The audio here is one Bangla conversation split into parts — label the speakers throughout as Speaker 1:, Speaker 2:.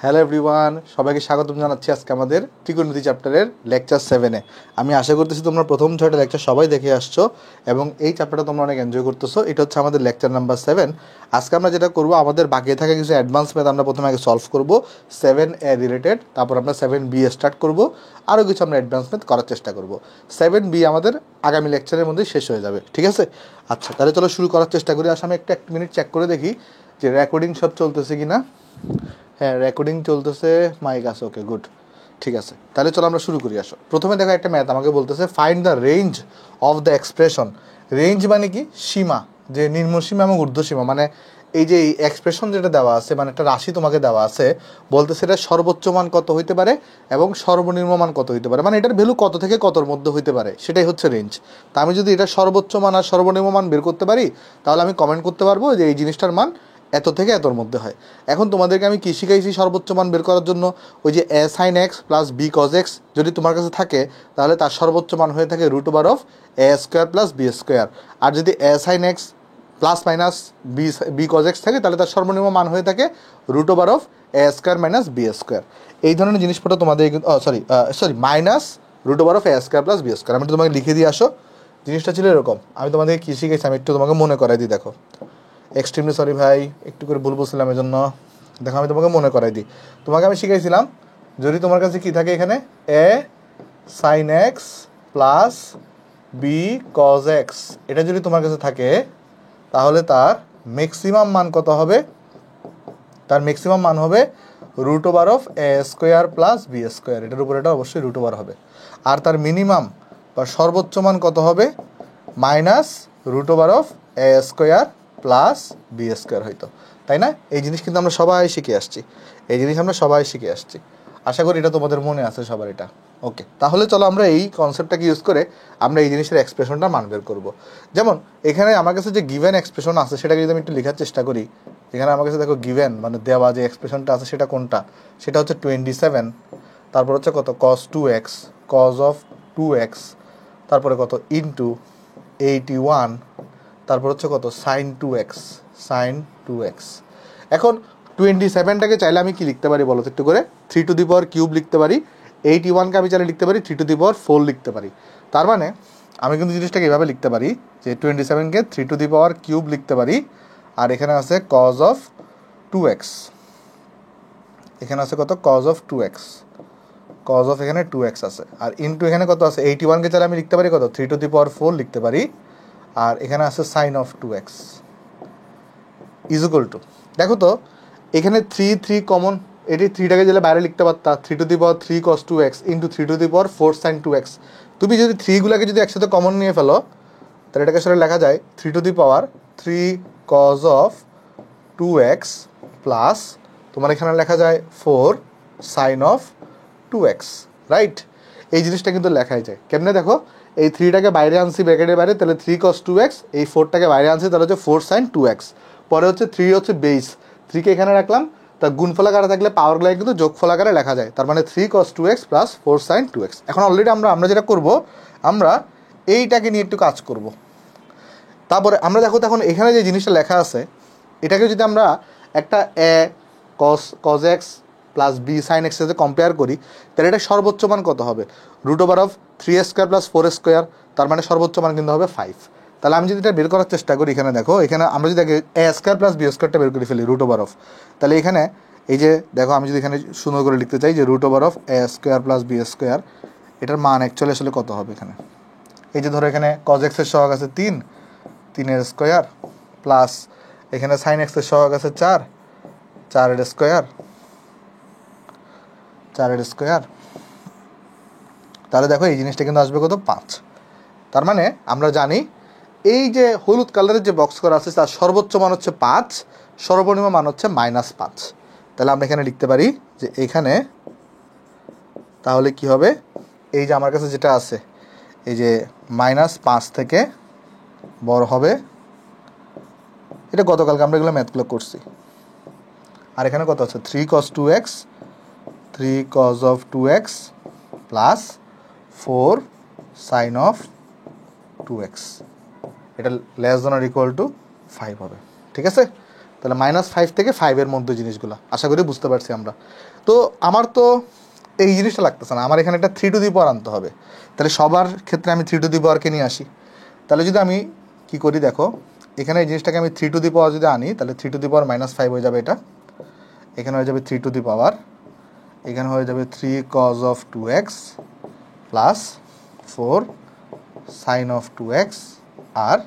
Speaker 1: হ্যালো এভরিওয়ান, সবাইকে স্বাগতম জানাচ্ছি আজকে আমাদের ত্রিকোণমিতি চ্যাপ্টারের লেকচার 7-এ। আমি আশা করতেছি তোমরা প্রথম 6টা লেকচার সবাই দেখে আসছো এবং এই চ্যাপ্টারটা তোমরা অনেক এনজয় করতেছো। এটা হচ্ছে আমাদের লেকচার নাম্বার 7। আজকে আমরা যেটা করবো, আমাদের বাকি থাকা কিছু অ্যাডভান্স ম্যাথ আমরা প্রথমে আগে সলভ করবো 7A রিলেটেড, তারপর আমরা 7B স্টার্ট করবো, আরও কিছু আমরা অ্যাডভান্স ম্যাথ করার চেষ্টা করবো। 7B আমাদের আগামী লেকচারের মধ্যেই শেষ হয়ে যাবে, ঠিক আছে? আচ্ছা, তাহলে চলো শুরু করার চেষ্টা করি। আসলে আমি এক মিনিট চেক করে দেখি যে রেকর্ডিং সব চলতেছে কি না। হ্যাঁ, রেকর্ডিং চলতেছে, মাইক আছে, ওকে গুড, ঠিক আছে। তাহলে চলো আমরা শুরু করি। আসো, প্রথমে দেখো একটা ম্যাথ আমাকে বলতেছে find the range of the expression. Range মানে কি? সীমা, যে নিম্ন সীমা এবং ঊর্ধ্ব সীমা। মানে এই যে এই এক্সপ্রেশন যেটা দেওয়া আছে, মানে একটা রাশি তোমাকে দেওয়া আছে, বলতেছে এটা সর্বোচ্চ মান কত হইতে পারে এবং সর্বনিম্ন মান কত হইতে পারে, মানে এটার ভ্যালু কত থেকে কতর মধ্যে হইতে পারে, সেটাই হচ্ছে রেঞ্জ। তা আমি যদি এটা সর্বোচ্চ মান আর সর্বনিম্ন মান বের করতে পারি, তাহলে আমি কমেন্ট করতে পারবো যে এই জিনিসটার মান এত থেকে এতর মধ্যে হয়। এখন তোমাদেরকে আমি কী শিখাইছি সর্বোচ্চ মান বের করার জন্য? ওই যে a sin x plus b cos x যদি তোমার কাছে থাকে, তাহলে তার সর্বোচ্চ মান হয়ে থাকে √a² প্লাস b স্কোয়ার। আর যদি a sin x plus minus b cos x থাকে, তাহলে তার সর্বনিম্ন মান হয়ে থাকে √a² মাইনাস b স্কোয়ার। এই ধরনের জিনিসপত্র তোমাদের sorry minus √a² plus b square. আমি তোমাকে লিখে দিয়ে আসো। জিনিসটা ছিল এরকম, আমি তোমাদেরকে কী শিখেছি আমি একটু তোমাকে মনে করাই দিই। দেখো, এক্সট্রিমলি সরি ভাই, একটু করে ভুল বলছিলাম এর জন্য। দেখো, আমি তোমাকে মনে করাই দিই। তোমাকে আমি শিখাইছিলাম, যদি তোমার কাছে কি থাকে এখানে a sin x plus b cos x, এটা যদি তোমার কাছে থাকে, তাহলে তার ম্যাক্সিমাম মান কত হবে? তার ম্যাক্সিমাম মান হবে √a² প্লাস b স্কোয়ার। এটার উপর এটা অবশ্যই √, হবে। আর তার মিনিমাম বা সর্বোচ্চ মান কত হবে? Minus √a² plus b square হয়তো, তাই না? এই জিনিস কিন্তু আমরা সবাই শিখে আসছি। আশা করি এটা তোমাদের মনে আছে সবার, এটা ওকে। তাহলে চলো আমরা এই কনসেপ্টটাকে ইউজ করে আমরা এই জিনিসের এক্সপ্রেশনটা মান বের করবো। যেমন এখানে আমার কাছে যে গিভেন এক্সপ্রেশন আছে, সেটাকে যদি আমি একটু লেখার চেষ্টা করি। এখানে আমার কাছে দেখো গিভেন মানে দেওয়া যে এক্সপ্রেশনটা আছে, সেটা কোনটা? সেটা হচ্ছে 27, তারপর হচ্ছে কত cos 2x, cos of 2x, তারপরে কত ইনটু 81, তারপর হচ্ছে কত sin 2x, sin 2x। এখন 27টাকে চাইলে আমি কি লিখতে পারি বলো তো একটু করে? 3³ লিখতে পারি। 81কে আমি চাইলে লিখতে পারি 3⁴ লিখতে পারি। তার মানে আমি কিন্তু জিনিসটাকে এভাবে লিখতে পারি যে 27কে 3³ লিখতে পারি। আর এখানে আছে cos of 2x, এখানে আছে কত cos of 2x, cos of এখানে 2x আছে। আর ইনটু এখানে কত আছে 81কে চাইলে আমি লিখতে পারি কত 3⁴ লিখতে পারি। আর এখানে আছে sin of 2x is equal to, দেখো তো এখানে 3 কমন, এটি 3টাকে দিলে বাইরে লিখতে পারতা 3⁴ cos 2x into 3⁴ sin 2x। তুমি যদি 3গুলোকে যদি একসাথে কমন নিয়ে ফেলো, তাহলে এটাকে আসলে লেখা যায় 3 cos of 2x প্লাস তোমার এখানে লেখা যায় 4 sin of 2x, রাইট? এই জিনিসটা কিন্তু লেখাই যায় কেমনে? দেখো, এই 3টাকে বাইরে আনছি ব্র্যাকেটের বাইরে, তাহলে 3 cos 2x, এই 4টাকে বাইরে আনছি, তাহলে হচ্ছে 4 sin 2x। পরে হচ্ছে 3 হচ্ছে বেস, 3কে এখানে রাখলাম, তার গুণফল আকারে থাকলে পাওয়ারগুলো কিন্তু যোগফল আকারে লেখা যায়। তার মানে 3 cos 2x plus 4 sin 2x। এখন অলরেডি আমরা যেটা করব, আমরা এইটাকে নিয়ে একটু কাজ করব। তারপরে আমরা দেখো, তখন এখানে যে জিনিসটা লেখা আছে, এটাকে যদি আমরা একটা a cos x plus b sin x সাথে কম্পেয়ার করি, তাহলে এটা সর্বোচ্চ মান কত হবে? √3² প্লাস 4²। তার মানে সর্বোচ্চ মান কিন্তু হবে 5। তাহলে আমি যদি এটা বের করার চেষ্টা করি, এখানে দেখো, এখানে আমরা যদি a² প্লাস b²টা বের করে ফেলি তাহলে এখানে এই যে দেখো, আমি যদি এখানে সুন্দর করে লিখতে চাই যে √a² প্লাস b², এটার মান অ্যাকচুয়ালি আসলে কত হবে? এখানে এই যে ধরো, এখানে cos x এর সহগ আছে 3 স্কোয়ার, প্লাস এখানে sin x এর সহগ আছে 4 স্কোয়ার। তাহলে দেখো এই জিনিসটা কিন্তু আসবে কত? 5। তার মানে আমরা জানি এই যে হলুদ কালারের যে বক্স করা আছে, তার সর্বোচ্চ মান হচ্ছে 5, সর্বনিম্ন মান হচ্ছে -5। তাহলে আমরা এখানে লিখতে পারি যে এখানে তাহলে কি হবে, এই যে আমার কাছে যেটা আছে, এই যে -5 থেকে বড় হবে, এটা গতকালকে আমরা এগুলো ম্যাথগুলো করছি। আর এখানে কত আছে? 3 cos 2x plus 4 sin of 2x, এটা less than or equal two 5 হবে, ঠিক আছে? তাহলে -5 থেকে 5 এর মধ্যে জিনিসগুলো আশা করি বুঝতে পারছি আমরা। তো আমার তো এই জিনিসটা লাগতেছে না, আমার এখানে একটা 3 টু দি পাওয়ার আনতে হবে। তাহলে সবার ক্ষেত্রে আমি 3 টু দি পাওয়ারকে নিয়ে আসি। তাহলে যদি আমি কি করি দেখো, এখানে এই জিনিসটাকে আমি 3 টু দি পাওয়ার যদি আনি, তাহলে 3 টু দি পাওয়ার -5 হয়ে যাবে এটা। এখানে হয়ে যাবে 3 টু দি পাওয়ার, এখানে হয়ে যাবে 3 cos of 2x plus 4 sin of 2x, আর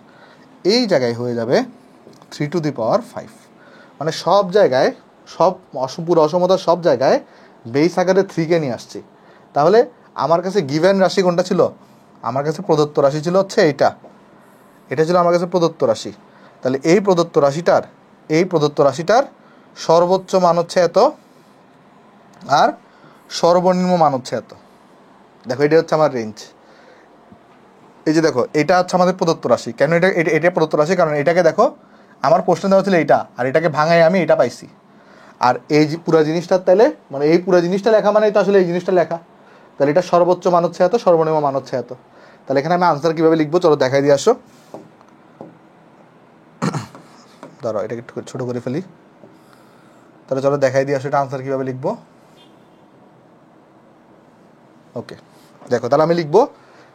Speaker 1: এই জায়গায় হয়ে যাবে 3 টু দি পাওয়ার 5। মানে সব জায়গায়, সব পুরো অসমতার সব জায়গায় বেস আকারে 3কে নিয়ে আসছি। তাহলে আমার কাছে গিভেন রাশি কোনটা ছিল? আমার কাছে প্রদত্ত রাশি ছিল হচ্ছে এইটা, এটা ছিল আমার কাছে প্রদত্ত রাশি। তাহলে এই প্রদত্ত রাশিটার সর্বোচ্চ মান হচ্ছে এত, আর সর্বনিম্ন মান হচ্ছে এত। দেখো এটা হচ্ছে আমার রেঞ্জ। এই যে দেখো, এটা হচ্ছে আমাদের প্রদত্ত রাশি। কেন এটা প্রদত্ত রাশি? কারণ এটাকে দেখো, আমার প্রশ্ন দেওয়া ছিল এইটা, আর এটাকে ভাঙাই আমি এটা পাইছি। আর এই যে পুরো জিনিসটার তাহলে মানে এই পুরো জিনিসটা লেখা মানে তো আসলে এই জিনিসটা লেখা। তাহলে এটা সর্বোচ্চ মান হচ্ছে এত, সর্বনিম্ন মান হচ্ছে এত। তাহলে এখানে আমি আনসার কীভাবে লিখবো চলো দেখাই দিয়ে আসো। ধরো এটাকে একটু ছোটো করে ফেলি, তাহলে চলো দেখাই দিয়ে আসো এটা আনসার কীভাবে লিখবো। ওকে, দেখো তাহলে আমি লিখবো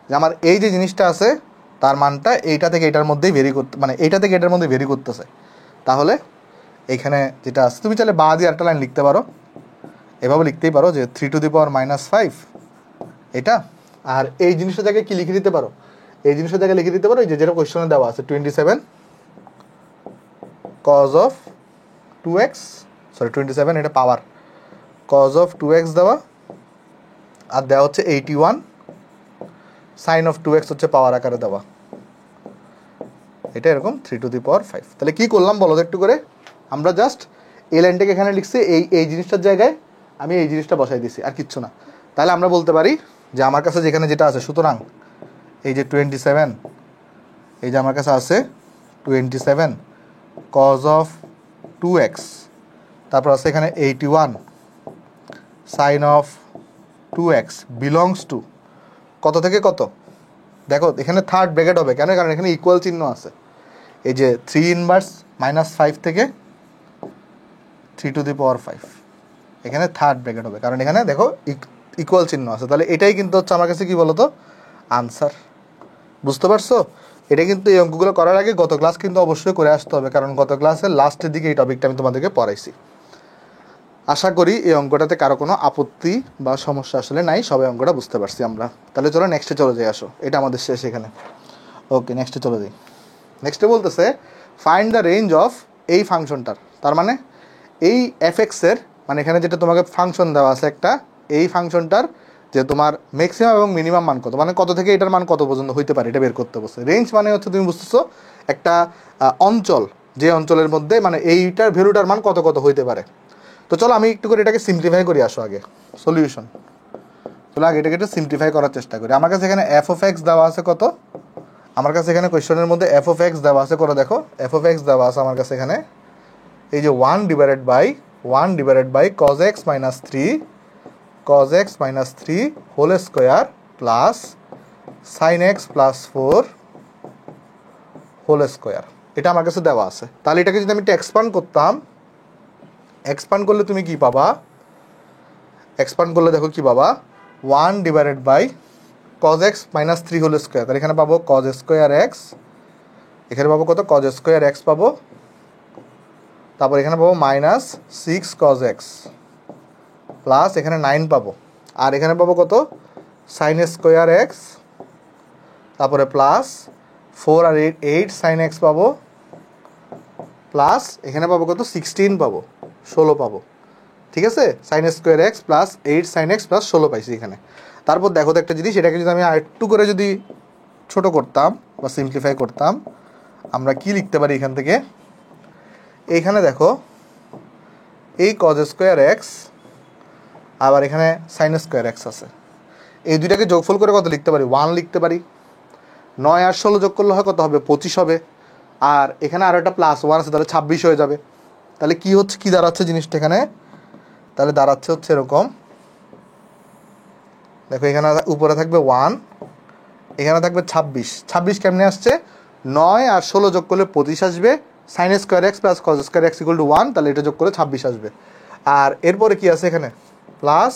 Speaker 1: যে আমার এই যে জিনিসটা আছে তার মানটা এইটা থেকে এটার মধ্যেই ভেরি করতে, মানে এইটা থেকে এটার মধ্যে ভেরি করতেছে। তাহলে এইখানে যেটা আছে, তুমি চাইলে বাঁ দিয়ে একটা লাইন লিখতে পারো, এভাবে লিখতেই পারো যে 3 টু দি পাওয়ার -5 এটা। আর এই জিনিসটা জায়গায় কি লিখে দিতে পারো, এই জিনিসটা জায়গায় লিখে দিতে পারো এই যে যেটা কোয়েশ্চনে দেওয়া আছে 27 cos of 2x, সরি 27 এটা পাওয়ার, cos of 2x দেওয়া, আর দেওয়া হচ্ছে 81 sin of 2x হচ্ছে পাওয়ার আকারে দেওয়া। এটা এরকম 3 টু দি পাওয়ার 5। তাহলে কি করলাম বলো তো একটু করে, আমরা জাস্ট এই লাইনটাকে এখানে লিখছি, এই জিনিসটার জায়গায় আমি এই জিনিসটা বসাই দিছি, আর কিচ্ছু না। তাহলে আমরা বলতে পারি যে আমার কাছে যেখানে যেটা আছে, সুতরাং এই যে 27, এই যে আমার কাছে আছে 27 cos of 2x, তারপর আছে এখানে 81 sin of 2x belongs to কত থেকে কত। দেখো এখানে থার্ড ব্র্যাকেট হবে, কেন? কারণ এখানে ইকুয়াল চিহ্ন আছে। এই যে 3 ইনভার্স -5 থেকে 3 টু দি পাওয়ার 5, এখানে থার্ড ব্র্যাকেট হবে, কারণ এখানে দেখো ইকুয়াল চিহ্ন আছে। তাহলে এটাই কিন্তু হচ্ছে আমার কাছে কি বলতো আনসার। বুঝতে পারছো? এটা কিন্তু এই অঙ্কগুলো করার আগে গত ক্লাস কিন্তু অবশ্যই করে আসতে হবে, কারণ গত ক্লাসের লাস্টের দিকে এই টপিকটা আমি তোমাদেরকে পড়াইছি। আশা করি এই অঙ্কটাতে কারো কোনো আপত্তি বা সমস্যা আসলে নাই, সবাই অঙ্কটা বুঝতে পারছি আমরা। তাহলে চলো নেক্সটে চলে যাই, আসো এটা আমাদের শেষ এখানে। ওকে, নেক্সটে চলে যাই। নেক্সটে বলতেছে ফাইন্ড দ্য রেঞ্জ অফ এই ফাংশনটার, তার মানে এই এফএক্সের, মানে এখানে যেটা তোমাকে ফাংশন দেওয়া আছে একটা, এই ফাংশনটার যে তোমার ম্যাক্সিমাম এবং মিনিমাম মান কত, মানে কত থেকে এটার মান কত পর্যন্ত হইতে পারে এটা বের করতে বসে। রেঞ্জ মানে হচ্ছে তুমি বুঝতেছো একটা অঞ্চল, যে অঞ্চলের মধ্যে মানে এইটার ভ্যালুটার মান কত কত হইতে পারে। তো চলো আমি একটু করে এটাকে সিম্পলিফাই করি, আসো আগে সলিউশন। চলো আগে এটাকে একটু সিম্পলিফাই করার চেষ্টা করি। আমার কাছে এখানে এফ অফ এক্স দেওয়া আছে কত, আমার কাছে এখানে কোয়েশ্চনের মধ্যে এফ অফ এক্স দেওয়া আছে কত, দেখো এফ অফ এক্স দেওয়া আছে আমার কাছে এখানে এই যে 1 divided by cos x minus 3 whole square plus sin x plus 4 whole square, এটা আমার কাছে দেওয়া আছে। তাহলে এটাকে যদি আমি একটু এক্সপান্ড করতাম, এক্সপান্ড করলে তুমি কি পাবা, এক্সপান্ড করলে দেখো কি পাবা, 1 divided by cos x minus 3 whole square, তাহলে এখানে পাবো cos স্কোয়ার এক্স, এখানে পাবো কত cos স্কোয়ার এক্স পাবো, তারপর এখানে পাবো -6 cos x প্লাস এখানে 9 পাবো, আর এখানে পাবো কত sin স্কোয়ার এক্স, তারপরে প্লাস 4 আর 8 sin x পাবো, প্লাস এখানে পাবো কত 16 পাবো, 16 পাবো। ঠিক আছে, sin square x plus 8 sin x plus 16 পাইছি এখানে। তারপর দেখো তো একটা জিনিস, এটাকে যদি আমি আরেকটু করে যদি ছোট করতাম বা সিম্পলিফাই করতাম, আমরা কি লিখতে পারি এখান থেকে, এইখানে দেখো এই cos স্কোয়ার এক্স আবার এখানে sin স্কোয়ার এক্স আছে, এই দুইটাকে যোগফল করে কত লিখতে পারি, 1 লিখতে পারি। 9 আর 16 যোগ করলে হয় কত হবে, 25 হবে, আর এখানে আরও একটা প্লাস 1 আছে, তাহলে 26 হয়ে যাবে। তাহলে কি হচ্ছে, কি দাঁড়াচ্ছে জিনিসটা এখানে, তাহলে দাঁড়াচ্ছে হচ্ছে এরকম, দেখো এখানে উপরে থাকবে 1, এখানে থাকবে 26। 26 কেমনে আসছে, 9 আর 16 যোগ করলে 25 আসবে, sine square x plus cos square x equal to 1, তাহলে এটা যোগ করে 26 আসবে। আর এরপরে কি আছে এখানে, প্লাস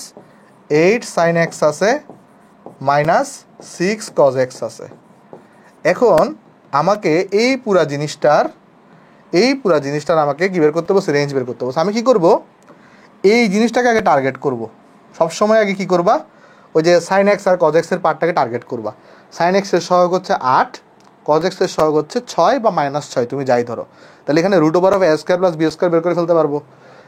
Speaker 1: 8 সাইন এক্স আছে মাইনাস 6 কজ এক্স আছে। এখন আমাকে এই পুরা জিনিসটার আমাকে কি বের করতে বলছে, রেঞ্জ বের করতে বলছে। আমি কি করব, এই জিনিসটাকে আগে টার্গেট করব। সবসময় আগে কি করবা, ওই যে সাইন এক্স আর কজ এক্সের পার্টটাকে টার্গেট করবা। সাইন এক্সের সহগ হচ্ছে 8, কজ এক্সের সহগ হচ্ছে 6 বা -6, তুমি যাই ধরো। তাহলে এখানে root over of a square plus b square বের করে ফেলতে পারবো।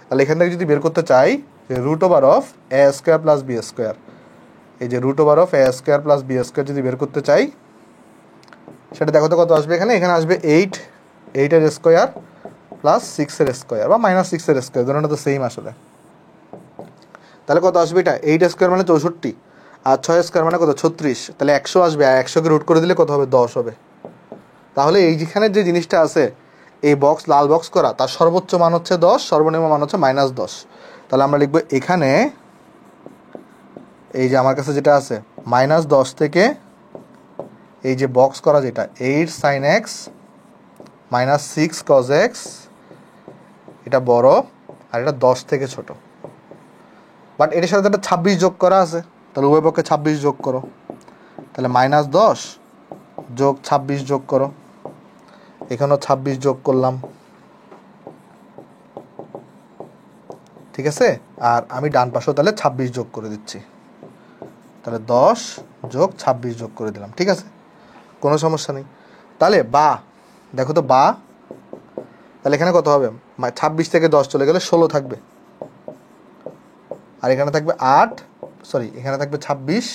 Speaker 1: তাহলে এখান থেকে যদি বের করতে চাই যে root over of a square plus b square, এই যে root over of a square plus b square যদি বের করতে চাই, সেটা দেখো তো কত আসবে। এখানে আসবে 8 এর স্কোয়ার প্লাস 6 এর স্কোয়ার বা -6 এর স্কোয়ার, দুটোটা তো সেম আসলে। তাহলে কত আসবে, এটা 8 স্কোয়ার মানে 64, আর 6 স্কোয়ার মানে কত 36, তাহলে 100 আসবে। আর 100কে রুট করে দিলে কত হবে, 10 হবে। তাহলে এই যেখানে যে জিনিসটা আছে, এই বক্স লাল বক্স করা, তার সর্বোচ্চ মান হচ্ছে 10, সর্বনিম্ন মান হচ্ছে -10। তাহলে আমরা লিখবো এখানে, এই যে আমার কাছে যেটা আছে -10 থেকে এই যে বক্স করা যেটা 8 sine x minus 6 cos x, এটা বড় আর এটা 10 থেকে ছোট। বাট এটার সাথে একটা 26 যোগ করা আছে, তাহলে উভয় পক্ষে 26 যোগ করো। তাহলে -10 যোগ 26 যোগ করো, এখানেও 26 যোগ করলাম, ঠিক আছে। আর আমি ডান পাশেও তাহলে 26 যোগ করে দিচ্ছি, তাহলে 10 যোগ 26 যোগ করে দিলাম, ঠিক আছে, কোনো সমস্যা নেই। তাহলে বা দেখো তো বা, তাহলে এখানে কত হবে, 26 থেকে 10 চলে গেলে 16 থাকবে, আর এখানে থাকবে 8, সরি এখানে থাকবে 26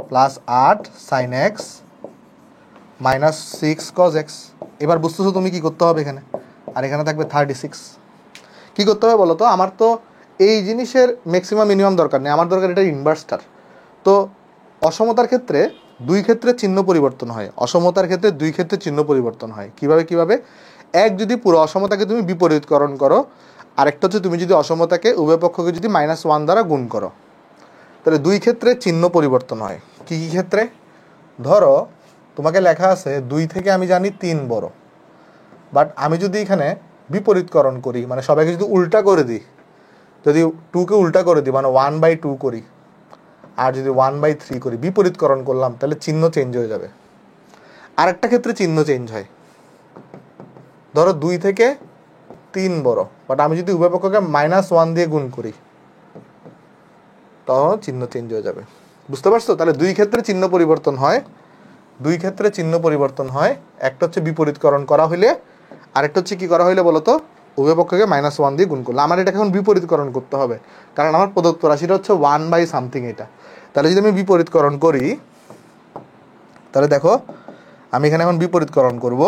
Speaker 1: plus 8 sine x minus 6 cos x. এবার বুঝতেছো তুমি কি করতে হবে এখানে, আর এখানে থাকবে 36। কি করতে হবে বলো তো, আমার তো এই জিনিসের ম্যাক্সিমাম মিনিমাম দরকার নেই, আমার দরকার এটা ইনভার্সটার। তো অসমতার ক্ষেত্রে দুই ক্ষেত্রে চিহ্ন পরিবর্তন হয়, অসমতার ক্ষেত্রে দুই ক্ষেত্রে চিহ্ন পরিবর্তন হয়। কিভাবে, এক যদি পুরো অসমতাকে তুমি বিপরীতকরণ করো, আরেকটা হচ্ছে তুমি যদি অসমতাকে উভয় পক্ষকে যদি -1 দ্বারা গুণ করো, তাহলে দুই ক্ষেত্রে চিহ্ন পরিবর্তন হয়। কি কি ক্ষেত্রে, ধরো তোমাকে লেখা আছে 2 থেকে আমি জানি 3 বড়, বাট আমি যদি এখানে বিপরীতকরণ করি, মানে সবাইকে যদি উল্টা করে দিই, যদি 2কে উল্টা করে দিই মানে 1/2 করি, আর যদি 1/3 করি, বিপরীতকরণ করলাম, তাহলে চিহ্ন চেঞ্জ হয়ে যাবে। আরেকটা ক্ষেত্রে চিহ্ন চেঞ্জ হয়, ধরো 2 থেকে 3 বড়, বাট আমি যদি উভয় পক্ষকে -1 দিয়ে গুণ করি, তখন চিহ্ন চেঞ্জ হয়ে যাবে। বুঝতে পারছো? তাহলে দুই ক্ষেত্রে চিহ্ন পরিবর্তন হয়, একটা হচ্ছে বিপরীতকরণ করা হইলে, আরেকটা হচ্ছে কি করা হইলে বলতো, উভয় পক্ষকে -1 দিয়ে গুণ করলে। আমার এটাকে এখন বিপরীতকরণ করতে হবে, কারণ আমার প্রদত্ত রাশিটা হচ্ছে 1/something এটা। তাহলে যদি আমি বিপরীতকরণ করি, তাহলে দেখো আমি এখানে এখন বিপরীতকরণ করব,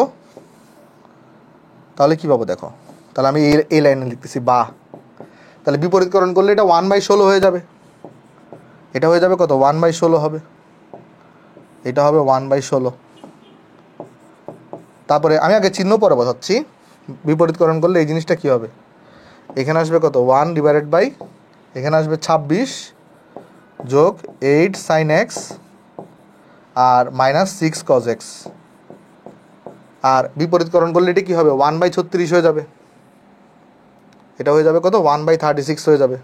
Speaker 1: তাহলে কি পাবো দেখো, তাহলে আমি এই লাইনে লিখতেছি বা, তাহলে বিপরীতকরণ করলে এটা 1/16 হয়ে যাবে, এটা হয়ে যাবে কত 1/16 হবে, এটা হবে 1/16। তারপরে আমি আগে চিহ্ন পরে বোঝাচ্ছি, বিপরীতকরণ করলে এই জিনিসটা কি হবে, এখানে আসবে কত 1 ডিভাইডেড বাই, এখানে আসবে 26 যোগ 8 সাইন এক্স আর -6 কজ এক্স। আর বিপরীতকরণ করলে এটা কি হবে 1/36 হয়ে যাবে, এটা হয়ে যাবে কত 1/36 হয়ে যাবে,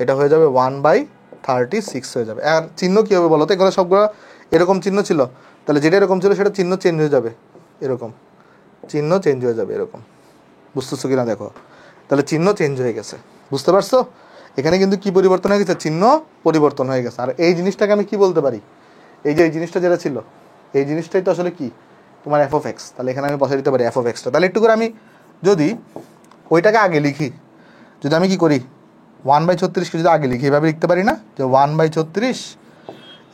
Speaker 1: এটা হয়ে যাবে 1/36 হয়ে যাবে। আর চিহ্ন কী হবে বলো তো, এগুলো সবগুলো এরকম চিহ্ন ছিল, তাহলে যেটা এরকম ছিল সেটা চিহ্ন চেঞ্জ হয়ে যাবে, এরকম চিহ্ন চেঞ্জ হয়ে যাবে এরকম। বুঝতেছো কিনা দেখো, তাহলে চিহ্ন চেঞ্জ হয়ে গেছে। বুঝতে পারছো? এখানে কিন্তু কি পরিবর্তন হয়ে গেছে, চিহ্ন পরিবর্তন হয়ে গেছে। আর এই জিনিসটাকে আমি কি বলতে পারি, এই যে এই জিনিসটা যেটা ছিল, এই জিনিসটাই তো আসলে কি তোমার f of x। তাহলে এখানে আমি বসাই দিতে পারি f of x টা। তাহলে একটু করে আমি যদি ওইটাকে আগে লিখি, যদি আমি কি করি 1/36কে যদি আগে লিখি, এভাবে লিখতে পারি না যে 1/36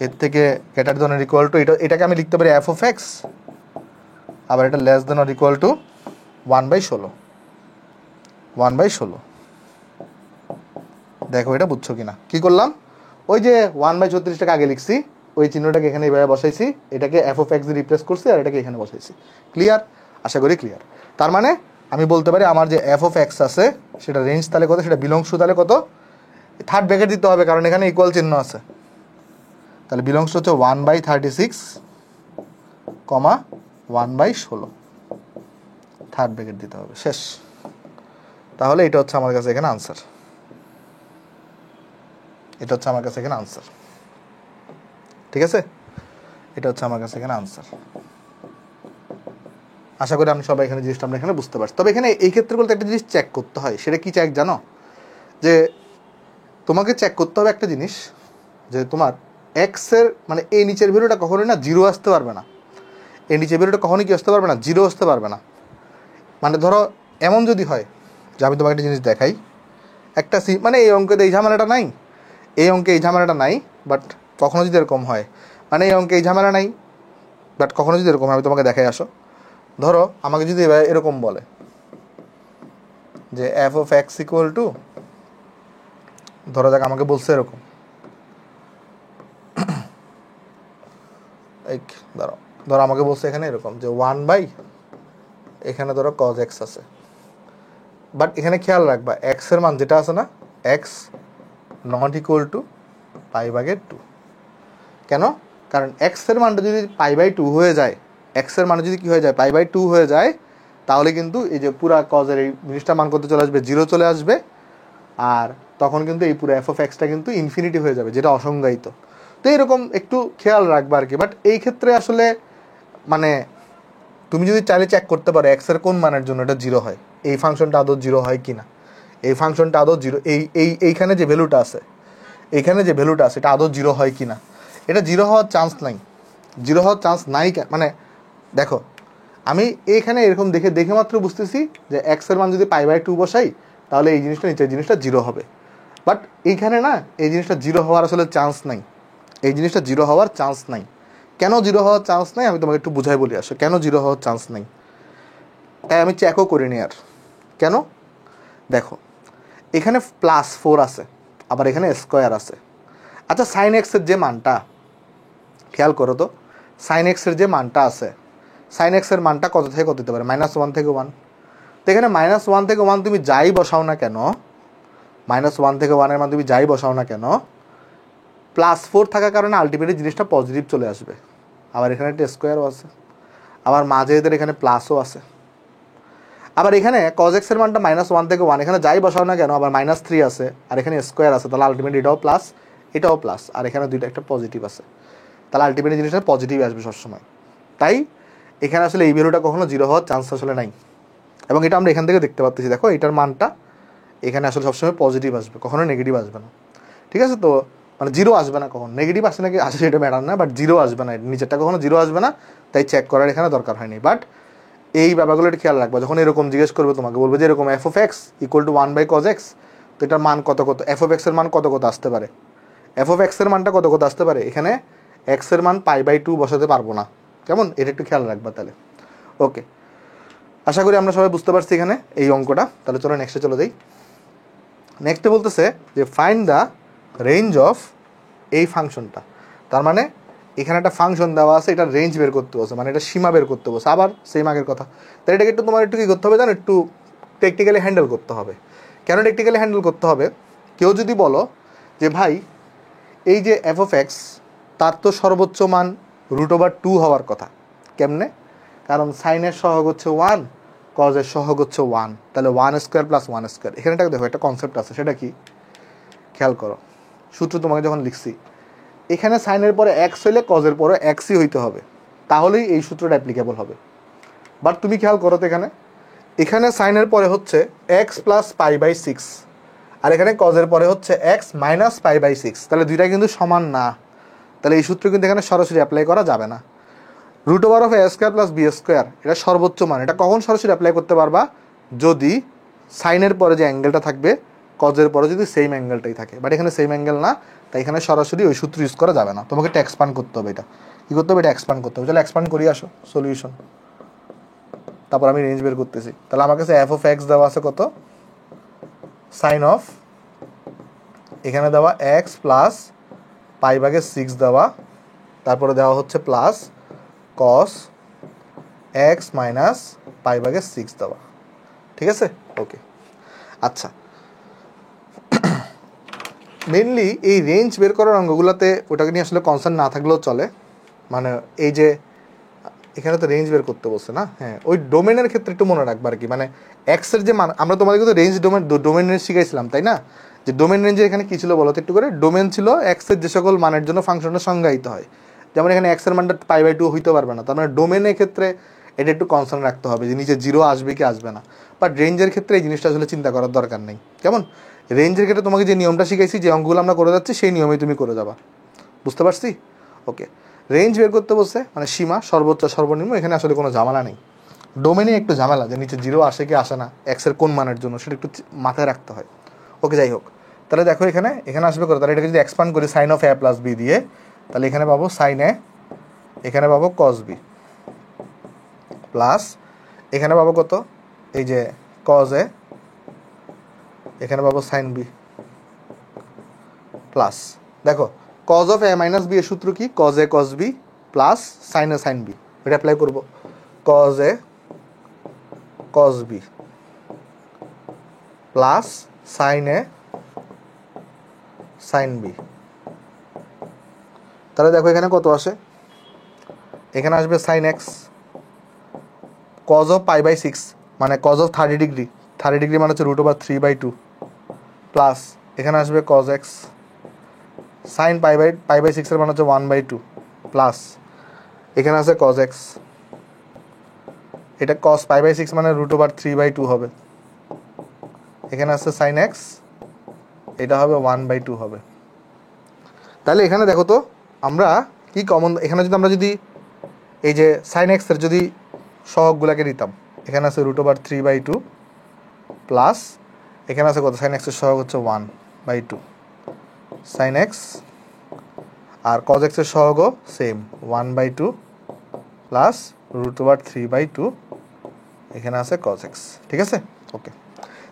Speaker 1: এর থেকে greater than or equal two, এটাকে আমি লিখতে পারি f of x, আবার এটা less than or equal two 1/16। দেখো এটা বুঝছো কিনা, কি করলাম, ওই যে 1/36টাকে আগে লিখছি, ওই চিহ্নটাকে এখানে এইভাবে বসাইছি, এটাকে f of x দিয়ে রিপ্লেস করছি, আর এটাকে এখানে বসাইছি। ক্লিয়ার? আশা করি ক্লিয়ার। তার মানে আমি বলতে পারি আমার যে f of x আছে সেটা রেঞ্জ তাহলে কত, সেটা বিলংস টু তাহলে কত, থার্ড ব্র্যাকেট দিতে হবে কারণ এখানে ইকুয়াল চিহ্ন আছে। তাহলে বিলংস টু হচ্ছে 1/36, 1/16। থার্ড ব্র্যাকেট দিতে হবে, শেষ। তাহলে এটা হচ্ছে আমার কাছে এখানে আনসার, এটা হচ্ছে আমার কাছে এখানে আনসার। ঠিক আছে, এটা হচ্ছে আমার কাছে এখানে আনসার। আশা করি আমি সবাই এখানে জিনিসটা আমরা এখানে বুঝতে পারছি। তবে এখানে এই ক্ষেত্রগুলোতে একটা জিনিস চেক করতে হয়, সেটা কি চেক জানো? যে তোমাকে চেক করতে হবে একটা জিনিস, যে তোমার এক্সের মানে এই নিচের ভ্যালুটা কখনোই না জিরো আসতে পারবে না, এই নিচের ভ্যালুটা কখনোই কি আসতে পারবে না, জিরো আসতে পারবে না। মানে ধরো এমন যদি হয় যে আমি তোমাকে একটা জিনিস দেখাই, একটা মানে এই অঙ্কে এই ঝামেলাটা নাই, এই অঙ্কে এই ঝামেলাটা নাই, বাট কখনো যদি এরকম হয়, মানে এই অঙ্কে এই ঝামেলা নাই, বাট কখনো যদি এরকম আমি তোমাকে দেখাই, আসো ধরো আমাকে যদি এরকম বলে যে F of x equal to, ধরো যাক আমাকে বলছে এরকম, এই ধরো ধরো আমাকে বলছে এখানে এরকম যে 1/, এখানে ধরো কজ এক্স আছে, বাট এখানে খেয়াল রাখবা এক্সের মান যেটা আছে না, এক্স নট ইকুয়াল টু π/2। কেন? কারণ এক্সের মানটা যদি π/2 হয়ে যায়, এক্সের মান যদি কী হয়ে যায়, π/2 হয়ে যায়, তাহলে কিন্তু এই যে পুরা কজের এই জিনিসটা মান করতে চলে আসবে, জিরো চলে আসবে, আর তখন কিন্তু এই পুরো এফ অফ এক্সটা কিন্তু ইনফিনিটি হয়ে যাবে, যেটা অসংজ্ঞায়িত। তো এরকম একটু খেয়াল রাখবা আর কি। বাট এই ক্ষেত্রে আসলে মানে তুমি যদি চাইলে চেক করতে পারো এক্সের কোন মানের জন্য এটা জিরো হয়, এই ফাংশনটা আদৌ জিরো হয় কি না, এই ফাংশনটা আদৌ জিরো, এইখানে যে ভ্যালুটা আছে, এইখানে যে ভ্যালুটা আছে এটা আদৌ জিরো হয় কি না। এটা জিরো হওয়ার চান্স নাই, জিরো হওয়ার চান্স নাই। মানে দেখো আমি এইখানে এরকম দেখে দেখে মাত্র বুঝতেছি যে এক্সের মান যদি π/2 বসাই তাহলে এই জিনিসটা নিচের জিনিসটা জিরো হবে, বাট এইখানে না এই জিনিসটা জিরো হওয়ার আসলে চান্স নাই, এই জিনিসটা জিরো হওয়ার চান্স নাই। কেন জিরো হওয়ার চান্স নাই আমি তোমাকে একটু বুঝাই বলি, আসো কেন জিরো হওয়ার চান্স নাই, তাই আমি চেকও করিনি আর। কেন? দেখো এখানে +4 আছে, আবার এখানে স্কোয়ার আছে। আচ্ছা সাইন এক্সের যে মানটা, খেয়াল করো তো, সাইন এক্সের যে মানটা আছে, সাইন এক্সের মানটা কত থেকে কত দিতে পারে, -1 থেকে 1। তো এখানে -1 থেকে 1 তুমি যাই বসাও না কেন, -1 থেকে 1 এর মান তুমি যাই বসাও না কেন, +4 থাকার কারণে আলটিমেটলি জিনিসটা পজিটিভ চলে আসবে। আবার এখানে একটা স্কোয়ারও আছে, আবার মাঝে এদের এখানে প্লাসও আছে। আবার এখানে কজ এক্সের মানটা -1 থেকে 1, এখানে যাই বসাও না কেন আবার -3 আছে, আর এখানে স্কোয়ার আছে, তাহলে আলটিমেটলি এটাও প্লাস এটাও প্লাস, আর এখানে দুইটা একটা পজিটিভ আছে, তাহলে আলটিমেটলি জিনিসটা পজিটিভ আসবে সবসময়। তাই এখানে আসলে এই ভ্যালুটা কখনো জিরো হওয়ার চান্স আসলে নাই, এবং এটা আমরা এখান থেকে দেখতে পাচ্ছি। দেখো এটার মানটা এখানে আসলে সবসময় পজিটিভ আসবে, কখনো নেগেটিভ আসবে না। ঠিক আছে, তো মানে জিরো আসবে না, কখন নেগেটিভ আসে নাকি আসে সেটা ম্যাটার না, বাট জিরো আসবে না, নিচেরটা কখনো জিরো আসবে না, তাই চেক করার এখানে দরকার হয়নি। বাট এই ব্যাপারগুলো একটু খেয়াল রাখবো, যখন এরকম জিজ্ঞেস করবে তোমাকে বলবে যে এরকম F of x equal to 1/cos x, তো এটার মান কত কত, এফ অফ এক্সের মান কত কত আসতে পারে, এফ অফ এক্সের মানটা কত কত আসতে পারে, এখানে এক্সের মান π/2 বসাতে পারবো না, কেমন, এটা একটু খেয়াল রাখবা তাহলে। ওকে, আশা করি আমরা সবাই বুঝতে পারছি এখানে এই অঙ্কটা। তাহলে চলো নেক্সটে চলে যাই। নেক্সটে বলতেছে যে ফাইন্ড দ্য রেঞ্জ অফ এই ফাংশনটা, তার মানে এখানে একটা ফাংশন দেওয়া আছে, এটা রেঞ্জ বের করতে বসে, মানে এটা সীমা বের করতে বসে, আবার সেম আগের কথা। তাই এটাকে একটু তোমার একটু কী করতে হবে জানো, একটু টেকনিক্যালি হ্যান্ডেল করতে হবে। কেন টেকনিক্যালি হ্যান্ডেল করতে হবে? কেউ যদি বলো যে ভাই এই যে এফ অফ এক্স, তার তো সর্বোচ্চ মান √2 হওয়ার কথা, কেমনে? কারণ সাইনের সহগ হচ্ছে 1, কজের সহগ হচ্ছে 1, তাহলে 1² + 1²। এখানে দেখো একটা কনসেপ্ট আছে, সেটা কি খেয়াল করো। সূত্র তোমাকে যখন লিখছি, এখানে সাইনের পরে এক্স হইলে কজের পরে এক্সই হইতে হবে, তাহলেই এই সূত্রটা অ্যাপ্লিকেবল হবে। বাট তুমি খেয়াল করো তো এখানে সাইনের পরে হচ্ছে এক্স + π/6, আর এখানে কজের পরে হচ্ছে এক্স - π/6, তাহলে দুইটা কিন্তু সমান না, তাহলে এই সূত্র কিন্তু এখানে সরাসরি অ্যাপ্লাই করা যাবে না। √(a² + b²) এটা সর্বোচ্চ মান, এটা কখন সরাসরি অ্যাপ্লাই করতে পারবা, যদি সাইনের পরে যে অ্যাঙ্গেলটা থাকবে কজের পরে যদি সেম অ্যাঙ্গেলটাই থাকে, বাট এখানে সেম অ্যাঙ্গেল না, তাই এখানে সরাসরি ওই সূত্র ইউজ করা যাবে না, তোমাকে এটা এক্সপান্ড করতে হবে। এটা কী করতে হবে, এটা এক্সপান্ড করতে হবে। চলো এক্সপান্ড করি, আসো সলিউশন, তারপর আমি রেঞ্জ বের করতেছি। তাহলে আমার কাছে এফ অফ এক্স দেওয়া আছে কত, সাইন অফ, এখানে দেওয়া এক্স প্লাস π/6 দেওয়া, তারপরে দেওয়া হচ্ছে প্লাস cos x - π/6 দেওয়া, ঠিক আছে? ওকে, আচ্ছা মেনলি এই রেঞ্জ বের করার অঙ্কগুলোতে ওটাকে নিয়ে আসলে কনসার্ন না থাকলেও চলে। মানে এই যে এখানে তো রেঞ্জ বের করতে বলছে না, হ্যাঁ ওই ডোমেনের ক্ষেত্রে একটু মনে রাখবা আর কি, মানে এক্সের যে মান, আমরা তোমাদের কিন্তু রেঞ্জ ডোমেন রেঞ্জ শিখাইছিলাম তাই না, যে ডোমেন রেঞ্জে এখানে কী ছিল বলো তো একটু করে। ডোমেন ছিল এক্সের যে সকল মানের জন্য ফাংশনটা সংজ্ঞায়িত হয়, যেমন এখানে এক্সের মানটা π/2 হইতে পারবে না, তার মানে ডোমেনের ক্ষেত্রে এটা একটু কনসার্ন রাখতে হবে যে নিচে 0 আসবে কি আসবে না। বাট রেঞ্জের ক্ষেত্রে এই জিনিসটা আসলে চিন্তা করার দরকার নেই। কেমন? রেঞ্জের ক্ষেত্রে তোমাকে যে নিয়মটা শিখাইছি, যে অঙ্কগুলো আমরা করে যাচ্ছি সেই নিয়মেই তুমি করে যাবা, বুঝতে পারছি? ওকে, রেঞ্জ বের করতে বলছে, মানে সীমা, সর্বোচ্চ সর্বনিম্ন, এখানে আসলে কোনো ঝামেলা নেই। ডোমেনে একটু ঝামেলা, যে নিচে 0 আসে কি আসে না এক্সের কোন মানের জন্য, সেটা একটু মাথায় রাখতে হয়। ওকে, যাই হোক, তাহলে দেখো এখানে আসবে করে, তাহলে এটাকে যদি এক্সপান্ড করি sine of a plus b দিয়ে, তাহলে এখানে পাবো সাইন এ, এখানে পাবো কস বি, প্লাস এখানে পাবো কত, এই যে কজ এ, এখানে পাবো সাইন বি, প্লাস দেখো cos of a minus b এর সূত্র কি, cos a cos b plus sine A sine b, এটা অ্যাপ্লাই করবো, cos a cos b plus sine A sine B. তাহলে দেখো এখানে কত আসে, এখানে আসবে সাইন এক্স, কজ অফ π/6 মানে কজ অফ 30 ডিগ্রি, 30 ডিগ্রি মানে হচ্ছে √3/2, প্লাস এখানে আসবে কজ এক্স, সাইন π/6 এর মানে হচ্ছে 1/2, প্লাস এখানে আছে কজ এক্স, এটা কস π/6 মানে √3/2 হবে, এখানে আছে সাইন এক্স, এটা হবে 1/2 হবে। তাহলে এখানে দেখো তো আমরা কি কমন, এখানে যদি এই যে সাইন এক্সের যদি সহগগুলোকে নিতাম, এখানে আছে √3/2 প্লাস এখানে আছে কত, সাইন এক্সের সহগ হচ্ছে 1/2 সাইন এক্স, আর কজ এক্সের সহগও সেম 1/2 প্লাস √3/2, এখানে আছে কজ এক্স, ঠিক আছে? ওকে,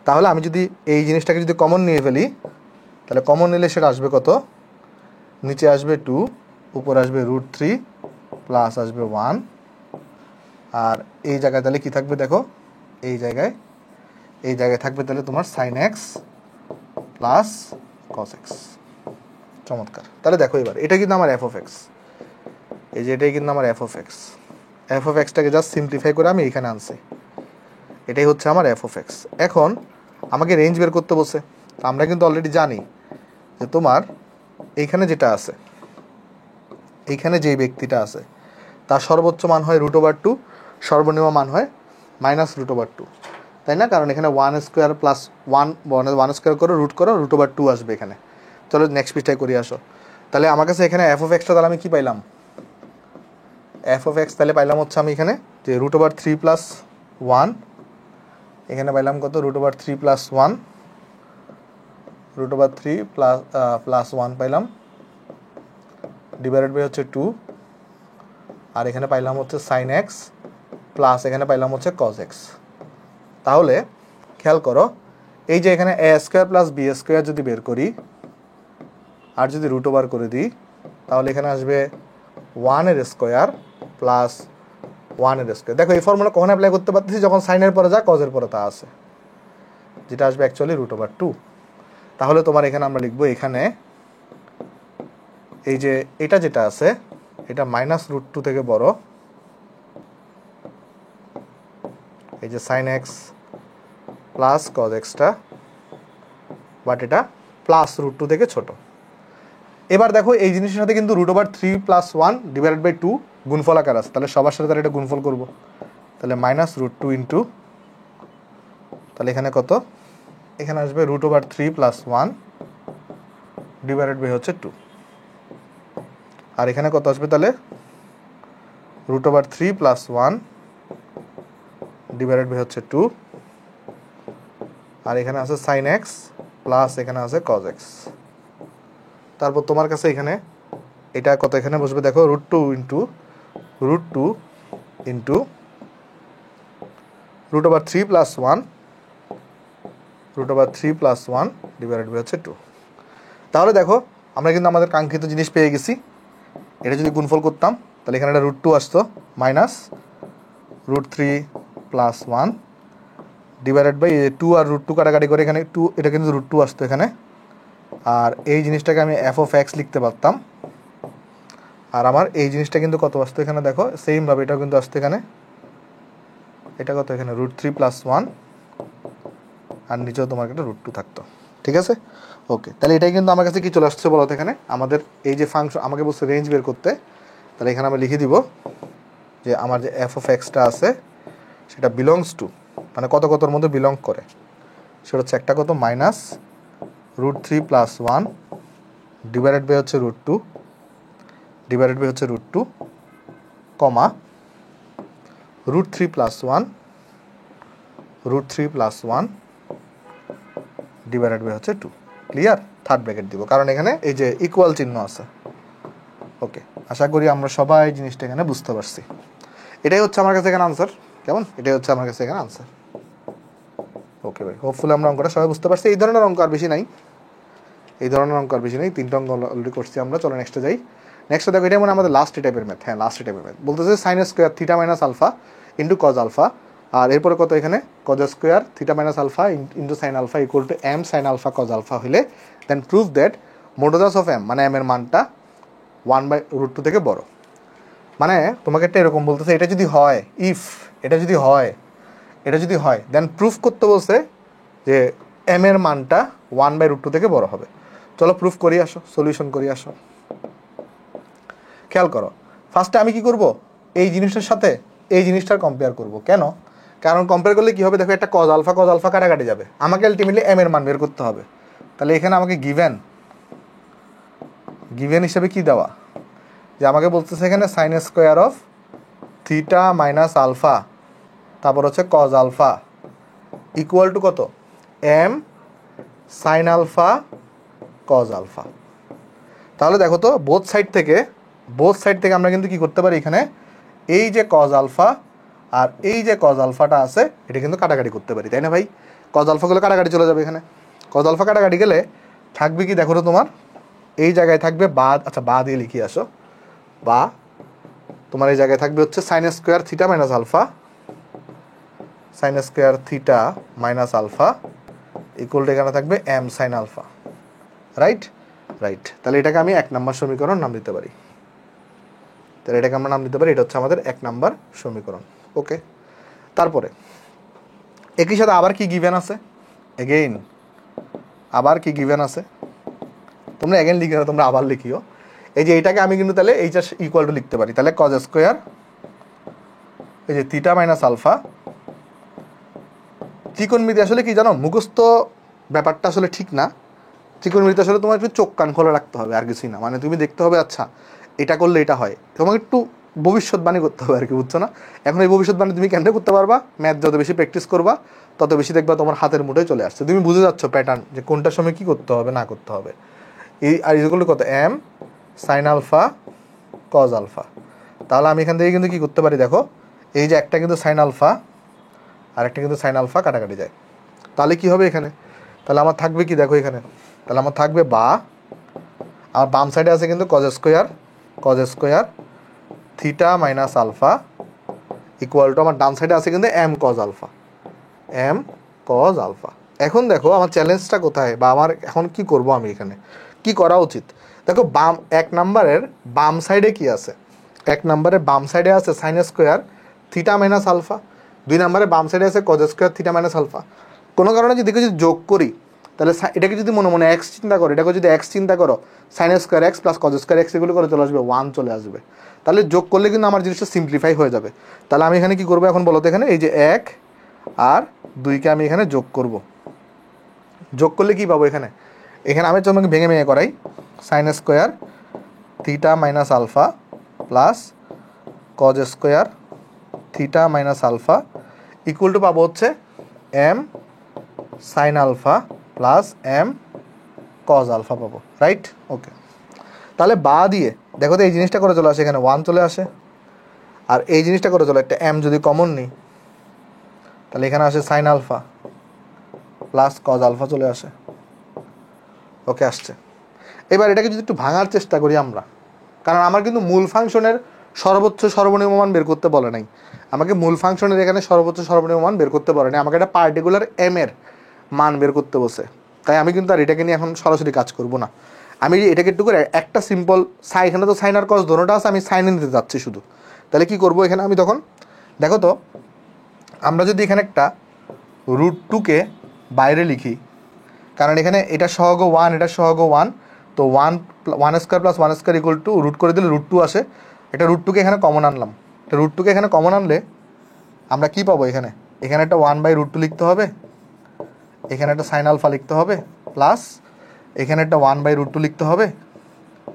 Speaker 1: তাহলে আমি যদি এই জিনিসটাকে যদি কমন নিয়ে ফেলি, তাহলে কমন নিলে সেটা আসবে কত, নিচে আসবে 2, উপর আসবে √3 প্লাস আসবে 1, আর এই জায়গায় তাহলে কি থাকবে দেখো, এই জায়গায় থাকবে তাহলে তোমার sine x plus cos x. চমৎকার। তাহলে দেখো এবার এটা কিন্তু আমার এফ অফ এক্স, এই যে এটাই কিন্তু আমার f of x, f of এক্সটাকে জাস্ট সিম্পলিফাই করে আমি এখানে আনছি, এটাই হচ্ছে আমার এফ অফ এক্স। এখন আমাকে রেঞ্জ বের করতে বলছে, আমরা কিন্তু অলরেডি জানি যে তোমার এইখানে যেটা আছে, এইখানে যেই ব্যক্তিটা আছে তার সর্বোচ্চ মান হয় √2, সর্বনিম্ন মান হয় -√2, তাই না? কারণ এখানে 1² প্লাস 1² করো, রুট করো, √2 আসবে এখানে। চলো নেক্সট পৃষ্ঠায় করি আসো। তাহলে আমার কাছে এখানে এফ অফ এক্সটা তাহলে আমি কী পাইলাম, এফ অফ এক্স তাহলে পাইলাম হচ্ছে আমি এখানে যে √3 প্লাস 1, এখানে পাইলাম কত, √3 প্লাস 1, √3 প্লাস 1 পাইলাম, ডিভাইডেড বাই হচ্ছে 2, আর এখানে পাইলাম হচ্ছে সাইন এক্স প্লাস এখানে পাইলাম হচ্ছে কজ এক্স। তাহলে খেয়াল করো, এই যে এখানে a² প্লাস b² যদি বের করি আর যদি √ওভার করে দিই, তাহলে এখানে আসবে 1² প্লাস 1²। দেখো এই ফর্মুলা কখন অ্যাপ্লাই করতে পারতেছি, যখন সাইনের পরে যা কজের পরে তা আছে, যেটা আসবে অ্যাকচুয়ালি √2। তাহলে তোমার এখানে আমরা লিখবো, এখানে এই যে এটা যেটা আছে এটা -√2 থেকে বড়, এই যে সাইন এক্স প্লাস কজ এক্সটা, বাট এটা +√2 থেকে ছোট। এবার দেখো এই জিনিসের সাথে কিন্তু √3 প্লাস 1 ডিভাইডেড বাই 2 গুণফল আকার আছে, তাহলে সবার সাথে তাহলে এটা গুণফল করবো, তাহলে -√2 ইন্টু, তাহলে এখানে কত, এখানে আসবে √3 প্লাস 1 ডিভাইডেড বাই হচ্ছে 2, আর এখানে কত আসবে তাহলে √3 প্লাস 1 ডিভাইডেড বাই হচ্ছে 2, আর এখানে আছে সাইন এক্স প্লাস এখানে আছে কজ এক্স। তারপর তোমার কাছে এখানে এটা কত, এখানে বসবে দেখো √2 ইন্টু √3 প্লাস 1 ডিভাইডেড বাই হচ্ছে 2। তাহলে দেখো আমরা কিন্তু আমাদের কাঙ্ক্ষিত জিনিস পেয়ে গেছি। এটা যদি গুণফল করতাম তাহলে এখানে একটা √2 আসতো, মাইনাস √3 প্লাস 1 ডিভাইডেড বাই 2, আর √2 কাটাকাটি করে এখানে 2, এটা কিন্তু √2 আসতো এখানে, আর এই জিনিসটাকে আমি এফ অফ এক্স লিখতে পারতাম আর আমার এই জিনিসটা কিন্তু কত আসতো এখানে দেখো, সেমভাবে এটাও কিন্তু আসতো এখানে, এটা কত এখানে √3+1, আর নিচেও তোমার একটা √2 থাকতো। ঠিক আছে, ওকে। তাহলে এটাই কিন্তু আমার কাছে কি চলে আসছে বলো তো, এখানে আমাদের এই যে ফাংশন আমাকে বলছে রেঞ্জ বের করতে, তাহলে এখানে আমি লিখে দিব যে আমার যে f(x)টা আছে সেটা বিলংস টু, মানে কত কতর মধ্যে বিলং করে, সেটা হচ্ছে একটা কত -√3+1 ডিভাইডেড বাই হচ্ছে √2 ডিভাইডেড বাই হচ্ছে √2 কমা √3+1 ডিভাইডেড বাই হচ্ছে 2। ক্লিয়ার? থার্ড ব্র্যাকেট দিব, কারণ এখানে এই যে ইকুয়াল চিহ্ন আছে। ওকে, আশা করি আমরা সবাই জিনিসটা এখানে বুঝতে পারছি। এটাই হচ্ছে আমার কাছে এখানে আনসার। কেমন? এটাই হচ্ছে আমার কাছে এখানে আনসার। ওকে ভাই, হোপফুলি আমরা অঙ্কটা সবাই বুঝতে পারছি। এই ধরনের অঙ্ক আর বেশি নাই, তিনটা অঙ্ক অলরেডি করছি আমরা। চলো নেক্সটে যাই। নেক্সটে দেখো, এটা মানে আমাদের লাস্ট টাইপের ম্যাথ। হ্যাঁ, লাস্ট টাইপের ম্যাথ বলতেছে sin² θ - alpha into cos alpha, আর এরপরে কত এখানে cos² θ - alpha into sin alpha equal to m sin alpha cos alpha হলে then prove that modulus of m, মানে m এর মানটা 1/√2 থেকে বড়। মানে তোমাকে একটা এরকম বলতেছে, এটা যদি হয়, এটা যদি হয় দেন প্রুফ করতে বলছে যে m এর মানটা 1/√2 থেকে বড় হবে। চলো প্রুফ করি আসো, সলিউশন করি আসো। খেয়াল করো, ফার্স্টে আমি কি করব, এই জিনিসটার সাথে এই জিনিসটার কম্পেয়ার করব। কেন? কারণ কম্পেয়ার করলে কি হবে দেখো, একটা cos আলফা কাটাকাটি যাবে, আমাকে আলটিমেটলি m এর মান বের করতে হবে। তাহলে এখানে আমাকে গিভেন হিসেবে কি দেওয়া, যে আমাকে বলতেছে এখানে sin² অফ θ - আলফা, তারপর হচ্ছে cos আলফা ইকুয়াল টু কত, m sin alpha cos alpha. তাহলে দেখো তো, বোথ সাইড থেকে আমরা কিন্তু কি করতে পারি, এখানে এই যে cos আলফা আর এই যে cos আলফাটা আছে এটা কিন্তু কাটাকাটি করতে পারি, তাই না ভাই? cos আলফাগুলো কাটাকাটি চলে যাবে, এখানে cos আলফা কাটাকাটি গেলে থাকবে কি দেখো তো, তোমার এই জায়গায় থাকবে বা, আচ্ছা বা দিয়ে লিখি আসো, বা তোমার এই জায়গায় থাকবে হচ্ছে sin² θ - alpha, sin² θ - alpha equal to এখানে থাকবে m sin আলফা। রাইট। তাহলে এটাকে আমি 1 নম্বর সমীকরণ নাম দিতে পারি। এটা হচ্ছে আমাদের 1 নম্বর সমীকরণ। ওকে, তারপরে একই সাথে আবার কি গিভেন আছে, তোমরা এগেইন লিখে না, তোমরা আবার লিখিও। এই যে এইটাকে আমি কিন্তু তাহলে এইটা ইকুয়াল টু লিখতে পারি, তাহলে cos² এই যে θ - আলফা। ত্রিকোণমিতি আসলে কি জানো, মুখস্থ ব্যাপারটা আসলে ঠিক না। ত্রিকোণমিতি আসলে তোমার একটু চোখ কান খোলা রাখতে হবে, আর কিছুই না। মানে তুমি দেখতে হবে, আচ্ছা এটা করলে এটা হয়, তোমাকে একটু ভবিষ্যৎবাণী করতে হবে আর কি, বুঝছো না? এখন এই ভবিষ্যৎবাণী তুমি কেন করতে পারবা, ম্যাথ যত বেশি প্র্যাকটিস করবা তত বেশি দেখবা তোমার হাতের মুঠোয় চলে আসছে, তুমি বুঝে যাচ্ছ প্যাটার্ন, যে কোনটার সময় কি করতে হবে না করতে হবে। এই আর ইকুয়াল টু কত, m sin alpha cos alpha. তাহলে আমি এখান থেকে কিন্তু কি করতে পারি দেখো, এই যে একটা কিন্তু sin আলফা আর একটা কিন্তু sin আলফা কাটাকাটি যায়, তাহলে কি হবে এখানে, তাহলে আমার থাকবে কি দেখো এখানে, তাহলে আমার থাকবে বা, আমার বাম সাইডে আছে কিন্তু cos² θ - আলফা ইকুয়াল টু, আমার ডান সাইডে আছে কিন্তু m cos আলফা। এখন দেখো আমার চ্যালেঞ্জটা কোথায়, বা আমার এখন কি করব, আমি এখানে কি করা উচিত। দেখো বাম 1 নম্বরের বাম সাইডে কি আছে, 1 নম্বরের বাম সাইডে আছে sin² θ - আলফা, 2 নম্বরে বাম সাইডে আছে cos² θ - আলফা। কোনো কারণে যদি যোগ করি, তাহলে এটাকে যদি মনে মনে x চিন্তা করো, এটাকে যদি x চিন্তা করো, sin² x plus cos² x এগুলো করে চলে আসবে 1 চলে আসবে। তাহলে যোগ করলে কিন্তু আমার জিনিসটা সিম্পলিফাই হয়ে যাবে। তাহলে আমি এখানে কি করবো এখন বলো তো, এখানে এই যে 1 আর 2কে আমি এখানে যোগ করব। যোগ করলে কি পাবো, এখানে আমি তোমাকে ভেঙে করাই, sin² θ - alpha plus cos² θ - alpha equal to পাবো হচ্ছে m sin alpha plus m cos alpha পাবো। Right, okay. তাহলে বা দিয়ে দেখো তো, এই জিনিসটা করে চলে আসে, এখানে 1 চলে আসে, আর এই জিনিসটা করে চলে, একটা m যদি কমন নিই তাহলে এখানে আসে sin alpha plus cos alpha চলে আসে। ওকে, আসছে। এবার এটাকে যদি একটু ভাঙার চেষ্টা করি আমরা, কারণ আমার কিন্তু মূল ফাংশনের সর্বোচ্চ সর্বনিম্ন মান বের করতে বলে নাই, আমাকে মূল ফাংশনের এখানে সর্বোচ্চ সর্বনিম্ন মান বের করতে বলে নাই, আমাকে একটা পার্টিকুলার m এর মান বের করতে বসে। তাই আমি কিন্তু আর এটাকে নিয়ে এখন সরাসরি কাজ করব না, আমি এটাকে একটু করে একটা সিম্পল সাই, এখানে তো সাইন আর কস দোনোটা আছে, আমি সাইনে নিতে যাচ্ছি শুধু। তাহলে কি করব এখানে আমি তখন, দেখো তো আমরা যদি এখানে একটা √2 বাইরে লিখি, কারণ এখানে এটা সহগ 1, এটা সহগ 1, তো 1² + 1² = রুট করে দিলে √2 আসে। এটা √2 এখানে কমন আনলাম, এটা √2 এখানে কমন আনলে আমরা কি পাবো, এখানে একটা 1/√2 লিখতে হবে, এখানে একটা সাইন আলফা লিখতে হবে, প্লাস এখানে একটা 1/√2 লিখতে হবে,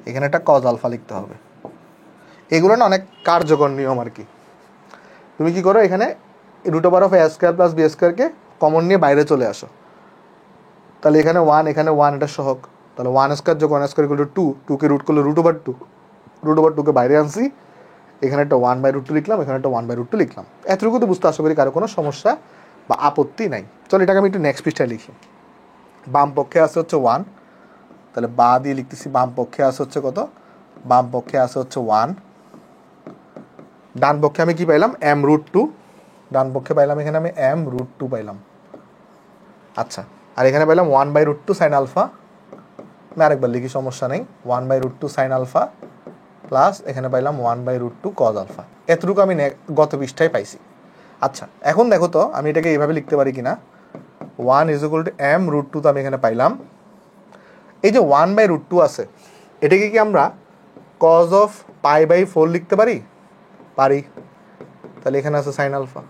Speaker 1: এখানে একটা কজ আলফা লিখতে হবে। এগুলো না অনেক কার্যকর নিয়ম আর কি। তুমি কি করো, এখানে √(a²+ b²) কমন নিয়ে বাইরে চলে আসো, তাহলে এখানে 1, এখানে 1, এটা সহগ, তাহলে 1² যোগ 1² = 2, 2কে রুট করলে √2, √2কে বাইরে আনছি, এখানে একটা 1/√2 লিখলাম, এখানে একটা 1/√2 লিখলাম। এতটুকু তো বুঝতে আশা করি কারো কোনো সমস্যা বা আপত্তি নাই। চলো এটাকে আমি একটু নেক্সট পৃষ্ঠায় লিখি। বাম পক্ষে আছে হচ্ছে 1, তাহলে বা দিয়ে লিখতেছি, বাম পক্ষে আছে হচ্ছে কত, বাম পক্ষে আছে হচ্ছে 1, ডান পক্ষে আমি কি পাইলাম, m√2, ডান পক্ষে পাইলাম এখানে আমি m√2 পাইলাম। আচ্ছা, আর এখানে পাইলাম 1/√2 সাইন আলফা, আমি আরেকবার লিখি সমস্যা নেই, 1/√2 সাইন আলফা প্লাস এখানে পাইলাম 1/√2 কজ আলফা। এতটুকু আমি গত পৃষ্ঠায় পাইছি। আচ্ছা, এখন দেখো তো আমি এটাকে এইভাবে লিখতে পারি কিনা, 1 = m√2 তো আমি এখানে পাইলাম। এই যে 1/√2 আছে, এটাকে কি আমরা cos of π/4 লিখতে পারি? পারি। তাহলে এখানে আছে সাইন আলফা,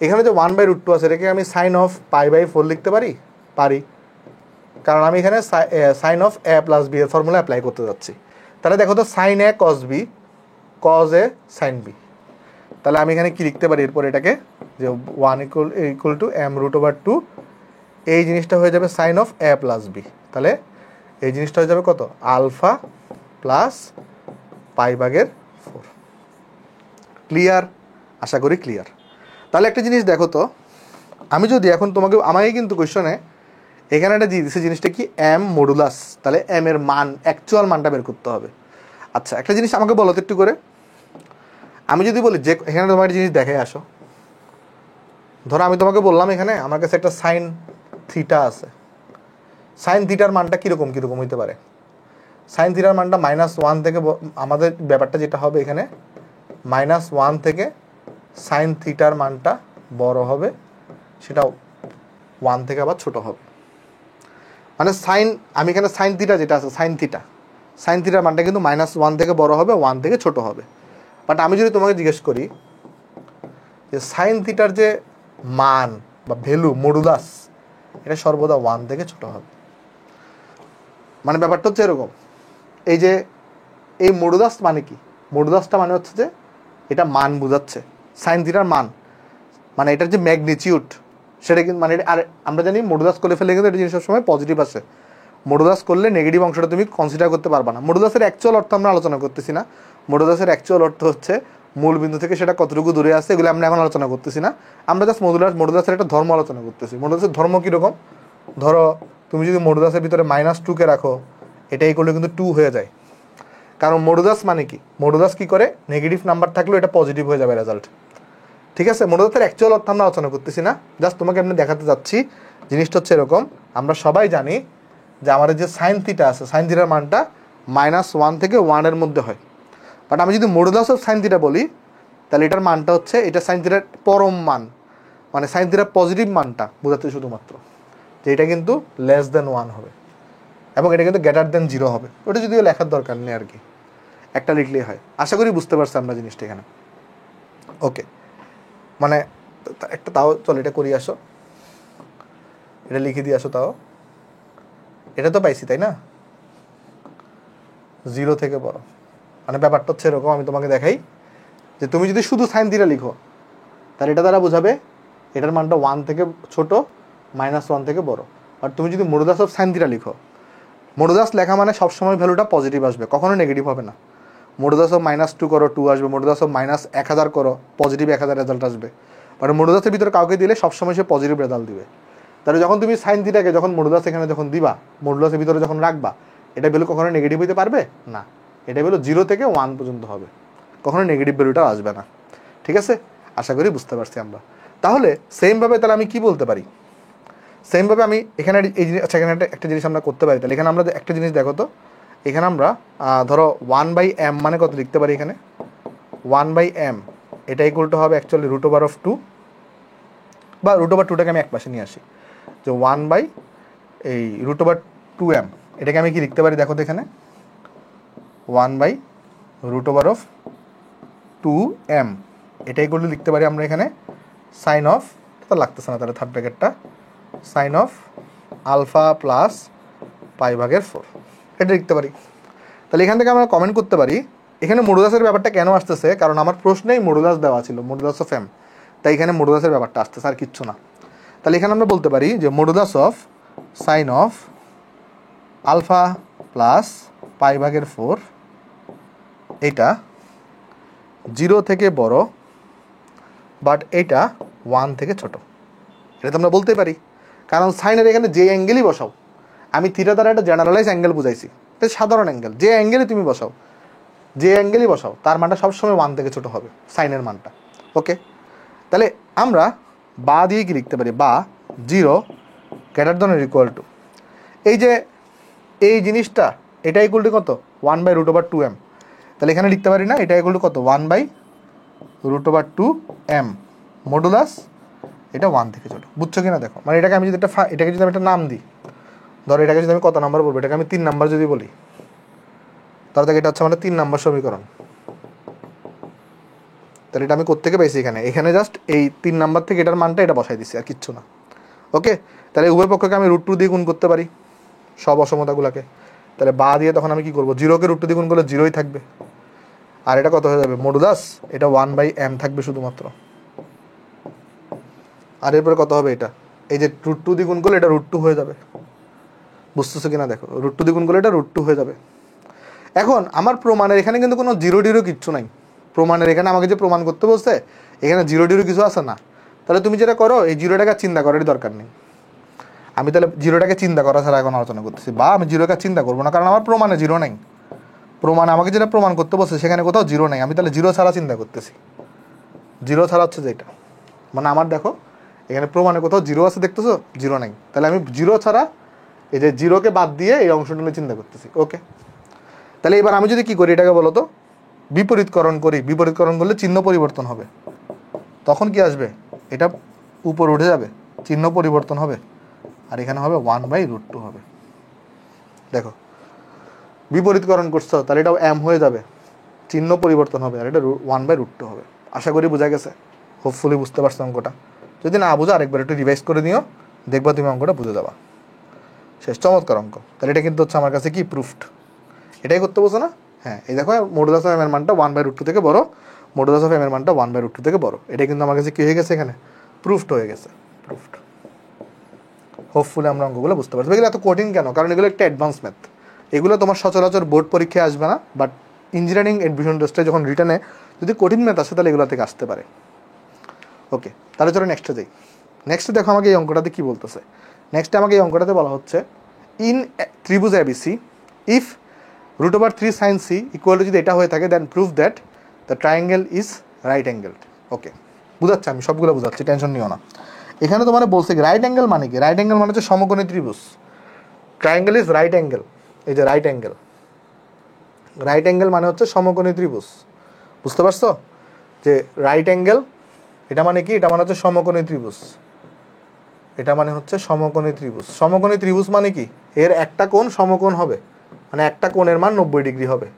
Speaker 1: এখানে যে 1/√2 আছে এটাকে আমি সাইন অফ π/4 লিখতে পারি? পারি, কারণ আমি এখানে সাইন অফ a + b এর ফর্মুলা অ্যাপ্লাই করতে যাচ্ছি। তাহলে দেখো তো sine a cos b, cos a sine b, তাহলে আমি এখানে কি লিখতে পারি এরপর এটাকে, যে 1 = m√2, এই জিনিসটা হয়ে যাবে সাইন অফ a + b, তাহলে এই জিনিসটা হয়ে যাবে কত, আলফা প্লাস π/4। ক্লিয়ার? আশা করি ক্লিয়ার। তাহলে একটা জিনিস দেখো তো, আমি যদি এখন তোমাকে, আমাকে কিন্তু কোয়েশ্চনে এখানে একটা দিয়ে দিচ্ছে, জিনিসটা কি, m মডুলাস, তাহলে m এর মান, অ্যাকচুয়াল মানটা বের করতে হবে। আচ্ছা, একটা জিনিস আমাকে বলো তো একটু করে, আমি যদি বলি যে এখানে তোমার একটা জিনিস দেখে আসো, ধরো আমি তোমাকে বললাম এখানে আমার কাছে একটা সাইন থিটা আছে, সাইন থিটার মানটা কীরকম হইতে পারে, সাইন থিটার মানটা -1 থেকে, আমাদের ব্যাপারটা যেটা হবে এখানে -1 থেকে সাইন থিটার মানটা বড় হবে, সেটা 1 থেকে আবার ছোট হবে, মানে সাইন, আমি এখানে সাইন থিটা যেটা আছে, সাইন থিটার মানটা কিন্তু -1 থেকে বড় হবে, 1 থেকে ছোট হবে। বাট আমি যদি তোমাকে জিজ্ঞেস করি যে সাইন থিটার যে মান বা ভ্যালু মডুলাস, এটা সর্বদা 1 থেকে ছোট হবে। মানে ব্যাপারটা হচ্ছে এরকম, এই যে এই মডুলাস মানে কি, মডুলাসটা মানে হচ্ছে যে এটা মান বোঝাচ্ছে, সাইন থিটার মান মানে এটার যে ম্যাগনিটিউড সেটা কিন্তু, মানে আর আমরা জানি মডুলাস করে ফেলে কিন্তু এটা জিনিস সবসময় পজিটিভ আসে, মডুলাস করলে নেগেটিভ অংশটা তুমি কনসিডার করতে পারবা না। মডুলাসের অ্যাকচুয়াল অর্থ আমরা আলোচনা করতেছি না, মডুলাসের অ্যাকচুয়াল অর্থ হচ্ছে মূল বিন্দু থেকে সেটা কতটুকু দূরে আছে, এগুলো আমরা এখন আলোচনা করতেছি না, আমরা জাস্ট মডুলাসের একটা ধর্ম আলোচনা করতেছি। মডুলাসের ধর্ম কীরকম, ধরো তুমি যদি মডুলাসের ভিতরে -2 রাখো, এটাই করলে কিন্তু 2 হয়ে যায়, কারণ মডুলাস মানে কি, মডুলাস কি করে, নেগেটিভ নাম্বার থাকলেও এটা পজিটিভ হয়ে যাবে রেজাল্ট। ঠিক আছে, মডুলাসের অ্যাকচুয়াল অর্থ আমরা আলোচনা করতেছি না, জাস্ট তোমাকে আমি দেখাতে যাচ্ছি। জিনিসটা হচ্ছে এরকম, আমরা সবাই জানি যে আমাদের যে সাইন থিটা আছে, সাইন থিটার মানটা -1 থেকে 1 এর মধ্যে হয়। বাট আমি যদি মডুলাস অফ সাইন থিটা বলি, তাহলে এটার মানটা হচ্ছে, এটা সাইন থিটার পরম মান, মানে সাইন থিটার পজিটিভ মানটা বোঝাচ্ছে শুধুমাত্র, যে এটা কিন্তু <1 হবে, এবং এটা কিন্তু <0 হবে। ওটা যদিও লেখার দরকার নেই আর কি, একটা লিখলেই হয়। আশা করি বুঝতে পারছি আমরা জিনিসটা এখানে। ওকে, মানে একটা তাও চল এটা করি, আসো এটা লিখে দিয়ে আসো, তাও এটা তো পাইছি তাই না, 0 থেকে বড়, মানে ব্যাপারটা হচ্ছে এরকম। আমি তোমাকে দেখাই যে তুমি যদি শুধু সাইন থিটা লিখো, তাহলে এটা দ্বারা বোঝাবে এটার মানটা 1 থেকে ছোট, -1 থেকে বড়। আর তুমি যদি মডুলাস অফ সাইন থিটা লিখো, মডুলাস লেখা মানে সবসময় ভ্যালুটা পজিটিভ আসবে, কখনো নেগেটিভ হবে না। মডুলাস অফ -2 করো 2 আসবে, মডুলাস অফ -1000 করো পজিটিভ 1000 রেজাল্ট আসবে। মানে মডুলাসের ভিতরে কাউকে দিলে সবসময় সে পজিটিভ রেজাল্ট দিবে। তাহলে যখন তুমি সাইন থিটাকে যখন মডুলাস এখানে যখন দিবা, মডুলাসের ভিতরে যখন রাখবা, এটা ভ্যালু কখনো নেগেটিভ হইতে পারবে না, এটা ভ্যালু 0 থেকে 1 পর্যন্ত হবে, কখনো নেগেটিভ ভ্যালুটা আসবে না। ঠিক আছে, আশা করি বুঝতে পারছি আমরা। তাহলে সেমভাবে তাহলে আমি কি বলতে পারি, সেমভাবে আমি এখানে এই জিনিস, আচ্ছা এখানে একটা জিনিস আমরা করতে পারি। তাহলে এখানে আমরা একটা জিনিস দেখো তো, এখানে আমরা ধরো 1/m মানে কত লিখতে পারি এখানে 1/m এটা ইকুয়াল টু হবে অ্যাকচুয়ালি √2 বা √2টাকে আমি এক পাশে নিয়ে আসি যে 1/√2m এটাকে আমি কি লিখতে পারি দেখো তো এখানে 1/√2m এটা ইকুয়াল টু লিখতে পারি আমরা এখানে সাইন অফ তো লাগতেছে না তাহলে থার্ড ব্র্যাকেটটা সাইন অফ আলফা প্লাস π/4 এটা লিখতে পারি। তাহলে এখান থেকে আমরা কমেন্ট করতে পারি এখানে মডুলাসের ব্যাপারটা কেন আসতেছে, কারণ আমার প্রশ্নেই মডুলাস দেওয়া ছিল, মডুলাস অফ m, তাই এখানে মডুলাসের ব্যাপারটা আসতেছে আর কিচ্ছু না। তাহলে এখানে আমরা বলতে পারি যে modulus of sine of alpha plus π/4 এটা 0 থেকে বড় বাট এটা 1 থেকে ছোট, এটা তো আমরা বলতে পারি, কারণ সাইনের এখানে যে অ্যাঙ্গেলই বসাও, আমি থিটা দ্বারা একটা জেনারেলাইজ অ্যাঙ্গেল বুঝাইছি, এটা সাধারণ অ্যাঙ্গেল, যে অ্যাঙ্গেলই তুমি বসাও, যে অ্যাঙ্গেলই বসাও তার মানটা সবসময় 1 থেকে ছোট হবে সাইনের মানটা। ওকে, তাহলে আমরা বা দিয়ে কি লিখতে পারি, বা 0 > এই যে এই জিনিসটা এটা ইকুয়াল টু কত 1/√2m, তাহলে এখানে লিখতে পারি না এটা ইকুয়াল টু কত 1/√2m মডুলাস এটা 1 থেকে ছোট, বুঝছো কিনা দেখো, মানে এটাকে আমি যদি এটাকে যদি আমি একটা নাম দিই, ধরো এটাকে যদি আমি কত নাম্বার বলবো, এটাকে আমি 3 নাম্বার যদি বলি, তাহলে এটা হচ্ছে আমাদের 3 নাম্বার সমীকরণ। তাহলে এটা আমি কোত্থেকে পাইছি, এখানে জাস্ট এই 3 নাম্বার থেকে এটার মানটা এটা বসাই দিচ্ছি আর কিচ্ছু না। ওকে, তাহলে উভয় পক্ষকে আমি √2 দিয়ে গুণ করতে পারি সব অসমতাগুলোকে, তাহলে বা দিয়ে তখন আমি কি করবো, 0কে √2 দিয়ে গুণ করলে 0ই থাকবে, আর এটা কত হয়ে যাবে মডুলাস এটা 1/m থাকবে শুধুমাত্র, আর এরপরে কত হবে এটা, এই যে √2 দিয়ে গুণ করলে এটা √2 হয়ে যাবে, বুঝতেছো কিনা দেখো, √2 দিয়ে গুণ করলে এটা √2 হয়ে যাবে। এখন আমার প্রমাণের এখানে কিন্তু কোনো 0 কিচ্ছু নাই, প্রমাণের এখানে আমাকে যে প্রমাণ করতে বলছে এখানে 0 কিছু আছে না, তাহলে তুমি যেটা করো এই 0টাকে চিন্তা করারই দরকার নেই, আমি তাহলে 0টাকে চিন্তা করা ছাড়া এখন আলোচনা করতেছি, বা আমি 0কে চিন্তা করবো না, কারণ আমার প্রমাণে 0 নাই, প্রমাণ আমাকে যেটা প্রমাণ করতে বলছে সেখানে কোথাও 0 নাই, আমি তাহলে 0 ছাড়া চিন্তা করতেছি, 0 ছাড়া হচ্ছে যেটা, মানে আমার দেখো এখানে প্রমাণে কোথাও 0 আছে দেখতেছো, 0 নাই, তাহলে আমি 0 ছাড়া এই যে 0কে বাদ দিয়ে এই অংশটা নিয়ে চিন্তা করতেছি। ওকে, তাহলে এবার আমি যদি কি করি এটাকে বলো তো বিপরীতকরণ করি, বিপরীতকরণ করলে চিহ্ন পরিবর্তন হবে, তখন কি আসবে, এটা উপর উঠে যাবে, চিহ্ন পরিবর্তন হবে, আর এখানে হবে 1/√2 হবে। দেখো বিপরীতকরণ করছো তাহলে এটাও m হয়ে যাবে, চিহ্ন পরিবর্তন হবে, আর এটা 1/√2 হবে। আশা করি বোঝা গেছে, হোপফুলি বুঝতে পারছো অঙ্কটা, যদি না বুঝো আরেকবার একটু রিভাইজ করে নিও, দেখবা তুমি অঙ্কটা বুঝে যাবা, শেষ চমৎকার অঙ্ক। তাহলে এটা কিন্তু হচ্ছে আমার কাছে কি প্রুফড, এটাই করতে বলছো না, হ্যাঁ এই দেখো মডুলাস অফ m এর মানটা 1/√2 থেকে বড়, মডুলাস অফ m এর মানটা 1/√2 থেকে বড়, এটা কিন্তু আমার কাছে কি হয়ে গেছে, এখানে প্রুফড হয়ে গেছে, প্রুফড। হোপফুলি আমরা অঙ্কগুলো বুঝতে পারছি। এগুলো এত কঠিন কেন, কারণ এগুলো একটা অ্যাডভান্স ম্যাথ, এগুলো তোমার সচরাচর বোর্ড পরীক্ষায় আসবে না, বাট ইঞ্জিনিয়ারিং এডমিশন টেস্টে যখন রিটার্নে যদি কঠিন ম্যাথ আসে তাহলে এগুলো থেকে আসতে পারে। ওকে, তাহলে চলো নেক্সটে যাই। নেক্সটে দেখো আমাকে এই অঙ্কটাতে কী বলতেছে, নেক্সটে আমাকে এই অঙ্কটাতে বলা হচ্ছে ইন ত্রিভুজ ABC if √3 sin c equal to যদি এটা হয়ে থাকে then prove that the triangle is right angled. Okay, বুঝাচ্ছি, আমি সবগুলো বুঝাচ্ছি, টেনশন নিও না। এখানে তোমার বলছে রাইট অ্যাঙ্গেল মানে কি, রাইট অ্যাঙ্গেল মানে হচ্ছে সমকোণী ত্রিভুজ, ট্রায়াঙ্গেল ইজ রাইট অ্যাঙ্গেল, এই যে রাইট অ্যাঙ্গেল, রাইট অ্যাঙ্গেল মানে হচ্ছে সমকোণী ত্রিভুজ, বুঝতে পারছো, যে রাইট অ্যাঙ্গেল এটা মানে কি, এটা মানে হচ্ছে সমকোণী ত্রিভুজ, এটা মানে হচ্ছে সমকোণী ত্রিভুজ। সমকোণী ত্রিভুজ মানে কি, এর একটা কোণ সমকোণ হবে, মানে একটা কোণের মান 90 ডিগ্রি হবে,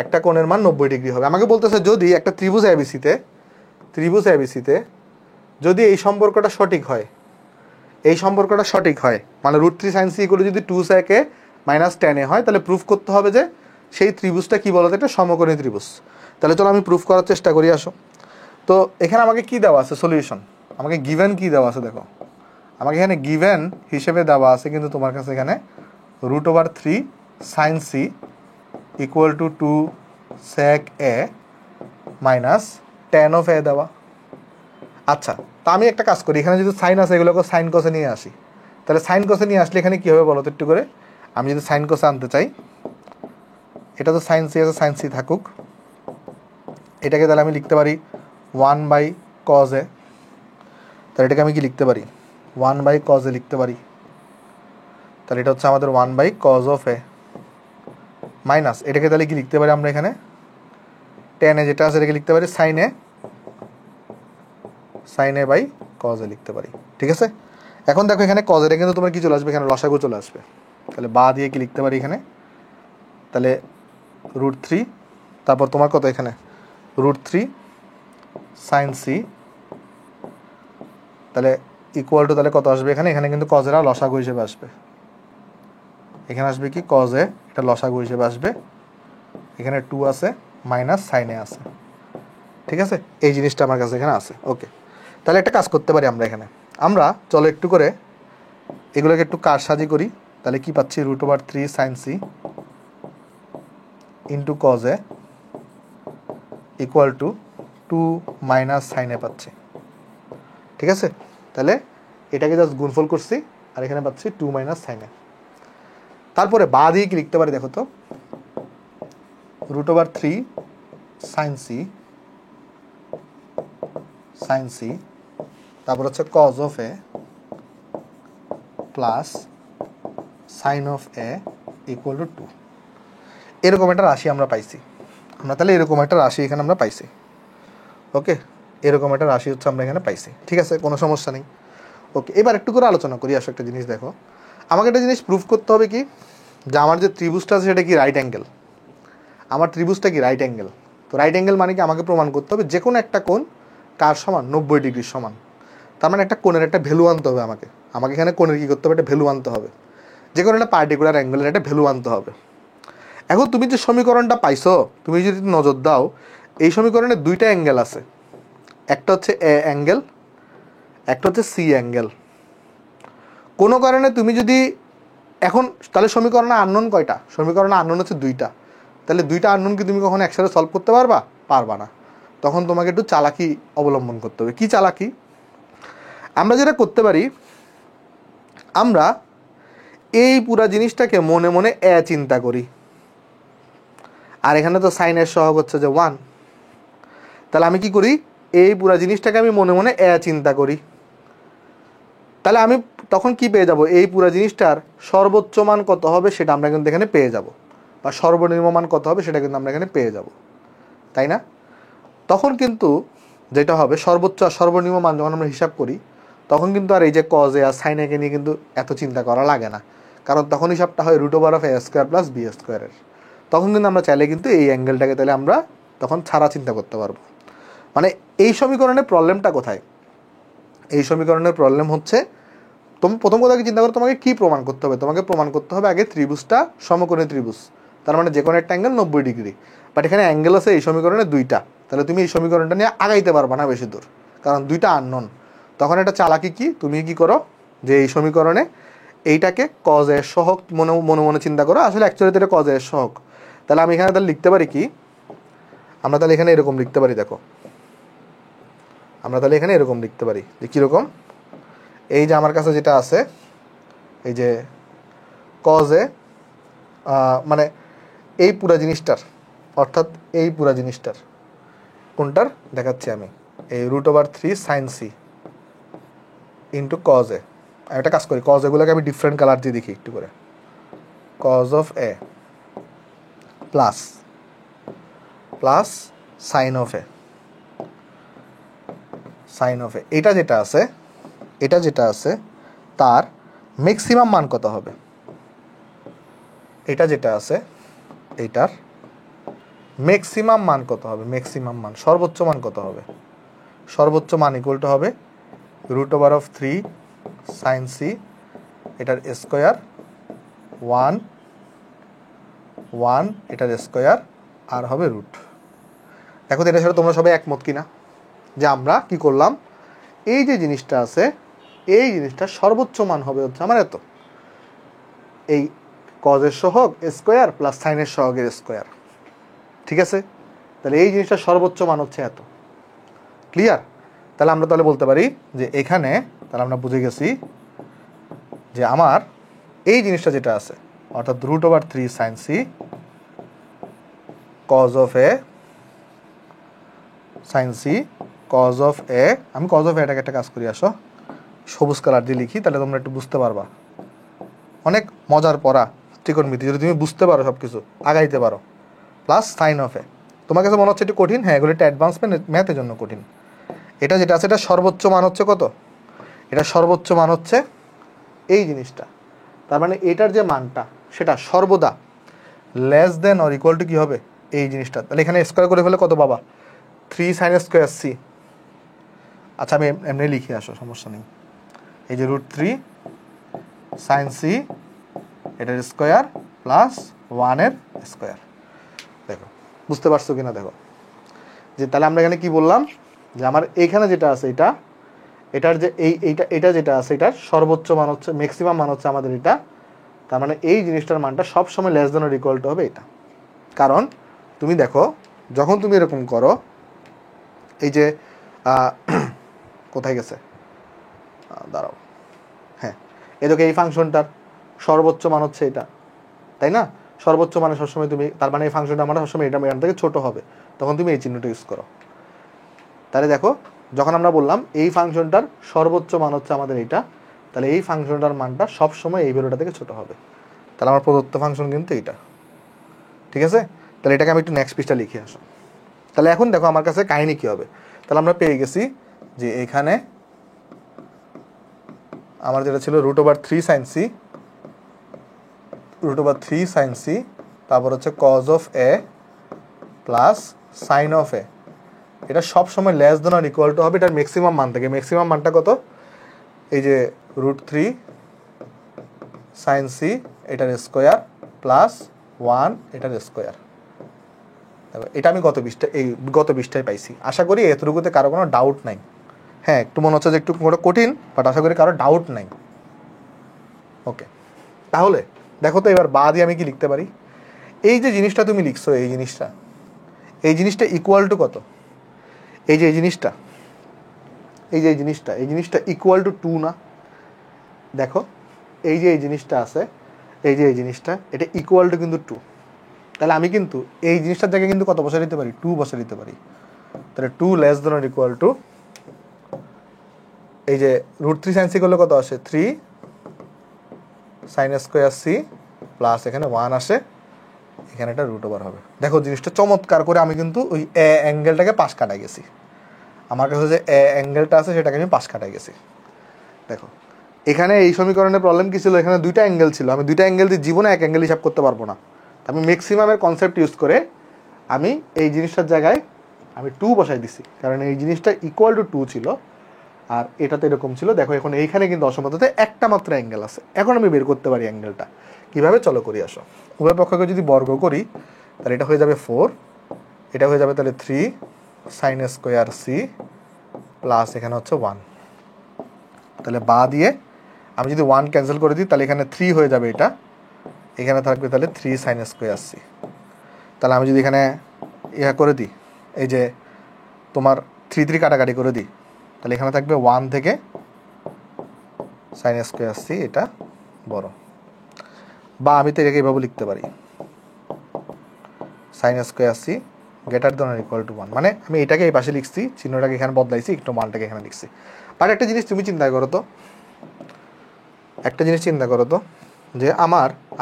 Speaker 1: একটা কোণের মান 90 ডিগ্রি হবে। আমাকে বলতেছে যদি একটা ত্রিভুজ এবিসিতে যদি এই সম্পর্কটা সঠিক হয়, এই সম্পর্কটা সঠিক হয় মানে √3 sin c করে যদি 2 sec a - tan a হয়, তাহলে প্রুফ করতে হবে যে সেই ত্রিভুজটা কি বলতো, একটা সমকোণী ত্রিভুজ। তাহলে চলো আমি প্রুফ করার চেষ্টা করি, আসো। তো এখানে আমাকে কি দেওয়া আছে সলিউশন, আমাকে গিভেন কি দেওয়া আছে দেখো, আমাকে এখানে গিভেন হিসেবে দেওয়া আছে কিন্তু তোমার কাছে এখানে √3 sin c equal two 2 sec a - tan of a দেওয়া। আচ্ছা, তা আমি একটা কাজ করি, এখানে যদি সাইন আছে এগুলোকে সাইন কসে নিয়ে আসি, তাহলে সাইন কসে নিয়ে আসলে এখানে কী হবে বলো তো একটু করে, আমি যদি সাইন কসে আনতে চাই, এটা তো সাইন সি আছে, সাইন সি থাকুক, এটাকে তাহলে আমি লিখতে পারি 1/cos a, তাহলে এটাকে আমি কি লিখতে পারি 1/cos a লিখতে পারি, তাহলে এটা হচ্ছে আমাদের 1/cos of a, মাইনাস এটাকে তাহলে কি লিখতে পারি আমরা এখানে tan এ যেটা আছে এটাকে লিখতে পারি sin a by cos a লিখতে পারি। ঠিক আছে, এখন দেখো এখানে cos এটা কিন্তু তোমার কি চলে আসবে, এখানে লসাগু চলে আসবে। তাহলে বা দিয়ে কি লিখতে পারি এখানে, তাহলে √3 তারপর তোমার কত এখানে √3 sin c, তাহলে ইকুয়াল টু তাহলে কত আসবে এখানে, এখানে কিন্তু cos এরা লসাগু হিসেবে আসবে, এখানে আসবে কি cos a, এটা লসাগু হিসেবে আসবে, এখানে 2 আছে মাইনাস sin a আছে। ঠিক আছে, এই জিনিসটা আমার কাছে এখানে আছে। ওকে, তাহলে একটা কাজ করতে পারি আমরা এখানে, আমরা চলো একটু করে এগুলোকে একটু কারসাজি করি। তাহলে কি পাচ্ছি, √3 sin c into cos a equal to 2 minus sin a পাচ্ছি। ঠিক আছে, তাহলে এটাকে জাস্ট গুণফল করছি আর এখানে পাচ্ছি 2 মাইনাস sin a। তারপরে বা দিয়ে কি লিখতে পারি দেখো তো, √3 sin c তারপর হচ্ছে cos of a plus sin of a equal to 2। এরকম একটা রাশি আমরা পাইছি, আমরা তাহলে এরকম একটা রাশি এখানে আমরা পাইছি। ওকে, এরকম একটা রাশি হচ্ছে আমরা এখানে পাইছি। ঠিক আছে, কোনো সমস্যা নেই। ওকে, এবার একটু করে আলোচনা করি। আসো একটা জিনিস দেখো, আমাকে একটা জিনিস প্রুফ করতে হবে কি, যে আমার যে ত্রিভুজটা আছে সেটা কি রাইট অ্যাঙ্গেল, আমার ত্রিভুজটা কি রাইট অ্যাঙ্গেল। তো রাইট অ্যাঙ্গেল মানে কি, আমাকে প্রমাণ করতে হবে যে কোনো একটা কোণ কার সমান, 90 ডিগ্রির সমান। তার মানে একটা কোণের একটা ভ্যালু আনতে হবে আমাকে, এখানে কোণের কী করতে হবে, একটা ভ্যালু আনতে হবে, যে কোনো একটা পার্টিকুলার অ্যাঙ্গেলের একটা ভ্যালু আনতে হবে। এখন তুমি যে সমীকরণটা পাইছো, তুমি যদি নজর দাও, এই সমীকরণে দুইটা অ্যাঙ্গেল আছে, একটা হচ্ছে এ অ্যাঙ্গেল, একটা হচ্ছে সি অ্যাঙ্গেল। কোনো কারণে তুমি যদি এখন, তাহলে সমীকরণে আননোন কয়টা, সমীকরণে আননোন হচ্ছে দুইটা, তাহলে দুইটা আননোন কি তুমি কখনো একসাথে সলভ করতে পারবা না। তখন তোমাকে একটু চালাকি অবলম্বন করতে হবে। কি চালাকি, আমরা যেটা করতে পারি, আমরা এই পুরা জিনিসটাকে মনে মনে এ চিন্তা করি, আর এখানে তো সাইনের সহগ হচ্ছে যে 1, তাহলে আমি কি করি, এই পুরা জিনিসটাকে আমি মনে মনে এ চিন্তা করি। তাহলে আমি তখন কি পেয়ে যাব, এই পুরা জিনিসটার সর্বোচ্চ মান কত হবে সেটা আমরা কিন্তু এখানে পেয়ে যাব, বা সর্বনিম্ন মান কত হবে সেটা কিন্তু আমরা এখানে পেয়ে যাব, তাই না। তখন কিন্তু যেটা হবে, সর্বোচ্চ আর সর্বনিম্ন মান যখন আমরা হিসাব করি, তখন কিন্তু আর এই যে cos a R sin a কে নিয়ে কিন্তু এত চিন্তা করা লাগে না, কারণ তখন হিসাবটা হয় √a² প্লাস b² এর। তখন কিন্তু আমরা চাইলে কিন্তু এই অ্যাঙ্গেলটাকে তাহলে আমরা তখন ছাড়া চিন্তা করতে পারবো। মানে এই সমীকরণের প্রবলেমটা কোথায়, এই সমীকরণের প্রবলেম হচ্ছে, তুমি প্রথম কথা কি চিন্তা করো, তোমাকে কি প্রমাণ করতে হবে, তোমাকে প্রমাণ করতে হবে আগে ত্রিভুজটা সমকোণী ত্রিভুজ, তার মানে যে কোনো একটা অ্যাঙ্গেল 90 ডিগ্রি। বাট এখানে অ্যাঙ্গেল আছে এই সমীকরণে দুইটা, তাহলে তুমি এই সমীকরণটা নিয়ে আগাইতে পারবা না বেশি দূর, কারণ দুইটা আননোন। তখন একটা চালাকি কি, তুমি কি করো, যে এই সমীকরণে এইটাকে cos a এর সহগ মনে মনে চিন্তা করো, আসলে অ্যাকচুয়ালি এটা cos a এর সহগ। তাহলে আমি এখানে তাহলে লিখতে পারি কি, আমরা তাহলে এখানে এরকম লিখতে পারি, দেখো আমরা তাহলে এখানে এরকম লিখতে পারি যে কীরকম, এই যে আমার কাছে যেটা আছে, এই যে cos a মানে এই পুরা জিনিসটার, অর্থাৎ এই পুরা জিনিসটার কোনটার দেখাচ্ছি আমি, এই √3 sin c into cos a। আমি একটা কাজ করি, cos এগুলোকে আমি ডিফারেন্ট কালার দিয়ে দেখি একটু করে, cos of a plus sin of a, এটা যেটা আছে তার ম্যাক্সিমাম মান কত হবে, এটা যেটা আছে এইটার ম্যাক্সিমাম মান কত হবে, ম্যাক্সিমাম মান সর্বোচ্চ মান কত হবে, সর্বোচ্চ মান ইকুয়াল টু হবে √3 sin c এটার স্কোয়ার 1 এটার স্কোয়ার আর হবে রুট। দেখো এটার সাথে তোমরা সবাই একমত কিনা, যে আমরা কি করলাম, এই যে জিনিসটা আছে এই জিনিসটার সর্বোচ্চ মান হবে হচ্ছে আমার এত, এই cos এর সহগ স্কোয়ার প্লাস sin এর সহগের স্কোয়ার। ঠিক আছে, তাহলে এই জিনিসটার সর্বোচ্চ মান হচ্ছে এত। ক্লিয়ার, তাহলে আমরা তাহলে বলতে পারি যে এখানে তাহলে আমরা বুঝে গেছি যে আমার এই জিনিসটা যেটা আছে, অর্থাৎ √3 sin c cos of a sin c cos of a, আমি cos of a টাকে একটা কাজ করি, আসো সবুজ কালার দিয়ে লিখি, তাহলে তোমরা একটু বুঝতে পারবা। অনেক মজার পড়া, ত্রিকোণমিতি যদি তুমি বুঝতে পারো সব কিছু আগাইতে পারো, প্লাস সাইন অফ এ। তোমার কাছে মনে হচ্ছে একটু কঠিন, হ্যাঁ এগুলো একটা অ্যাডভান্স ম্যাথের জন্য কঠিন। এটা যেটা আছে এটা সর্বোচ্চ মান হচ্ছে কত, এটা সর্বোচ্চ মান হচ্ছে এই জিনিসটা, তার মানে এটার যে মানটা সেটা সর্বদা less than or equal to কী হবে, এই জিনিসটা। তাহলে এখানে স্কোয়ার করে ফেলে কত বাবা, 3 সাইন স্কোয়ার সি। আচ্ছা আমি এমনি লিখে আসো, সমস্যা নেই। এই যে √3 সাইন সি এটার স্কোয়ার প্লাস 1 এর স্কোয়ার। দেখো বুঝতে পারছো কিনা দেখো, যে তাহলে আমরা এখানে কি বললাম, যে আমার এইখানে যেটা আছে এটা, এটার যে এইটা যেটা আছে এটার সর্বোচ্চ মান হচ্ছে, ম্যাক্সিমাম মান হচ্ছে আমাদের এটা। তার মানে এই জিনিসটার মানটা সবসময় less than or equal to হবে এটা। কারণ তুমি দেখো যখন তুমি এরকম করো, এই যে কোথায় গেছে, দাঁড়াও, হ্যাঁ এদিকে এই ফাংশনটার সর্বোচ্চ মান হচ্ছে এটা, তাই না? সর্বোচ্চ মানে সবসময় তুমি, তার মানে এই ফাংশনটা আমরা সবসময় এটা এখান থেকে ছোটো হবে, তখন তুমি এই চিহ্নটা ইউজ করো। তাহলে দেখো যখন আমরা বললাম এই ফাংশনটার সর্বোচ্চ মান হচ্ছে আমাদের এইটা, তাহলে এই ফাংশনটার মানটা সবসময় এই ভ্যালুটা থেকে ছোটো হবে। তাহলে আমার প্রদত্ত ফাংশন কিন্তু এইটা, ঠিক আছে? তাহলে এটাকে আমি একটু নেক্সট পৃষ্ঠা লিখে আসো। তাহলে এখন দেখো আমার কাছে কাহিনী কী হবে, তাহলে আমরা পেয়ে গেছি যে এখানে আমার যেটা ছিল √3 সাইন সি, √3 সাইন সি, তারপর হচ্ছে cos of A plus sine of A, এটা সবসময় less than or equal to হবে এটার ম্যাক্সিমাম মান থেকে। ম্যাক্সিমাম মানটা কত, এই যে √3 সাইন সি এটার স্কোয়ার প্লাস 1 এটার স্কোয়ার। এটা আমি গত পৃষ্ঠায় পাইছি। আশা করি এতটুকুতে কারো কোনো ডাউট নাই। হ্যাঁ একটু মনে হচ্ছে যে একটু কঠিন, বাট আশা করি কারো ডাউট নাই। ওকে, তাহলে দেখো তো এবার বা দিয়ে আমি কি লিখতে পারি, এই যে জিনিসটা তুমি লিখছো, এই জিনিসটা ইকুয়াল টু কত, এই যে জিনিসটা ইকুয়াল টু 2 না? দেখো এই যে এই জিনিসটা আছে, এই যে এই জিনিসটা, এটা ইকুয়াল টু কিন্তু 2। তাহলে আমি কিন্তু এই জিনিসটার জায়গায় কিন্তু কত বসে দিতে পারি, 2 বসে দিতে পারি। তাহলে 2 less than or equal two, এই যে √3 সাইন সি করলে কত আসে, 3 সাইন স্কোয়ার সি প্লাস এখানে 1 আসে, এখানে একটা √ওভার হবে। দেখো জিনিসটা চমৎকার করে আমি কিন্তু ওই এ অ্যাঙ্গেলটাকে পাশ কাটাই গেছি। আমার কাছে যে এ অ্যাঙ্গেলটা আছে সেটাকে আমি পাশ কাটাই গেছি। দেখো এখানে এই সমীকরণের প্রবলেম কী ছিল, এখানে দুইটা অ্যাঙ্গেল ছিল, আমি দুইটা অ্যাঙ্গেল দিয়ে জীবনে এক অ্যাঙ্গেল হিসাব করতে পারবো না। আমি ম্যাক্সিমামের কনসেপ্ট ইউজ করে আমি এই জিনিসটার জায়গায় আমি 2 বসাই দিছি, কারণ এই জিনিসটা ইকুয়াল টু 2 ছিল আর এটাতে এরকম ছিল। দেখো এখন এইখানে কিন্তু অসমতাতে একটা মাত্র অ্যাঙ্গেল আছে, এখন আমি বের করতে পারি অ্যাঙ্গেলটা কীভাবে, চলো করি আসো। উভয় পক্ষকে যদি বর্গ করি তাহলে এটা হয়ে যাবে 4, এটা হয়ে যাবে তাহলে 3 সাইন স্কোয়ার সি প্লাস এখানে হচ্ছে 1। তাহলে বা দিয়ে আমি যদি 1 ক্যান্সেল করে দিই তাহলে এখানে 3 হয়ে যাবে, এটা এখানে থাকবে তাহলে 3 সাইন স্কোয়ার সি। তাহলে আমি যদি এখানে ইয়া করে দিই, এই যে তোমার 3 কাটাকাটি করে দিই, তাহলে এখানে থাকবে 1 থেকে সাইন স্কোয়ার সি, এটা বড়। বা আমি তো এটাকে এইভাবে লিখতে পারি, sine square c greater then or equal to 1। মানে আমি এটাকে এই পাশে লিখছি, চিহ্নটাকে এখানে বদলাইছি, একটু মানটাকে এখানে লিখছি। বাট একটা জিনিস তুমি চিন্তা করো তো, যে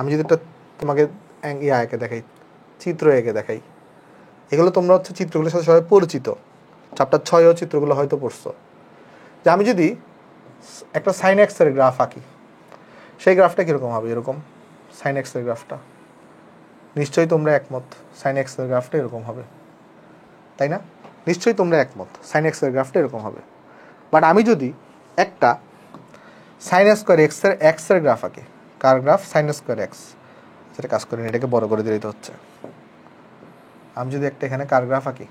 Speaker 1: আমি যদি একটা তোমাকে এঁকে দেখাই, চিত্র এঁকে দেখাই, এগুলো তোমরা হচ্ছে চিত্রগুলোর সাথে সবাই পরিচিত, চ্যাপ্টার 6 চিত্রগুলো হয়তো পড়ছো। যে আমি যদি একটা সাইন এক্সের গ্রাফ আঁকি, সেই গ্রাফটা কীরকম হবে, এরকম সাইন এক্সের গ্রাফটা, নিশ্চয়ই তোমরা একমত সাইন এক্সের গ্রাফটা এরকম হবে, তাই না? নিশ্চয়ই তোমরা একমত সাইন এক্সের গ্রাফটা এরকম হবে। বাট আমি যদি একটা সাইন স্কোয়ার এক্সের গ্রাফ আঁকি, কার গ্রাফ, সাইন স্কোয়ার এক্স, সেটা কাজ করি না, এটাকে বড় করে দিতে হচ্ছে। আমি যদি একটা এখানে কার গ্রাফ আঁকি,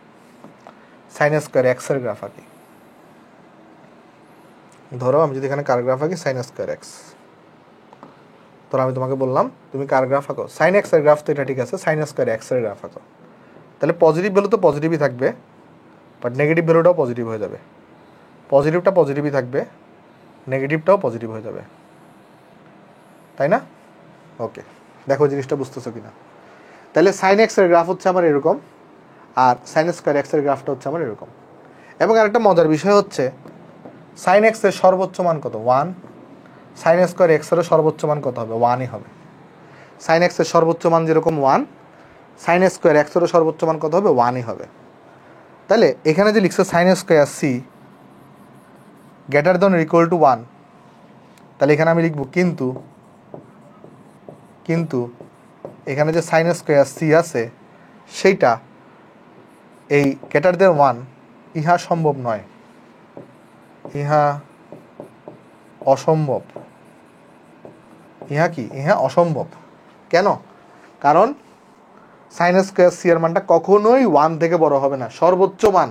Speaker 1: সাইন স্কোয়ার এক্সের গ্রাফ আঁকি, ধরো আমি যদি এখানে কার গ্রাফ আঁকি সাইন স্কোয়ার এক্স, ধরো আমি তোমাকে বললাম তুমি কার গ্রাফ আঁকো, সাইন এক্সের গ্রাফ তো এটা ঠিক আছে, সাইন স্কোয়ার এক্সের গ্রাফ আঁকো। তাহলে পজিটিভ ভ্যালু তো পজিটিভই থাকবে, বাট নেগেটিভ ভ্যালুটাও পজিটিভ হয়ে যাবে। পজিটিভটা পজিটিভই থাকবে, নেগেটিভটাও পজিটিভ হয়ে যাবে, তাই না? ওকে, দেখো জিনিসটা বুঝতেছো কিনা। তাহলে সাইন এক্সের গ্রাফ হচ্ছে আমার এরকম, আর সাইন স্কোয়ার এক্সের গ্রাফটা হচ্ছে আমার এরকম। এবং আরেকটা মজার বিষয় হচ্ছে সাইন এক্সের সর্বোচ্চ মান কত, 1, সাইন স্কোয়ার এক্সেরও সর্বোচ্চ মান কত হবে, 1ই হবে। সাইন এক্সের সর্বোচ্চ মান যেরকম 1, সাইন স্কোয়ার এক্সেরও সর্বোচ্চ মান কত হবে? 1ই হবে। তাহলে এখানে যে লিখছে sine square c greater than or equal to 1, তাহলে এখানে আমি লিখব কিন্তু এখানে যে সাইন স্কোয়ার সি আছে সেইটা এই গ্রেটার দ্যান 1 ইহা সম্ভব নয়, ইহা অসম্ভব। ইহা কি? ইহা অসম্ভব। কেন? কারণ সাইন স্কোয়ার সি এর মানটা কখনোই 1 থেকে বড় হবে না, সর্বোচ্চ মান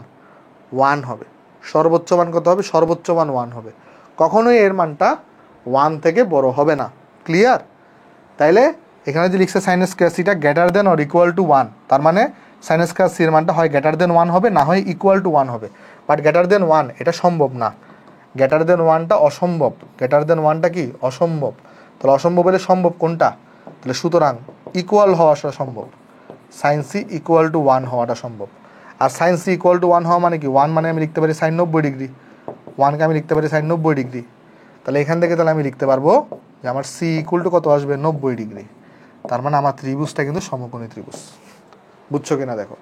Speaker 1: 1 হবে। সর্বোচ্চ মান কত হবে? সর্বোচ্চ মান 1 হবে। কখনোই এর মানটা 1 থেকে বড় হবে না। ক্লিয়ার? তাইলে এখানে যে লিখছে সাইন স্কোয়ার সিটা greater then or equal to 1, তার মানে সাইন স্কোয়ার সি এর মানটা হয় গ্রেটার দেন 1 হবে, না হয় ইকুয়াল টু 1 হবে। বাট গ্রেটার দেন 1 এটা সম্ভব না, গ্রেটার দেন 1টা অসম্ভব। গ্রেটার দেন 1টা কি? অসম্ভব। তাহলে অসম্ভব হলে সম্ভব কোনটা? তাহলে সুতরাং ইকুয়াল হওয়াটা সম্ভব, সাইন সি ইকুয়াল টু 1 হওয়াটা সম্ভব। আর সাইন সি ইকুয়াল টু 1 হওয়া মানে কি? 1 মানে আমি লিখতে পারি সাইন 90 ডিগ্রি, 1কে আমি লিখতে পারি সাইন 90 ডিগ্রি। তাহলে এখান থেকে তাহলে আমি লিখতে পারবো যে আমার সি ইকুয়াল টু কত আসবে? 90 ডিগ্রি। তার মানে আমার ত্রিভুজটা কিন্তু সমকোণী ত্রিভুজ। বুঝছো কিনা দেখো?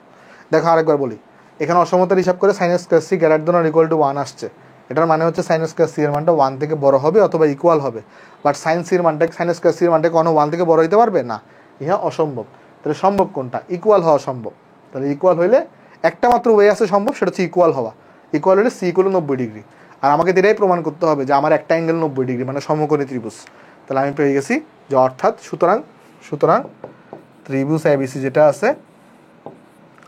Speaker 1: দেখো আরেকবার বলি, এখানে অসমতার হিসাব করে sine square c greater than or equal to 1 আসছে। এটার মানে হচ্ছে সাইন স্কোয়ার সি এর মানটা 1 থেকে বড় হবে অথবা ইকুয়াল হবে। বাট সাইন স্কোয়ার সি এর মানটা কোনো 1 থেকে বড় হইতে পারবে না, ইহা অসম্ভব। তাহলে সম্ভব কোনটা? ইকুয়াল হওয়া সম্ভব। তাহলে ইকুয়াল হইলে একটা মাত্র ওয়ে আছে সম্ভব, সেটা হচ্ছে ইকুয়াল হওয়া। ইকুয়াল হলে সি ইকুয়াল 90 ডিগ্রি। আর আমাকে এটাই প্রমাণ করতে হবে যে আমার একটা অ্যাঙ্গেল 90 ডিগ্রি, মানে সমকোণী ত্রিভুজ। তাহলে আমি পেয়ে গেছি যে অর্থাৎ সুতরাং ত্রিভুজ এবিসি যেটা আছে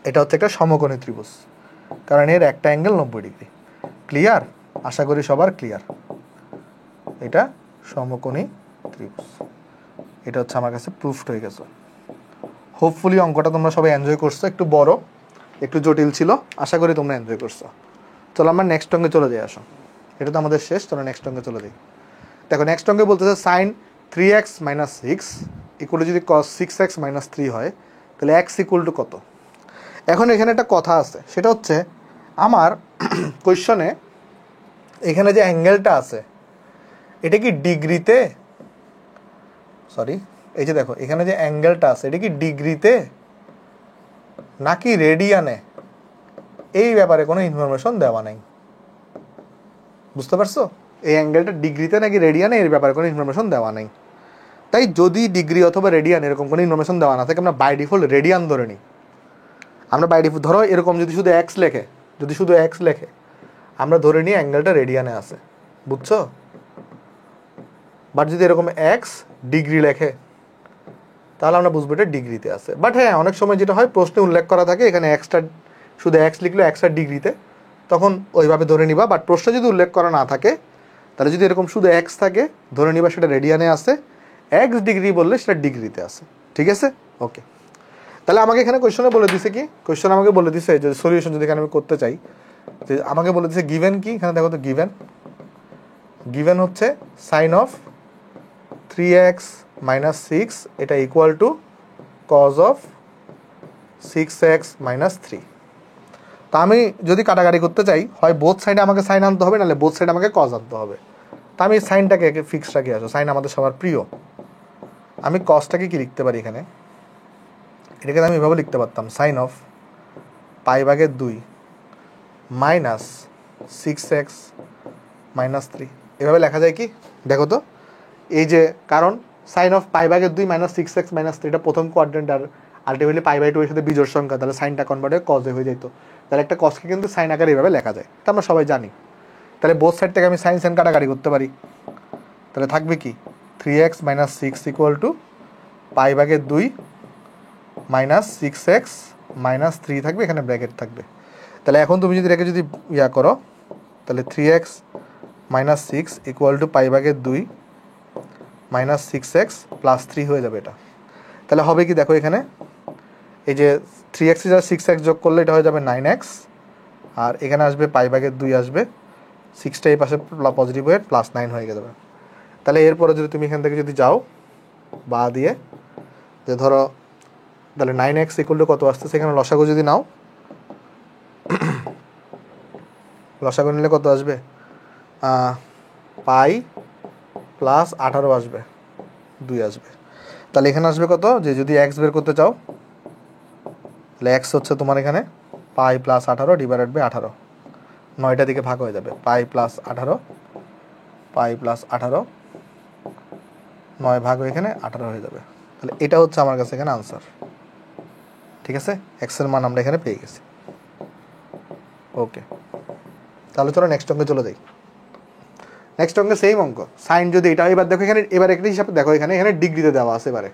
Speaker 1: এটা হচ্ছে একটা সমকোণী ত্রিভুজ, কারণ এর একটা অ্যাঙ্গেল 90 ডিগ্রি। ক্লিয়ার? আশা করি সবার ক্লিয়ার। এটা সমকোণী ত্রিভুজ, এটা হচ্ছে আমার কাছে প্রুফড হয়ে গেছে। হোপফুলি অঙ্কটা তোমরা সবাই এনজয় করছো, একটু বড় একটু জটিল ছিল, আশা করি তোমরা এনজয় করছো। চলো আমরা নেক্সট অঙ্কে চলে যাই। আসো, এটা তো আমাদের শেষ, চলো নেক্সট অঙ্কে চলে যাই। দেখো নেক্সট অঙ্কে বলতেছে সাইন 3x - 6 ইকুয়াল টু যদি cos 6x - 3 হয় তাহলে x ইকুয়াল টু কত? এখন এখানে একটা কথা আছে, সেটা হচ্ছে আমার কোয়েশ্চনে এখানে যে অ্যাঙ্গেলটা আছে এটা কি ডিগ্রিতে, এই যে দেখো এখানে যে অ্যাঙ্গেলটা আছে এটা কি ডিগ্রিতে নাকি রেডিয়ানে, এই ব্যাপারে কোনো ইনফরমেশন দেওয়া নাই। বুঝতে পারছো? এই অ্যাঙ্গেলটা ডিগ্রিতে নাকি রেডিয়ানে এর ব্যাপারে কোনো ইনফরমেশন দেওয়া নাই। তাই যদি ডিগ্রি অথবা রেডিয়ান এরকম কোনো ইনফরমেশন দেওয়া না থাকে, আমরা বাই ডিফল্ট রেডিয়ান ধরে নিই। আমরা বাই ডিফল্ট ধরো এরকম যদি শুধু এক্স লেখে আমরা ধরে নিই অ্যাঙ্গেলটা রেডিয়ানে আছে। বুঝছো? বাট যদি এরকম এক্স ডিগ্রি লেখে তাহলে আমরা বুঝবো এটা ডিগ্রিতে আছে। বাট হ্যাঁ, অনেক সময় যেটা হয় প্রশ্নে উল্লেখ করা থাকে এখানে এক্সটা, শুধু এক্স লিখলো এক্সটা ডিগ্রিতে, তখন ওইভাবে ধরে নিবা। বাট প্রশ্নে যদি উল্লেখ করা না থাকে তাহলে যদি এরকম শুধু এক্স থাকে ধরে নিবা সেটা রেডিয়ানে আছে, এক্স ডিগ্রি বললে সেটা ডিগ্রিতে আছে। ঠিক আছে? ওকে। তাহলে আমাকে এখানে কোয়েশ্চনে বলে দিছে কি? কোয়েশ্চন আমাকে বলে দিছে যে সলিউশন যদি এখানে আমি করতে চাই, যে আমাকে বলে দিছে গিভেন কি, এখানে দেখো তো গিভেন হচ্ছে সাইন অফ 3x - 6 এটা equal two cause of 6x - 3। তা আমি যদি কাটাকাটি করতে চাই, হয় বোথ সাইডে আমাকে সাইন আনতে হবে, নাহলে বোথ সাইডে আমাকে কজ আনতে হবে। তা আমি সাইনটাকে ফিক্স রাখি। আসো, সাইন আমাদের সবার প্রিয়। আমি কজটাকে কি লিখতে পারি এখানে? এটাকে আমি এভাবে লিখতে পারতাম, সাইন অফ π/2 - 6x - 3। এভাবে লেখা যায় কি? দেখো তো, এই যে কারণ সাইন অফ π/2 - 6x - 3 এটা প্রথম কোয়াড্রেন্ট, আর আলটিমেটলি π/2 এর সাথে বিজোড় সংখ্যা, তাহলে সাইনটা কনভার্ট হয়ে কজে হয়ে যেত। তাহলে একটা কজকে কিন্তু সাইন আকারে এইভাবে লেখা যায়, তা আমরা সবাই জানি। তাহলে বোথ সাইড থেকে আমি সাইন সাইন কাটাকাটি করতে পারি। তাহলে থাকবে কি? 3x - 6 ইকুয়াল টু π/2 - 6x - 3 থাকবে, এখানে ব্র্যাকেট থাকবে। তাহলে এখন তুমি যদি রেখে যদি ইয়া করো, তাহলে 3x - 6 ইকুয়াল টু π/2 - 6x + 3 হয়ে যাবে এটা। তাহলে হবে কি দেখো, এখানে এই যে 3x এর 6x যোগ করলে এটা হয়ে যাবে 9x, আর এখানে আসবে π/2 আসবে, 6টা এই পাশে পজিটিভ হয়ে +9 হয়ে যাবে। তাহলে এরপরে যদি তুমি এখান থেকে যদি যাও বা দিয়ে, যে ধরো তাহলে 9x ইকুয়াল টু কত আসছে, সেখানে লসাগু যদি নাও, লসাগু নিলে কত আসবে? π + 18 আসবে, 2 আসবে। তাহলে এখানে আসবে কত, যে যদি এক্স বের করতে চাও তাহলে এক্স হচ্ছে তোমার এখানে পাই প্লাস 18 ডিভাইডেড বাই 18, 9টা দিকে ভাগ হয়ে যাবে, পাই প্লাস 18, 9 ভাগ এখানে 18 হয়ে যাবে। তাহলে এটা হচ্ছে আমার কাছে এখানে আনসার। ঠিক আছে, এক্সের মান আমরা এখানে পেয়ে গেছি। ওকে, তাহলে চলো নেক্সট অঙ্কে চলে যাই। নেক্সট অঙ্কে সেম অঙ্ক, সাইন যদি এটা, এবার দেখো এখানে, এবার একটা হিসাবে দেখো এখানে ডিগ্রিতে দেওয়া আছে এবারে,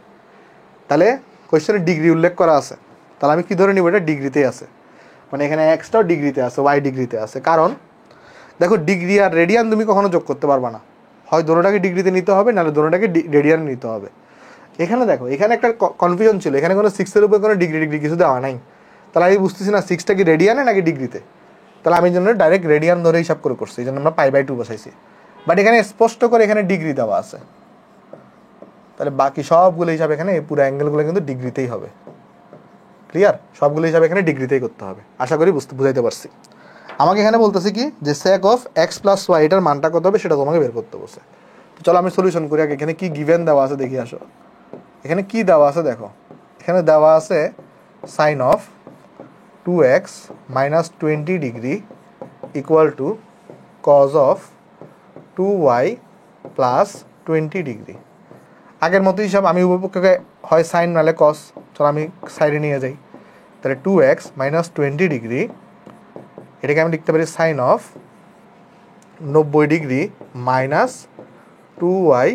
Speaker 1: তাহলে কোয়েশ্চেনে ডিগ্রি উল্লেখ করা আছে, তাহলে আমি কি ধরে নিব, এটা ডিগ্রিতেই আছে, মানে এখানে এক্সটাও ডিগ্রিতে আছে, ওয়াই ডিগ্রিতে আছে। কারণ দেখো ডিগ্রি আর রেডিয়ান তুমি কখনো যোগ করতে পারবা না, হয় দোনোটাকে ডিগ্রিতে নিতে হবে, নাহলে দোনোটাকে রেডিয়ান নিতে হবে। এখানে দেখো এখানে একটা কনফিউশন ছিল, এখানে কোনো 6-এর উপরে কোনো ডিগ্রি কিছু দেওয়া নাই, তাহলে আমি বুঝতেছি না 6টা কি রেডিয়ানে নাকি ডিগ্রিতে, তাহলে আমি জন্য ডাইরেক্ট রেডিয়ান ধরে হিসাব করে করছি, এই জন্য আমরা π/2 বসাইছি। বাট এখানে স্পষ্ট করে এখানে ডিগ্রি দেওয়া আছে, তাহলে বাকি সবগুলো হিসাব এখানে এই পুরো অ্যাঙ্গেলগুলো কিন্তু ডিগ্রিতেই হবে। ক্লিয়ার, সবগুলো হিসাব এখানে ডিগ্রিতেই করতে হবে, আশা করি বুঝাইতে পারছি। আমাকে এখানে বলতেছি কি, যে sec of x + y এটার মানটা কত হবে সেটা তোমাকে বের করতে বলছে। তো চলো আমি সলিউশন করি আগে, এখানে কি গিভেন দেওয়া আছে দেখি আসো। এখানে কি দেওয়া আছে দেখো, এখানে দেওয়া আছে sin of 2x - 20 degree equal two cos of 2y + 20 degree. আগের মতো হিসাব, আমি উভয়পক্ষকে হয় সাইন নাহলে কস, চলো আমি সাইডে নিয়ে যাই। তাহলে 2x - 20 ডিগ্রি, এটাকে আমি লিখতে পারি sine of 90 degree minus 2y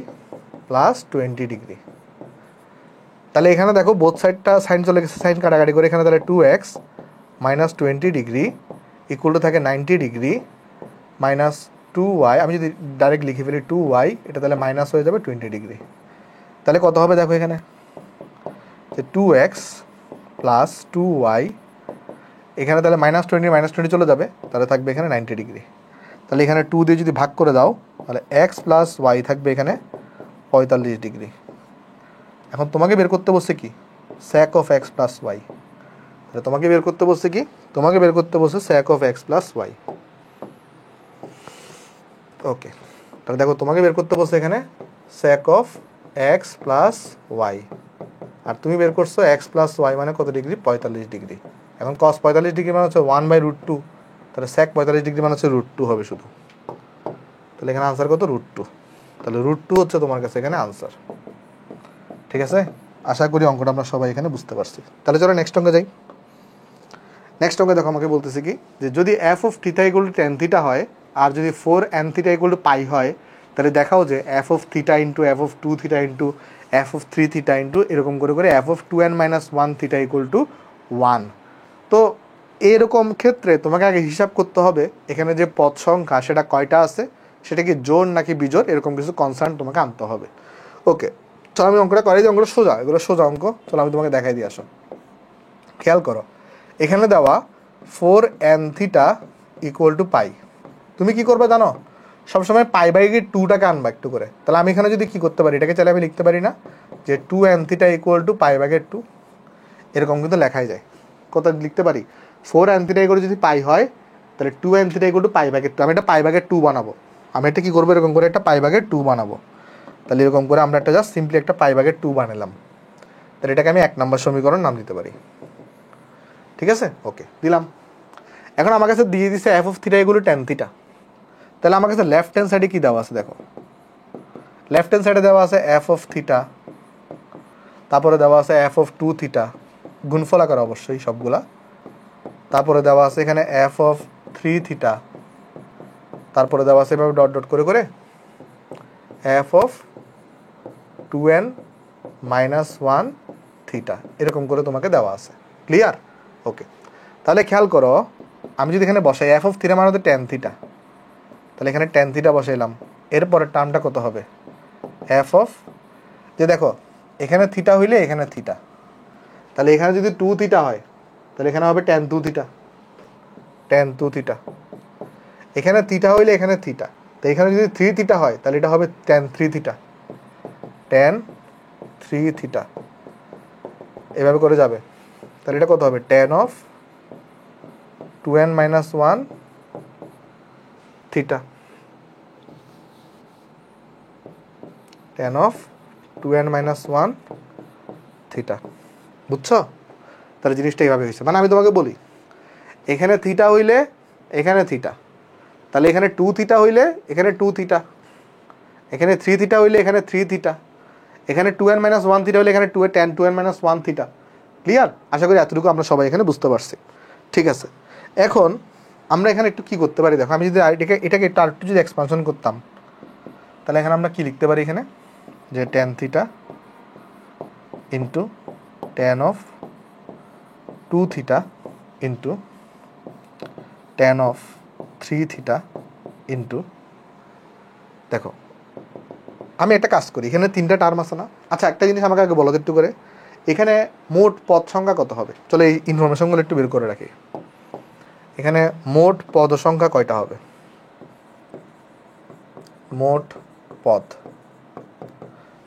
Speaker 1: + 20 degree. তাহলে এখানে দেখো বোথ সাইডটা সাইন চলে গেছে, সাইন কাটাকাটি করে এখানে তাহলে 2x - 20 ডিগ্রি ইকুয়াল টু থাকে 90 ডিগ্রি মাইনাস 2y, আমি যদি ডাইরেক্ট লিখে ফেলি 2y, এটা তাহলে মাইনাস হয়ে যাবে 20 ডিগ্রি। তাহলে কত হবে দেখো এখানে, যে 2x + 2y, এখানে তাহলে -20 চলে যাবে, তাহলে থাকবে এখানে 90 ডিগ্রি। তাহলে এখানে 2 দিয়ে যদি ভাগ করে দাও তাহলে x + y থাকবে এখানে 45 ডিগ্রি। এখন তোমাকে বের করতে বলছে কি, sec of x + y, তাহলে তোমাকে বের করতে বলছে কি, তোমাকে বের করতে বলছে sec of x + y। ওকে, তাহলে দেখো তোমাকে বের করতে বলছে এখানে sec of x + y, আর তুমি বের করছো x + y মানে কত ডিগ্রি, 45 ডিগ্রি। এখন cos 45 ডিগ্রি মানে হচ্ছে 1/√2, তাহলে sec 45 ডিগ্রি মানে হচ্ছে √2 হবে শুধু। তাহলে এখানে আনসার কত, √2। তাহলে √2 হচ্ছে তোমার কাছে এখানে আনসার। ঠিক আছে, আশা করি অঙ্কটা আমরা সবাই এখানে বুঝতে পারছি। তাহলে চলো নেক্সট অঙ্কে যাই। নেক্সট অঙ্কে দেখো আমাকে বলতেছি কি, যে যদি f of θ = tan θ হয়, আর যদি 4n θ = π হয়, তাহলে দেখাও যে f of θ * f of 2θ * f of 3θ এরকম করে করে f of 2n - 1 θ = 1। তো এরকম ক্ষেত্রে তোমাকে আগে হিসাব করতে হবে এখানে যে পদ সংখ্যা সেটা কয়টা আছে, সেটা কি জোড় নাকি বিজোড়, এরকম কিছু কনসার্ন তোমাকে আনতে হবে। ওকে, চলো আমি অঙ্কটা করাই দিই, অঙ্কটা সোজা, এগুলো সোজা অঙ্ক, চলো আমি তোমাকে দেখাই দিয়ে আসো। খেয়াল করো এখানে দেওয়া 4n θ = π, তুমি কি করবে জানো, সবসময় π/2টাকে আনবা একটু করে। তাহলে আমি এখানে যদি কি করতে পারি, এটাকে চাইলে আমি লিখতে পারি না যে 2n θ = π/2, এরকম কিন্তু লেখাই যায়। কত লিখতে পারি, 4n θ যদি π হয় তাহলে 2n θ = π/2, আমি এটা π/2 বানাবো। আমি এটা কি করবো, এরকম করে একটা π/2 বানাবো। তাহলে এরকম করে আমরা একটা জাস্ট সিম্পলি একটা π/2 বানালাম, তাহলে এটাকে আমি 1 নম্বর সমীকরণ নাম দিতে পারি। ঠিক আছে, ওকে দিলাম। এখন আমার কাছে দিয়ে দিছে f of θ = tan θ, তাহলে আমার কাছে লেফট হ্যান্ড সাইডে কি দেওয়া আছে দেখো, লেফট হ্যান্ড সাইডে দেওয়া আছে f of θ, তারপরে দেওয়া আছে f of 2θ, গুণফল আকার অবশ্যই সবগুলা, তারপরে দেওয়া আছে এখানে f of 3θ, তারপরে দেওয়া আছে এভাবে ডট ডট করে করে f of 2n - 1 θ, এরকম করে তোমাকে দেওয়া আছে। ক্লিয়ার, ওকে। তাহলে খেয়াল করো আমি যদি এখানে বসাই f of θ মানে হচ্ছে tan θ, তাহলে এখানে tan θ বসাইলাম, এরপরের টার্মটা কত হবে f of, যে দেখো এখানে θ হইলে এখানে θ, তাহলে এখানে যদি 2θ হয় তাহলে এখানে হবে tan 2θ, tan 2θ। এখানে θ হইলে এখানে θ, তো এখানে যদি 3θ হয় তাহলে এটা হবে tan 3θ, tan 3θ, এভাবে করে যাবে। তাহলে এটা কত হবে, tan of 2n - 1 θ, tan of 2n - 1 theta. বুঝছো? তাহলে জিনিসটা এইভাবে হয়েছে। মানে আমি তোমাকে বলি, এখানে থিটা হইলে এখানে থিটা, তাহলে এখানে 2 থিটা হইলে এখানে 2 থিটা, এখানে 3 থিটা হইলে এখানে 3 থিটা, এখানে 2n - 1 থিটা হইলে এখানে 2n - 1 থিটা। ক্লিয়ার? আশা করি এতটুকু আমরা সবাই এখানে বুঝতে পারছি। ঠিক আছে, এখন আমরা এখানে একটু কী করতে পারি দেখো, আমি যদি এটাকে একটু আরেকটু যদি এক্সপানশন করতাম, তাহলে এখানে আমরা কি লিখতে পারি, এখানে যে tan theta into tan of 2 theta into tan অফ 3 থিটা ইন্টু, দেখো আমি একটা কাজ করি, এখানে 3টা টার্ম আছে না? আচ্ছা একটা জিনিস আমাকে আগে বলো একটু করে, এখানে মোট পদ সংখ্যা কত হবে? চলো এই ইনফরমেশনগুলো একটু বের করে রাখি। এখানে মোট পদ সংখ্যা কয়টা হবে? মোট পদ,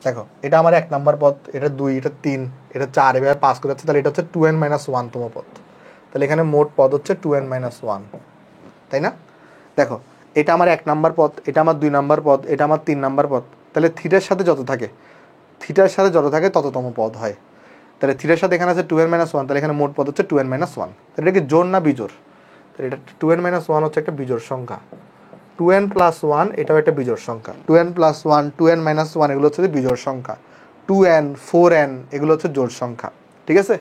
Speaker 1: দেখো এটা আমার 1 নাম্বার পদ, এটা 2, এটা 3, এটা 4, এভাবে 5 করে যাচ্ছে, তাহলে এটা হচ্ছে 2n - 1 তম পদ। তাহলে এখানে মোট পদ হচ্ছে 2n - 1, তাই না? দেখো এটা আমার 1 নাম্বার পদ, এটা আমার 2 নাম্বার পদ, এটা আমার 3 নাম্বার পদ, তাহলে থিটার সাথে যত থাকে তততম পদ হয়। তাহলে থিটার সাথে এখানে আছে 2n - 1, তাহলে এখানে মোট পদ হচ্ছে 2n - 1। তাহলে এটা কি জোড় না বিজোড়? তাহলে এটা 2n - 1 হচ্ছে একটা বিজোড় সংখ্যা, 2n + 1 এটাও একটা বিজোড় সংখ্যা, 2n + 1, 2n - 1 এগুলো হচ্ছে বিজোড় সংখ্যা, 2n 4n এগুলো হচ্ছে জোড় সংখ্যা। ঠিক আছে?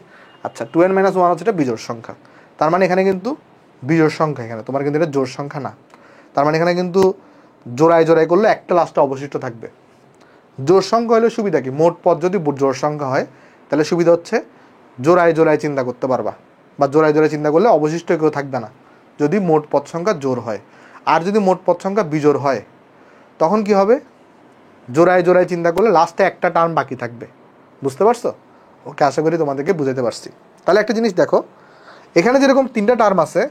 Speaker 1: আচ্ছা 2n - 1 হচ্ছে একটা বিজোড় সংখ্যা, তার মানে এখানে কিন্তু বিজোড় সংখ্যা, এখানে তোমার কিন্তু এটা জোড় সংখ্যা না। তার মানে এখানে কিন্তু জোড়ায় করলে একটা লাস্টে অবশিষ্ট থাকবে। জোড় সংখ্যা হলে সুবিধা কি? মোট পদ যদি জোড় সংখ্যা হয় তাহলে সুবিধা হচ্ছে জোড়ায় চিন্তা করতে পারবা, বা জোড়ায় চিন্তা করলে অবশিষ্ট কেউ থাকবে না যদি মোট পদ সংখ্যা জোড় হয়। আর যদি মোট পদ সংখ্যা বিজোড় হয় তখন কি হবে? জোড়ায় চিন্তা করলে লাস্টে একটা টার্ম বাকি থাকবে। বুঝতে পারছো? ওকে, আশা করি তোমাদেরকে বুঝাতে পারছি। তাহলে একটা জিনিস দেখো, এখানে যেরকম 3টা টার্ম আছে,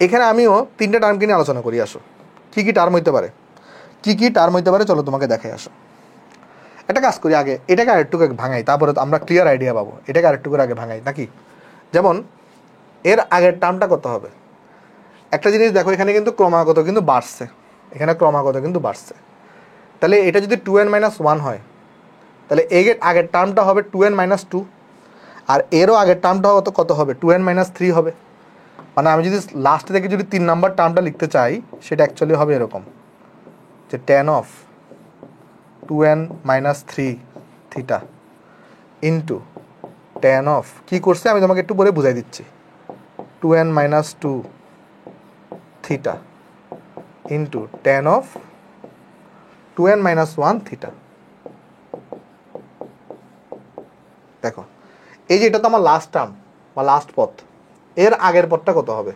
Speaker 1: এখানে আমিও 3টা টার্মকে নিয়ে আলোচনা করি। আসো কী কী টার্ম হইতে পারে, চলো তোমাকে দেখাই। আসো একটা কাজ করি, আগে এটাকে আরেকটু ভাঙাই, তারপরে আমরা ক্লিয়ার আইডিয়া পাবো। এটাকে আরেকটু করে আগে ভাঙাই নাকি? যেমন এর আগের টার্মটা কত হবে? একটা জিনিস দেখো, এখানে কিন্তু ক্রমাগত কিন্তু বাড়ছে, তাহলে এটা যদি 2n - 1 হয়, তাহলে এর আগের টার্মটা হবে 2n - 2, আর এরও আগের টার্মটা কত হবে? 2n - 3 হবে। মানে আমি যদি লাস্ট থেকে যদি 3 নাম্বার টার্মটা লিখতে চাই, সেটা অ্যাকচুয়ালি হবে এরকম, যে tan of 2n - 3 theta into tan of, কী করছে আমি তোমাকে একটু পরে বুঝাই দিচ্ছি, 2n - 2 theta into tan of 2n - 1 theta. দেখো এই যে এটা তো আমার লাস্ট টার্ম বা লাস্ট পথ, এর আগের পথটা কত হবে?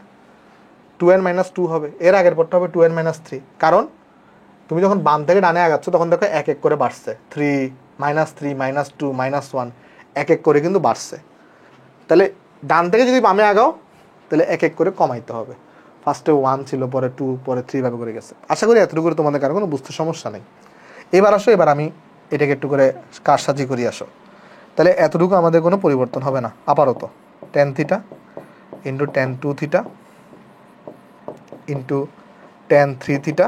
Speaker 1: 2n - 2 হবে, এর আগের পথটা হবে 2n - 3। কারণ তুমি যখন বাম থেকে ডানে আগাচ্ছ তখন দেখো এক এক করে বাড়ছে, 3 -3 -2 -1 এক এক করে কিন্তু বাড়ছে। তাহলে ডান থেকে যদি বামে আগাও তাহলে এক এক করে কমাইতে হবে। ফার্স্টে 1 ছিল, পরে 2, পরে 3 ভাবে করে গেছে। আশা করি এতটুকু করে তোমাদের কারো কোনো বুঝতে সমস্যা নেই। এবার আসো, এবার আমি এটাকে একটু করে কারসাজি করি। আসো তাহলে এতটুকু আমাদের কোনো পরিবর্তন হবে না আপাতত। tan theta into tan 2 theta into tan 3 theta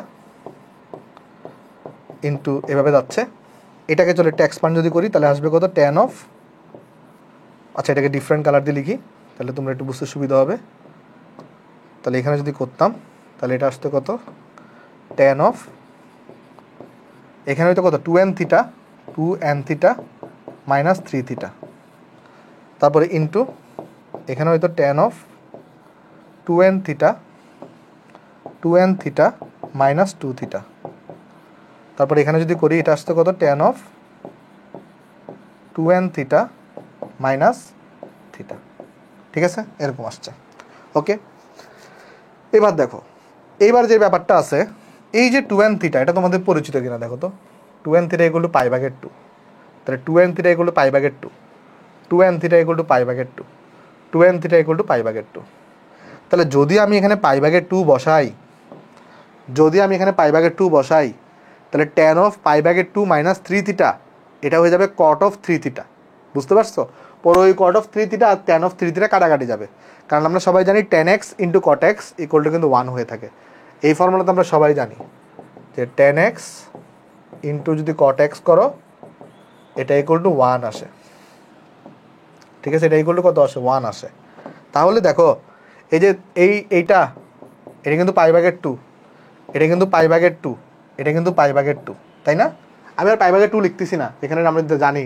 Speaker 1: into এভাবে যাচ্ছে। এটাকে চলে একটা এক্সপান্ড যদি করি তাহলে আসবে কত? tan অফ, আচ্ছা এটাকে ডিফারেন্ট কালার দিয়ে লিখি তাহলে তোমরা একটু বুঝতে সুবিধা হবে। তাহলে এখানে যদি করতাম তাহলে এটা আসতো কত? tan অফ, এখানে হয়তো কত? 2n থিটা মাইনাস 3 থিটা, তারপরে ইন্টু এখানে হয়তো tan of 2n theta minus 2 theta, তারপরে এখানে যদি করি এটা আসতো কত? tan of 2n theta minus theta. ঠিক আছে, এরকম আসছে। ওকে, এবার দেখো, এইবার যে ব্যাপারটা আছে, এই যে 2n থিটা, এটা তোমাদের পরিচিত কিনা দেখো তো। 2n থিটা ইকুয়াল টু π/2, তাহলে 2n theta equal to π/2, 2n theta equal to π/2, 2n theta equal to π/2। তাহলে যদি আমি এখানে π/2 বসাই, তাহলে tan অফ π/2 মাইনাস 3 থিটা এটা হয়ে যাবে cot অফ 3 থিটা। বুঝতে পারছো? পরে ওই cot অফ 3 থিটা আর tan অফ 3 থিটা কাটাকাটি যাবে, কারণ আমরা সবাই জানি tan x into cot x equal to কিন্তু 1 হয়ে থাকে। এই ফর্মুলা তো আমরা সবাই জানি যে tan x ইন্টু যদি cot x করো এটা ইকুয়াল টু 1 আসে, ঠিক আছে? এটা ইকুয়াল টু কত আসে? 1 আসে। তাহলে দেখো এই যে এইটা এটা কিন্তু π/2, এটা কিন্তু π/2, এটা কিন্তু π/2, তাই না? আমি আর π/2 লিখতেছি না, এখানে আমরা জানি।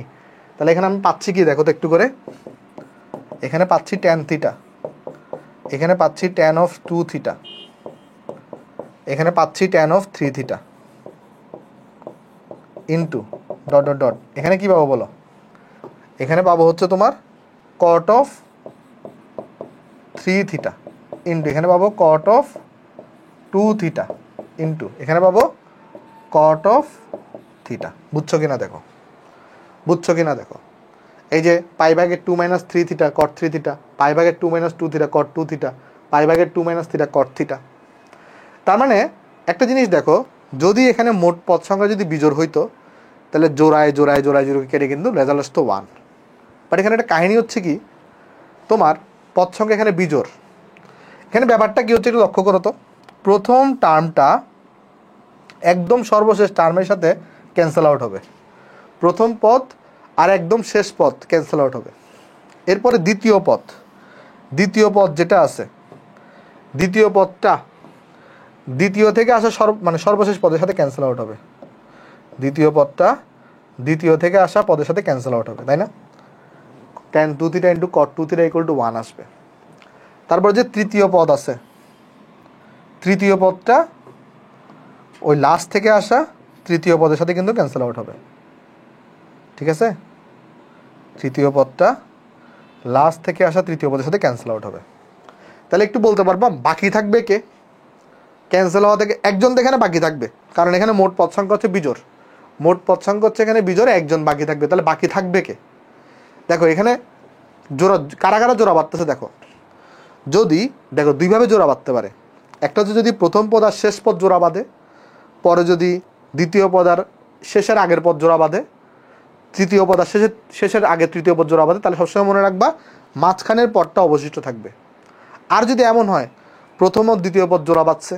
Speaker 1: তাহলে এখানে আমি পাচ্ছি কি দেখো তো একটু করে, এখানে পাচ্ছি tan থিটা, এখানে পাচ্ছি tan অফ 2 থিটা, এখানে পাচ্ছি tan অফ 3 theta into dot dot dot, এখানে কি পাবো বলো? এখানে পাবো হচ্ছে তোমার cot অফ 3 থিটা ইন্টু এখানে পাবো cot অফ 2 থিটা ইন্টু এখানে পাবো cot অফ থিটা। বুঝছো কিনা দেখো, বুঝছো কিনা দেখো? এই যে π/2 - 3 theta cot 3 theta, π/2 - 2 theta cot 2 theta, π/2 - theta cot theta. তার মানে একটা জিনিস দেখো, যদি এখানে মোট পদ সংখ্যা যদি বিজোড় হইতো তাহলে জোড়ায় জোড়ায় জোড়ায় জোড়ায় কেটে কিন্তু রেজাল্ট আসতো 1। বাট এখানে একটা কাহিনী হচ্ছে কি, তোমার পদ সংখ্যা এখানে বিজোড়। এখানে ব্যাপারটা কি হচ্ছে একটু লক্ষ্য করো তো, প্রথম টার্মটা একদম সর্বশেষ টার্মের সাথে ক্যান্সেল আউট হবে, প্রথম পদ আর একদম শেষ পদ ক্যান্সেল আউট হবে। এরপরে দ্বিতীয় পদ যেটা আছে, দ্বিতীয় পদটা দ্বিতীয় থেকে আসা সর্বশেষ পদের সাথে ক্যান্সেল আউট হবে, দ্বিতীয় পদটা দ্বিতীয় থেকে আসা পদের সাথে ক্যান্সেল আউট হবে, তাই না? tan 2 theta into cot 2 theta equal to 1 আসবে। তারপর যে তৃতীয় পদ আছে, তৃতীয় পদটা ওই লাস্ট থেকে আসা তৃতীয় পদের সাথে কিন্তু ক্যান্সেল আউট হবে, ঠিক আছে? তৃতীয় পদটা লাস্ট থেকে আসা তৃতীয় পদের সাথে ক্যান্সেল আউট হবে। তাহলে একটু বলতে পারবা বাকি থাকবে কে? ক্যান্সেল হওয়া থেকে একজন তো এখানে বাকি থাকবে, কারণ এখানে মোট পদ সংখ্যা হচ্ছে বিজোড়, মোট পদ সংখ্যা হচ্ছে এখানে বিজোড়ে একজন বাকি থাকবে। তাহলে বাকি থাকবে কে? দেখো এখানে জোড়া কারা কারা জোড়া বাঁধতেছে দেখো, যদি দেখো দুইভাবে জোড়া বাঁধতে পারে। একটা হচ্ছে যদি প্রথম পদ আর শেষ পদ জোড়া বাঁধে, পরে যদি দ্বিতীয় পদ আর শেষের আগের পদ জোড়া বাঁধে, তৃতীয় পদ আর শেষের আগে তৃতীয় পদ জোড়া বাঁধে, তাহলে সবসময় মনে রাখবা মাঝখানের পদটা অবশিষ্ট থাকবে। আর যদি এমন হয় প্রথম ও দ্বিতীয় পদ জোড়া বাঁধছে,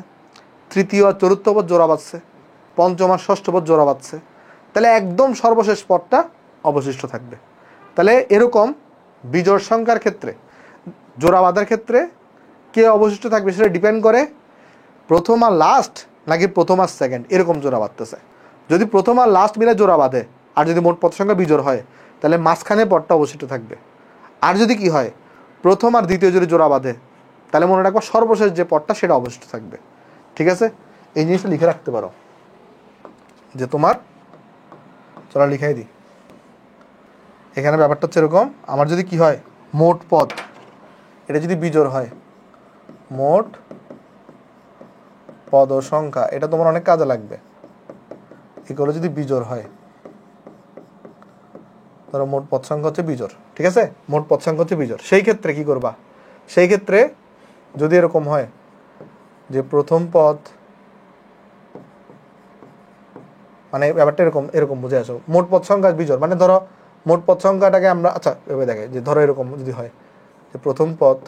Speaker 1: তৃতীয় আর চতুর্থ পদ জোড়া বাঁধছে, পঞ্চম আর ষষ্ঠ পদ জোড়া বাঁধছে, তাহলে একদম সর্বশেষ পদটা অবশিষ্ট থাকবে। তাহলে এরকম বিজোড় সংখ্যার ক্ষেত্রে জোড়া বাঁধার ক্ষেত্রে কে অবশিষ্ট থাকবে সেটা ডিপেন্ড করে প্রথম আর লাস্ট নাকি প্রথম আর সেকেন্ড এরকম জোড়া বাঁধতেছে। যদি প্রথম আর লাস্ট মিলে জোড়া বাঁধে আর যদি মোট পদ সংখ্যা বিজোড় হয় তাহলে মাঝখানে পদটা অবশিষ্ট থাকবে। আর যদি কি হয় প্রথম আর দ্বিতীয় যদি জোড়া বাঁধে তাহলে মনে রাখবো সর্বশেষ যে পদটা সেটা অবশিষ্ট থাকবে, ঠিক আছে? এই জিনিসটা লিখে রাখতে পারো যে তোমার, চলো লিখাই দিই। এখানে ব্যাপারটা হচ্ছে এরকম, আমার যদি কি হয় মোট পদ এটা যদি বিজোড় হয়, মোট পদ ও সংখ্যা এটা তোমার অনেক কাজে লাগবে। এগুলো যদি বিজোড় হয়, ধরো মোট পদ সংখ্যা হচ্ছে বিজোড়, ঠিক আছে? মোট পদ সংখ্যা হচ্ছে বিজোড়, সেই ক্ষেত্রে কি করবা? সেই ক্ষেত্রে যদি এরকম হয় যে প্রথম পদ মানে ব্যাপারটা এরকম এরকম বুঝে আসো, মোট পদ সংখ্যা বিজোড় মানে ধরো মোট পদ সংখ্যাটাকে আমরা আচ্ছা এভাবে দেখে যে ধরো এরকম যদি হয় যে প্রথম পদ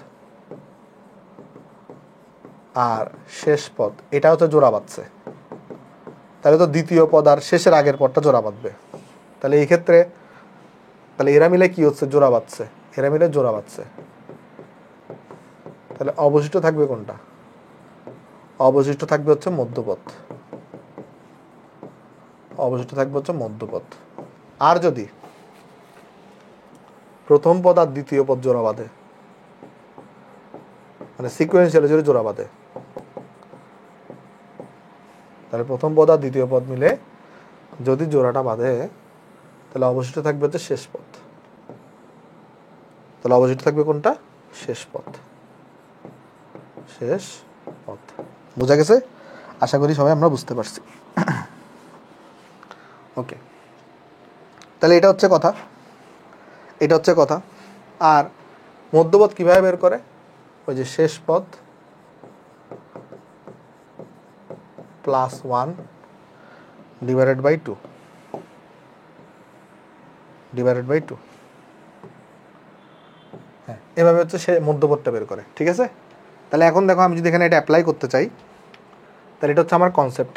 Speaker 1: আর শেষ পদ এটা হচ্ছে জোড়া বাঁধছে, তাহলে তো দ্বিতীয় পদ আর শেষের আগের পদটা জোড়া বাঁধবে। তাহলে এই ক্ষেত্রে তাহলে এরা মিলে কি হচ্ছে জোড়া বাঁধছে, এরা মিলে জোড়া বাঁধছে, তাহলে অবশিষ্ট থাকবে কোনটা? অবশিষ্ট থাকবে হচ্ছে মধ্যপদ, অবশিষ্ট থাকবে হচ্ছে মধ্যপদ। আর যদি প্রথম পদ আর দ্বিতীয় পদ জোড়া বাঁধে মানে সিকোয়েন্সিয়ালি যদি জোড়া বাঁধে তাহলে প্রথম পদ আর দ্বিতীয় পদ মিলে যদি জোড়াটা বাঁধে তাহলে অবশিষ্ট থাকবে হচ্ছে শেষ পদ। তাহলে অবশিষ্ট থাকবে কোনটা? শেষ পদ, শেষ পদ। বোঝা গেছে? আশা করি সবাই আমরা বুঝতে পারছি। ওকে, তাহলে এটা হচ্ছে কথা, এটা হচ্ছে কথা। আর মধ্যপদ কিভাবে বের করে? ওই যে শেষ পদ plus 1 divided by 2 divided by 2, হ্যাঁ এভাবে হচ্ছে সে মধ্যপদটা বের করে, ঠিক আছে? তাহলে এখন দেখো আমি যদি এখানে এটা অ্যাপ্লাই করতে চাই তাহলে এটা হচ্ছে আমার কনসেপ্ট।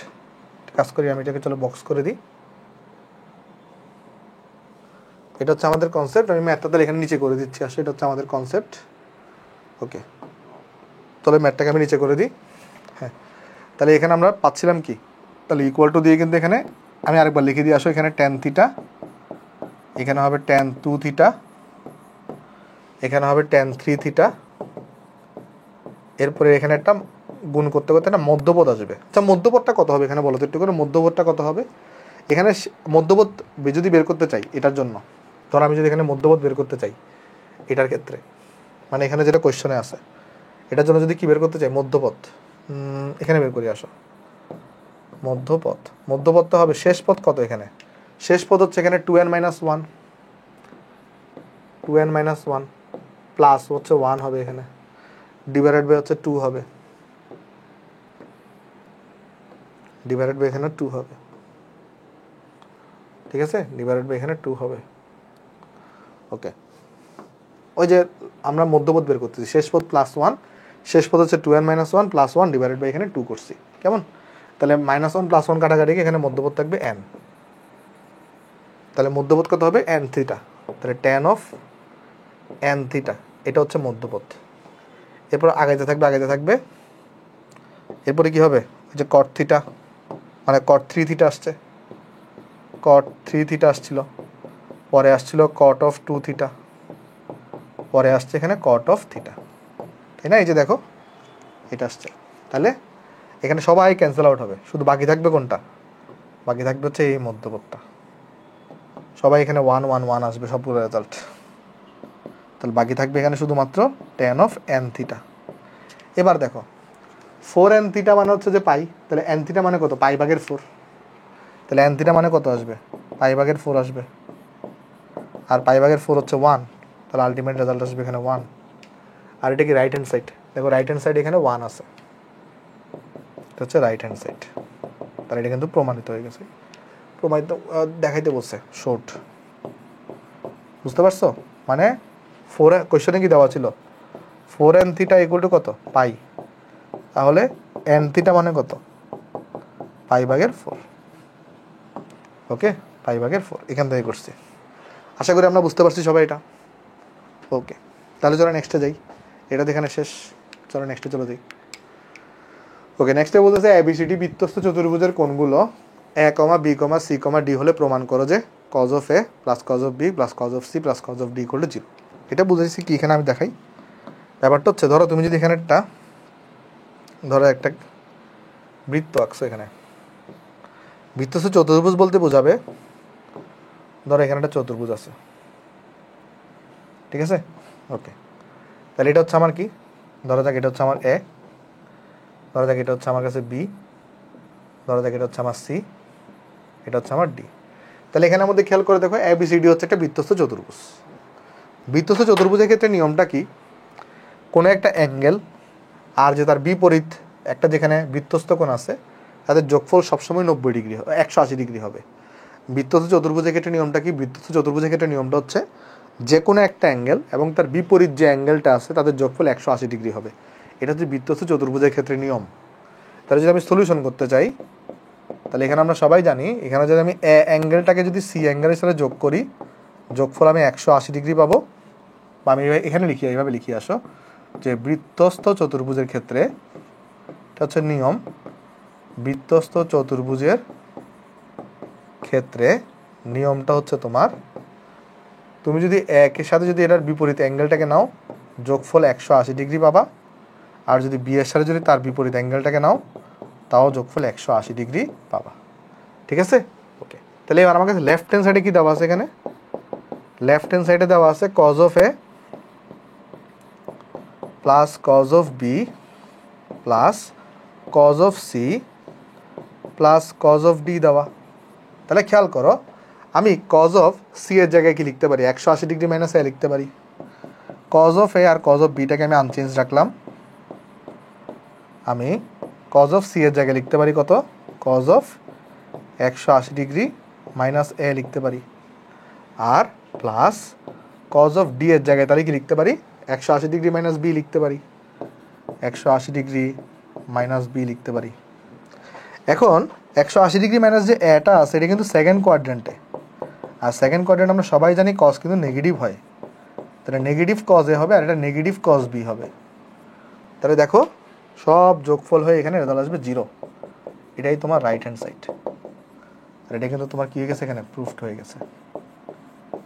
Speaker 1: কাজ করি আমি এটাকে, চলো বক্স করে দিই। এটা হচ্ছে আমাদের কনসেপ্ট। আমি ম্যাথটা তাহলে এখানে নিচে করে দিচ্ছি। আসলে এটা হচ্ছে আমাদের কনসেপ্ট। ওকে, তাহলে ম্যাথটাকে আমি নিচে করে দিই। হ্যাঁ, তাহলে এখানে আমরা পাচ্ছিলাম কি, তাহলে ইকুয়াল টু দিয়ে কিন্তু এখানে আমি আরেকবার লিখে দিয়ে আসো। এখানে ট্যান থিটা, এখানে হবে ট্যান 2 থিটা, এখানে হবে ট্যান 3 থিটা, এরপরে এখানে একটা গুণ করতে করতে একটা মধ্যপদ আসবে। আচ্ছা, মধ্যপদটা কত হবে এখানে বলো তো একটু করে, মধ্যপদটা কত হবে এখানে? মধ্যপদ যদি বের করতে চাই এটার জন্য, ধর আমি যদি এখানে মধ্যপদ বের করতে চাই এটার ক্ষেত্রে, মানে এখানে যেটা কোয়েশ্চনে আছে এটার জন্য যদি কি বের করতে চাই, মধ্যপদ, এখানে বের করে আসো মধ্যপদ। মধ্যপদটা হবে শেষ পদ কত এখানে? শেষ পদ হচ্ছে এখানে 2n - 1, 2n - 1 প্লাস হচ্ছে 1 হবে এখানে, ডিভাইডেড বাই হচ্ছে 2 হবে, ডিভাইডেড বাই এখানে 2 হবে। ঠিক আছে, ডিভাইডেড বাই এখানে 2 হবে। ওকে, ওই যে আমরা মধ্যপদ বের করতেছি, শেষ পদ প্লাস 1, শেষ পদ হচ্ছে 2n - 1 প্লাস 1 ডিভাইডেড বাই এখানে 2 করছি। কেমন? তাহলে -1 + 1 কাটাকাটি, এখানে মধ্যপদ থাকবে n। তাহলে মধ্যপদ কত হবে? n theta. তাহলে ট্যান অফ n থিটা, এটা হচ্ছে মধ্যপদ। এরপর আগাইতে থাকবে আগাইতে থাকবে, এরপরে কি হবে? ওই যে কট থিটা, মানে কট 3 থিটা আসছে, কট 3 থিটা আসছিল, পরে আসছিল কট অফ 2 থিটা, পরে আসছে এখানে কট অফ থিটা, তাই না? এই যে দেখো এটা আসছে। তাহলে এখানে সবাই ক্যান্সেল আউট হবে, শুধু বাকি থাকবে কোনটা? বাকি থাকবে হচ্ছে এই মধ্যপদটা। সবাই এখানে 1 1 1 আসবে সবগুলো রেজাল্ট। তাহলে বাকি থাকবে এখানে শুধুমাত্র ট্যান অফ n থিটা। এবার দেখো 4n থিটা মানে হচ্ছে যে পাই, তাহলে n থিটা মানে কত? π/4। তাহলে n থিটা মানে কত আসবে? π/4 আসবে, আর π/4 হচ্ছে 1, তাহলে আলটিমেট রেজাল্ট আসবে এখানে 1। আর এটা কি রাইট হ্যান্ড সাইড? দেখো রাইট হ্যান্ড সাইড এখানে 1 আছে, এটা হচ্ছে রাইট হ্যান্ড সাইড। তাহলে এটা কিন্তু প্রমাণিত হয়ে গেছে। প্রমাণিত দেখাইতে বলছে শর্ট, বুঝতে পারছো? মানে 4 কোয়েশ্চনে কি দেওয়া ছিল? 4n থিটা ইকুয়াল টু কত? পাই। তাহলে n থিটা মানে কত? π/4। ওকে, π/4 এখান থেকে করছি। আশা করি আমরা বুঝতে পারছি সবাই এটা। ওকে, তাহলে চলো নেক্সটে যাই। এটা এখানে শেষ, চলো নেক্সটে চলে যাই। ওকে, নেক্সটে বলতেছে ABCD বৃত্তস্থ চতুর্ভুজের কোণগুলো a, b, c, d হলে প্রমাণ করো যে cos of a plus cos of b plus cos of c plus cos of d equal to 0। এটা বুঝেছি কি, এখানে আমি দেখাই। ব্যাপারটা হচ্ছে, ধরো তুমি যদি এখানে একটা বৃত্ত আঁকছো, এখানে বৃত্তস্থ চতুর্ভুজ বলতে বোঝাবে, ধরো এখানে একটা চতুর্ভুজ আছে, ঠিক আছে? ওকে, তাহলে এটা হচ্ছে আমার কি, ধরো যাক এটা হচ্ছে আমার এ, ধরো যাক এটা হচ্ছে আমার কাছে বি, ধরো যাক এটা হচ্ছে আমার সি, এটা হচ্ছে আমার ডি। তাহলে এখানের মধ্যে খেয়াল করে দেখো ABCD হচ্ছে একটা বৃত্তস্থ চতুর্ভুজ। বৃত্তস্থ চতুর্ভুজের ক্ষেত্রে নিয়মটা কি? কোনো একটা অ্যাঙ্গেল আর যে তার বিপরীত একটা যেখানে বৃত্তস্থ কোণ আছে, তাদের যোগফল সবসময় 90 ডিগ্রি, 180 ডিগ্রি হবে। বৃত্তস্থ চতুর্ভুজের ক্ষেত্রে নিয়মটা কি? বৃত্তস্থ চতুর্ভুজের ক্ষেত্রে নিয়মটা হচ্ছে যে কোনো একটা অ্যাঙ্গেল এবং তার বিপরীত যে অ্যাঙ্গেলটা আছে তাদের যোগফল 180 ডিগ্রি হবে। এটা হচ্ছে বৃত্তস্থ চতুর্ভুজের ক্ষেত্রে নিয়ম। তাহলে যদি আমি সলিউশন করতে চাই, তাহলে এখানে আমরা সবাই জানি, এখানে যদি আমি এ অ্যাঙ্গেলটাকে যদি সি অ্যাঙ্গেলের সাথে যোগ করি, যোগফল আমি 180 ডিগ্রি পাবো। বা আমি এখানে লিখি, এইভাবে লিখি আসো, যে বৃত্তস্থ চতুর্ভুজের ক্ষেত্রে, এটা হচ্ছে নিয়ম, বৃত্তস্থ চতুর্ভুজের ক্ষেত্রে নিয়মটা হচ্ছে তোমার, তুমি যদি একের সাথে যদি এটার বিপরীত অ্যাঙ্গেলটাকে নাও, যোগফল 180 ডিগ্রি পাবা। আর যদি বি এর সাথে যদি তার বিপরীত অ্যাঙ্গেলটাকে নাও, তাও যোগফল 180 ডিগ্রি পাবা। ঠিক আছে? ওকে, তাহলে এবার আমার কাছে লেফট হ্যান্ড সাইডে কি দেওয়া আছে? এখানে লেফট হ্যান্ড সাইডে দেওয়া আছে cos of a plus cos of b plus cos of c plus cos of d দেওয়া। তাহলে খেয়াল করো, আমি cos of c এর জায়গায় কি লিখতে পারি? 180 ডিগ্রি মাইনাস a লিখতে পারি। cos of a R cos of b টাকে আমি আনচেঞ্জ রাখলাম। আমি cos of c এর জায়গায় লিখতে পারি কত? cos of 180 degree minus a লিখতে পারি। আর প্লাস cos of d এর জায়গায় তাহলে কি লিখতে পারি? 180 ডিগ্রি মাইনাস b লিখতে পারি, 180 ডিগ্রি মাইনাস b লিখতে পারি। এখন 180 ডিগ্রি মাইনাস যে এটা আছে, এটা কিন্তু সেকেন্ড কোয়াড্রেন্টে। আর সেকেন্ড কোয়াড্রেন্ট আমরা সবাই জানি কজ কিন্তু নেগেটিভ হয়, তাহলে নেগেটিভ কজ এ হবে আর এটা নেগেটিভ কজ বি হবে। তাহলে দেখো সব যোগফল হয়ে এখানে রেজাল্ট আসবে 0। এটাই তোমার রাইট হ্যান্ড সাইড। আর এটা কিন্তু তোমার কী হয়ে গেছে, এখানে প্রুফড হয়ে গেছে।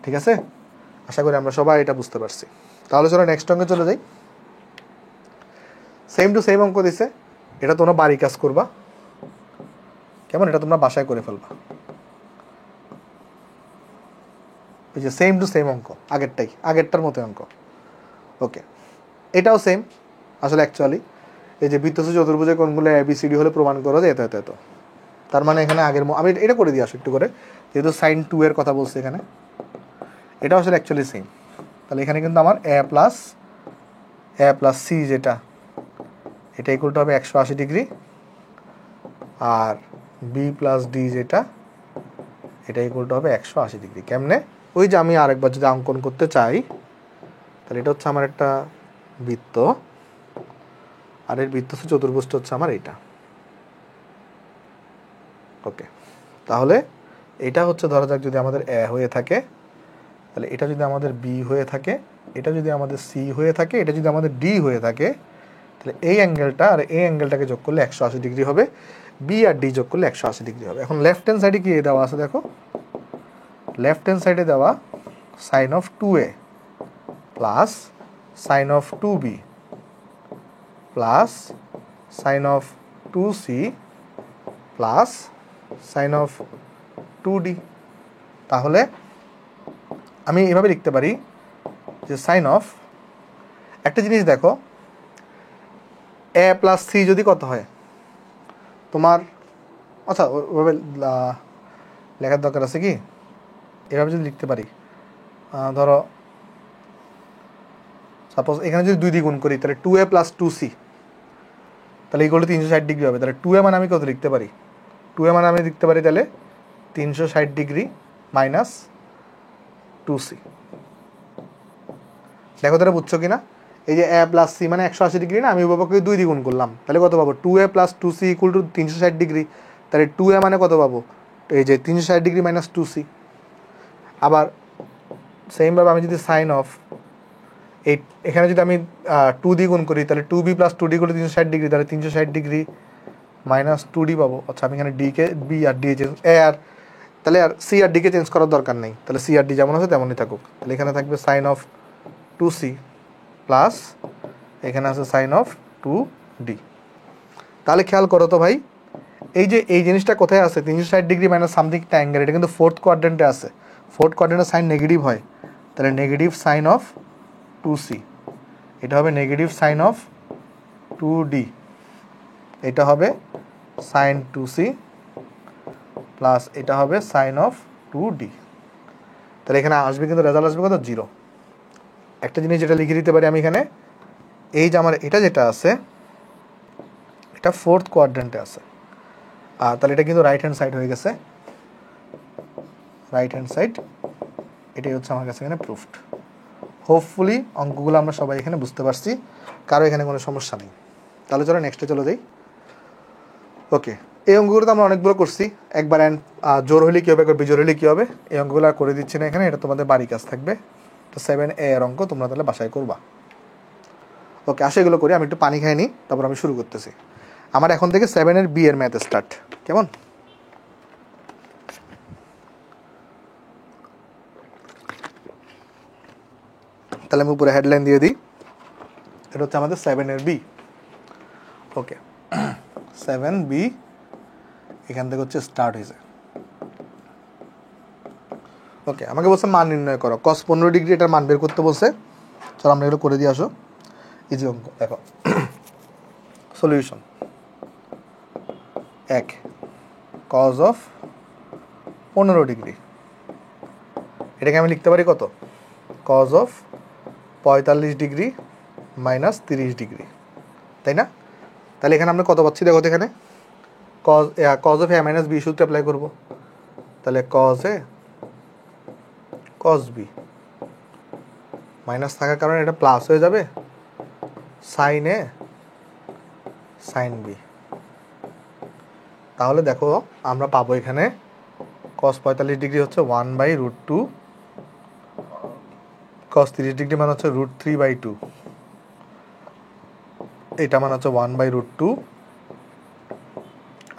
Speaker 1: ঠিক আছে, আশা করি আমরা সবাই এটা বুঝতে পারছি। তাহলে চলো নেক্সট অঙ্কে চলে যাই। সেম টু সেম অঙ্ক দিছে, এটা তোমরা বাড়ি কাজ করবা, কেমন, এটা তোমরা বাসায় করে ফেলবা। ওই যে সেম টু সেম অঙ্ক, আগেরটার মতো অঙ্ক। ওকে, এটাও সেম। আসলে অ্যাকচুয়ালি এই যে বৃত্তস্থ চতুর্ভুজের কোণগুলো ABCD হলে প্রমাণ করো যে এত এত এত। তার মানে এখানে আমি এটা করে দিয়ে আসো একটু করে, যেহেতু sin 2 এর কথা বলছে এখানে, এটা আসলে অ্যাকচুয়ালি সেম। তাহলে এখানে কিন্তু আমার a প্লাস c যেটা, এটা ইকুয়ালটা হবে 180 ডিগ্রি, আর b প্লাস d যেটা, এটা ইকুয়ালটা হবে 180 ডিগ্রি। কেমনে, ওই যে আমি আরেকবার যদি অঙ্কন করতে চাই, তাহলে এটা হচ্ছে আমার একটা বৃত্ত, আর এর বৃত্তস্থ চতুর্ভুজটা হচ্ছে আমার এইটা। ওকে, তাহলে এটা হচ্ছে ধরা যাক যদি আমাদের এ হয়ে থাকে, তাহলে এটা যদি আমাদের বি হয়ে থাকে, এটা যদি আমাদের সি হয়ে থাকে, এটা যদি আমাদের ডি হয়ে থাকে, তাহলে এই অ্যাঙ্গেলটা আর এই অ্যাঙ্গেলটাকে যোগ করলে 180 ডিগ্রি হবে, বি আর ডি যোগ করলে 180 ডিগ্রি হবে। এখন লেফট হ্যান্ড সাইডে কি দেওয়া আছে দেখো, লেফট হ্যান্ড সাইডে দেওয়া sine of 2a plus sine of 2b plus sine of 2c plus sine of 2d। তাহলে আমি এভাবে লিখতে পারি যে সাইন অফ, একটা জিনিস দেখো, a প্লাস c যদি কত হয় তোমার, আচ্ছা ওভাবে লেখার দরকার আছে কি, এভাবে যদি লিখতে পারি, ধরো সাপোজ এখানে যদি 2 দিয়ে গুণ করি, তাহলে 2a প্লাস 2c, তাহলে ইকুয়াল টু 360 ডিগ্রি হবে। তাহলে 2a মানে আমি কত লিখতে পারি, 2a মানে আমি লিখতে পারি তাহলে 360 ডিগ্রি মাইনাস 2c। দেখো তারা বুঝছো কিনা, এই যে a প্লাস c মানে 180 ডিগ্রি না, আমি উভয়পক্ষকে 2 দিয়ে গুণ করলাম, তাহলে কত পাবো, 2a plus 2c equal to 360 degree. তাহলে 2a মানে কত পাবো, এই যে 360 ডিগ্রি মাইনাস 2c। আবার সেমভাবে আমি যদি সাইন অফ এখানে যদি আমি 2 দিয়ে গুণ করি, তাহলে 2b plus 2d equal to 360 degree, তাহলে 360 ডিগ্রি মাইনাস 2d পাবো। আচ্ছা আমি এখানে ডিকে বি আর ডি চেঞ্জ আর, তাহলে আর সি আর ডিকে চেঞ্জ করার দরকার নেই, তাহলে সি আর ডি যেমন আছে তেমনই থাকুক। তাহলে এখানে থাকবে সাইন অফ 2c প্লাস এখানে আছে সাইন অফ 2d। তাহলে খেয়াল করো তো ভাই, এই জিনিসটা কোথায় আছে, 360 ডিগ্রি মাইনাস সামথিং একটা অ্যাঙ্গেল, এটা কিন্তু ফোর্থ কোয়াড্রেন্টে আছে। ফোর্থ কোয়াড্রেন্টে সাইন নেগেটিভ হয়, তাহলে নেগেটিভ সাইন অফ 2c, এটা হবে নেগেটিভ সাইন অফ 2d, এটা হবে সাইন 2c প্লাস এটা হবে সাইন অফ 2d। তাহলে এখানে আসবে কিন্তু রেজাল্ট আসবে কত, 0। একটা জিনিস যেটা লিখে দিতে পারি আমি এখানে, এই যে আমার এটা যেটা আছে এটা ফোর্থ কোয়াড্রেন্টে আছে, আর তাহলে এটা কিন্তু রাইট হ্যান্ড সাইড হয়ে গেছে, রাইট হ্যান্ড সাইড, এটাই হচ্ছে আমার কাছে এখানে প্রুফড। হোপফুলি অঙ্কগুলো আমরা সবাই এখানে বুঝতে পারছি, কারো এখানে কোনো সমস্যা নেই। তাহলে চলো নেক্সটে চলে যাই। ওকে, এই অঙ্কগুলো তো আমরা অনেকগুলো করছি, একবার জোর হলে কী হবে, একবার বিজোর হলে কী হবে, এই অঙ্কগুলো আর করে দিচ্ছি না এখানে, এটা তোমাদের বাড়ি কাজ থাকবে। তো 7a এর অঙ্ক তোমরা তাহলে বাসায় করবা। ওকে, আসো এগুলো করি, আমি একটু পানি খাই নিই, তারপর আমি শুরু করতেছি। আমার এখন থেকে 7 বি এর ম্যাথ স্টার্ট, কেমন? তাহলে আমি উপরে হেডলাইন দিয়ে দিই, এটা হচ্ছে আমাদের 7 বি। ওকে, 7b এখান থেকে হচ্ছে স্টার্ট হয়েছে। ওকে, আমাকে বলছে মান নির্ণয় করো, cos 15 ডিগ্রি এটার মান বের করতে বলছে। চলো আমরা এগুলো করে দিয়ে আসো, ইজি অঙ্ক। দেখো সলিউশন, 1 cos অফ 15 ডিগ্রি, এটাকে আমি লিখতে পারি কত, cos of 45 degree minus 30 degree, তাই না? তাহলে এখানে আমরা কত পাচ্ছি দেখো, এখানে cos অফ a মাইনাস বি সূত্র অ্যাপ্লাই করবো, তাহলে cos a cos b minus থাকার কারণে এটা প্লাস হয়ে যাবে, sin a sin b। তাহলে দেখো আমরা পাবো এখানে কস 45 ডিগ্রি হচ্ছে 1/√2, কস 30 ডিগ্রি মানে হচ্ছে √3/2, এটা মানে হচ্ছে 1/√2,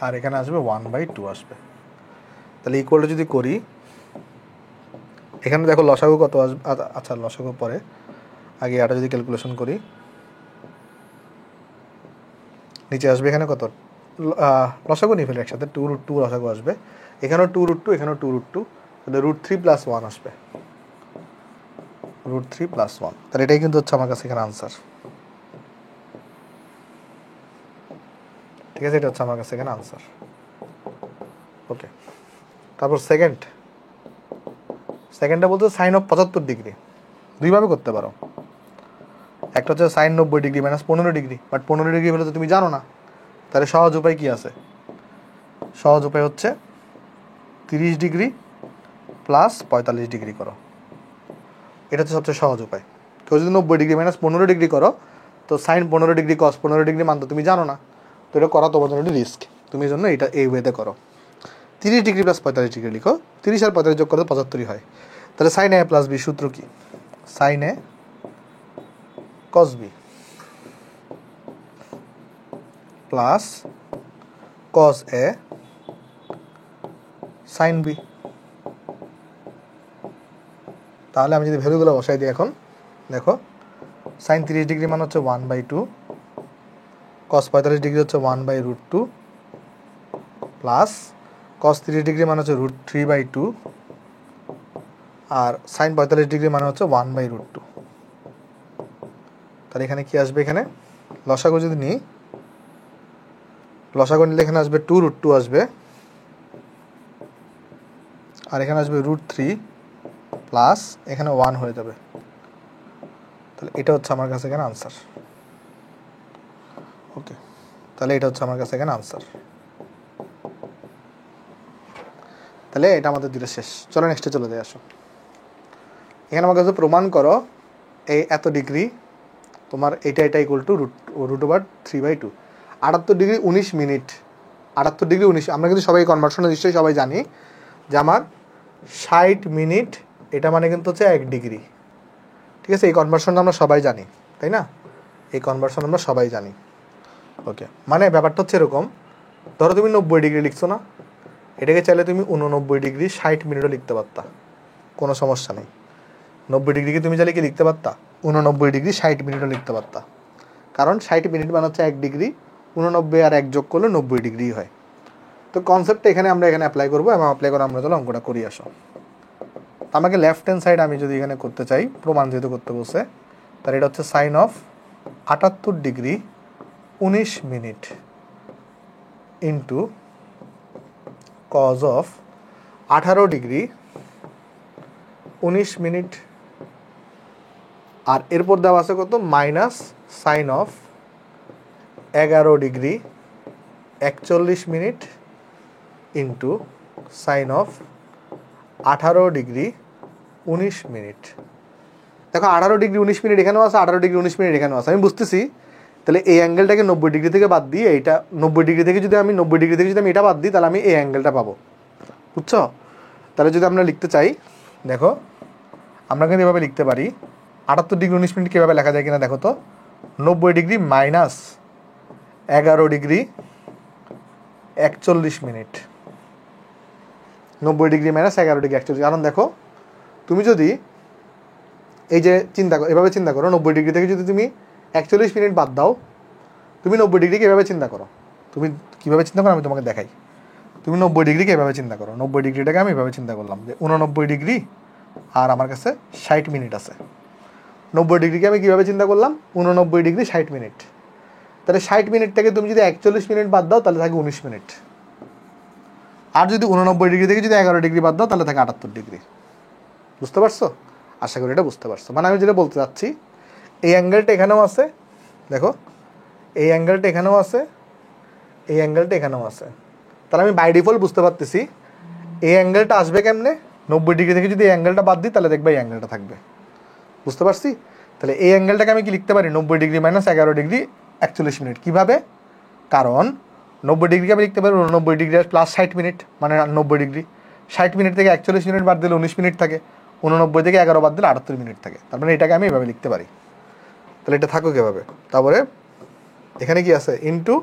Speaker 1: আর এখানে আসবে 1/2 আসবে। তাহলে ইকুয়ালটা যদি করি, এখানে দেখো লসাগু কত আসবে, আচ্ছা লসাগু পরে, আগে এটা যদি ক্যালকুলেশন করি, নিচে আসবে এখানে কত, লসাগু নিয়ে ফেলে একসাথে, 2√2 লসাগু আসবে, এখানেও 2√2, এখানেও 2√2, তাহলে √3 + 1 আসবে, √3 + 1, তাহলে এটাই কিন্তু হচ্ছে আমার কাছে এখানে আনসার। ঠিক আছে, এটা হচ্ছে আমার কাছে এখানে আনসার। ওকে, তারপর সেকেন্ডটা বলতে সাইন অফ 75 ডিগ্রি, দুইভাবে করতে পারো। একটা হচ্ছে sine 90 degree - 15 degree, but 15 degree হলে তো তুমি জানো না, তাহলে সহজ উপায় কি আছে? সহজ উপায় হচ্ছে 30 ডিগ্রি প্লাস 45 ডিগ্রি করো, এটা হচ্ছে সবচেয়ে সহজ উপায়। কেউ যদি 90 ডিগ্রি - 15 ডিগ্রি করো, তো সাইন 15 ডিগ্রি কস 15 ডিগ্রি মান তো তুমি জানো না, তো এটা করা তোমার জন্য রিস্ক, তুমি এই জন্য এটা এই ওয়েতে করো। 30 ডিগ্রি প্লাস 45 ডিগ্রি লিখো, 30 আর 45 যোগ করলে 75 হয়। তাহলে সাইন এ প্লাস বি সূত্র কি? সাইন এ কস বি প্লাস কস এ সাইন বি। তাহলে আমি যদি ভ্যালুগুলো বসাই দিই এখন, দেখো সাইন 30 ডিগ্রি মান হচ্ছে 1/2, কস 45 ডিগ্রি হচ্ছে 1/√2, প্লাস কস 30 ডিগ্রি মানে হচ্ছে √3/2, আর সাইন 45 ডিগ্রি মানে হচ্ছে 1/√2। তাহলে এখানে কি আসবে? এখানে লসাগু যদি নিই, লসাগু নিলে এখানে আসবে 2√2 আসবে, আর এখানে আসবে √3 প্লাস এখানে 1 হয়ে যাবে। তাহলে এটা হচ্ছে আমার কাছে এখানে আনসার। ওকে, তাহলে এটা হচ্ছে আমার কাছে এখানে আনসার। তাহলে এটা আমাদের দুটো শেষ। চলো নেক্সটে চলে যাই, আসো। এখানে আমার কাছে প্রমাণ করো এই এত ডিগ্রি তোমার এটা equal two √3/2, 78 degree 19 minute, 78 degree 19, আমরা কিন্তু সবাই কনভার্সনে নিশ্চয়ই সবাই জানি যে আমার 60 মিনিট এটা মানে কিন্তু হচ্ছে 1 ডিগ্রি। ঠিক আছে, এই কনভার্সনটা আমরা সবাই জানি, তাই না? এই কনভার্সন আমরা সবাই জানি। ওকে, মানে ব্যাপারটা হচ্ছে এরকম, ধরো তুমি 90 ডিগ্রি লিখছো না, এটাকে চাইলে তুমি 89 ডিগ্রি 60 মিনিটও লিখতে পারতা, কোনো সমস্যা নেই। 90 ডিগ্রিকে তুমি চাইলে কি লিখতে পারতা? 89 ডিগ্রি 60 মিনিটও লিখতে পারতা, কারণ 60 মিনিট মানে হচ্ছে 1 ডিগ্রি, 89 আর 1 যোগ করলে 90 ডিগ্রি হয়। তো কনসেপ্টটা এখানে আমরা অ্যাপ্লাই করবো, এবং অ্যাপ্লাই করে আমরা চলো অঙ্কটা করি, আসো। আমাকে লেফট হ্যান্ড সাইড আমি যদি এখানে করতে চাই, প্রমাণ যেহেতু করতে বসে, তাহলে এটা হচ্ছে sine of 78 degree 19 minute into cos of 18 degree 19 minute, আর এরপর দেওয়া আছে কত, minus sine of 11 degree 41 minute into sine of 18 degree 19 minute. দেখো 18 ডিগ্রি 19 মিনিট এখানেও আছে, 18 ডিগ্রি 19 মিনিট এখানেও আছে, আমি বুঝতেছি। তাহলে এই অ্যাঙ্গেলটাকে 90 ডিগ্রি থেকে বাদ দিই, এইটা 90 ডিগ্রি থেকে যদি আমি এটা বাদ দিই, তাহলে আমি এই অ্যাঙ্গেলটা পাবো, বুঝছো? তাহলে যদি আমরা লিখতে চাই, দেখো আমরা কিন্তু এভাবে লিখতে পারি, 78 ডিগ্রি 19 মিনিট কীভাবে লেখা যায় কিনা দেখো তো, 90 degree minus 11 degree 41 minute, 90 degree minus 11 degree 41। কারণ দেখো তুমি যদি এই যে এভাবে চিন্তা করো, 90 ডিগ্রি থেকে যদি তুমি 41 মিনিট বাদ দাও, তুমি 90 ডিগ্রিকে এভাবে চিন্তা করো, তুমি কীভাবে চিন্তা করো আমি তোমাকে দেখাই। তুমি 90 ডিগ্রিকে এভাবে চিন্তা করো, 90 ডিগ্রিটাকে আমি এভাবে চিন্তা করলাম যে 89 ডিগ্রি আর আমার কাছে 60 মিনিট আছে। 90 ডিগ্রিকে আমি কীভাবে চিন্তা করলাম, 89 ডিগ্রি 60 মিনিট, তাহলে 60 মিনিট থেকে তুমি যদি 41 মিনিট বাদ দাও তাহলে থাকে 19 মিনিট, আর যদি 89 ডিগ্রি থেকে যদি 11 ডিগ্রি বাদ দাও তাহলে থাকে 78 ডিগ্রি। বুঝতে পারছো? আশা করি এটা বুঝতে পারছো। মানে আমি যেটা বলতে চাচ্ছি, এই অ্যাঙ্গেলটা এখানেও আছে, দেখো এই অ্যাঙ্গেলটা এখানেও আছে, এই অ্যাঙ্গেলটা এখানেও আছে, তাহলে আমি বাই ডিফল্ট বুঝতে পারতেছি এই অ্যাঙ্গেলটা আসবে কেমনে, 90 ডিগ্রি থেকে যদি এই অ্যাঙ্গেলটা বাদ দিই তাহলে দেখবে এই অ্যাঙ্গেলটা থাকবে। বুঝতে পারছি? তাহলে এই অ্যাঙ্গেলটাকে আমি কি লিখতে পারি, 90 ডিগ্রি মাইনাস 11 ডিগ্রি 41 মিনিট। কীভাবে? কারণ 90 ডিগ্রিকে আমি লিখতে পারি 89 ডিগ্রি প্লাস 60 মিনিট, মানে 90 ডিগ্রি, 60 মিনিট থেকে 41 মিনিট বাদ দিলে 19 মিনিট থাকে, 89 থেকে 11 বাদ দিলে 78 মিনিট থাকে। তার মানে এটাকে আমি এভাবে লিখতে পারি। তাহলে এটা থাকুক এভাবে। তারপরে এখানে কি আছে, ইনটু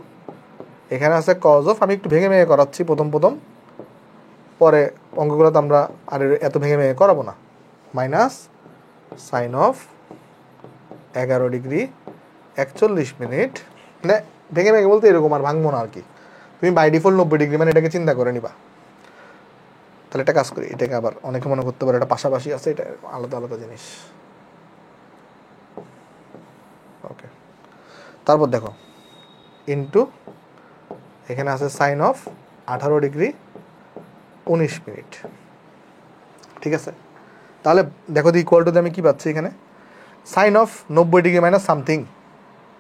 Speaker 1: এখানে আছে কজ অফ, আমি একটু ভেঙে ভেঙে করাচ্ছি প্রথম, পরে অঙ্কগুলো তো আমরা আর এত ভেঙে ভেঙে করাবো না, minus sine of 11 degree 41 minute, মানে ভেঙে ভেঙে বলতে এরকম আর ভাঙবো না আর কি। তুমি বাই ডিফল্ট 90 ডিগ্রি মানে এটাকে চিন্তা করে নিবা। তাহলে একটা কাজ করি, এটাকে আবার অনেকে মনে করতে পারে এটা পাশাপাশি আছে, এটা আলাদা আলাদা জিনিস। ওকে, তারপর দেখো ইনটু এখানে আছে সাইন অফ 18 ডিগ্রি 19 মিনিট, ঠিক আছে। তাহলে দেখো দি ইকুয়াল টু আমি কী পাচ্ছি এখানে, sine of 90 degree minus something,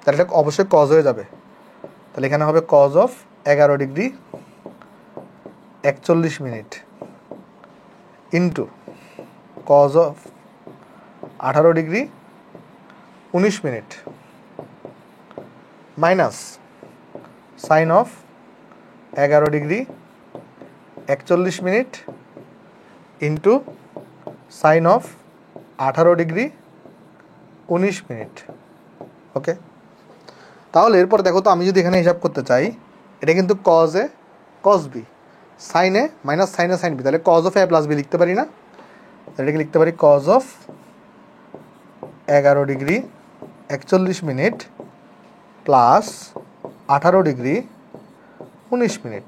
Speaker 1: তাহলে এটা অবশ্যই কজ হয়ে যাবে। তাহলে এখানে হবে cos of 11 degree 41 minute into cos of 18 degree 19 minute minus sine of 11 degree 41 minute into sine of 18 degree 19 minute. Okay, তাহলে এরপর দেখো তো আমি যদি এখানে হিসাব করতে চাই, এটা কিন্তু cos A cos B, sine A minus sine A sine B, তাহলে cos of A plus B লিখতে পারি না? এটাকে লিখতে পারি cos of 11 degree 41 minute plus 18 degree 19 minute.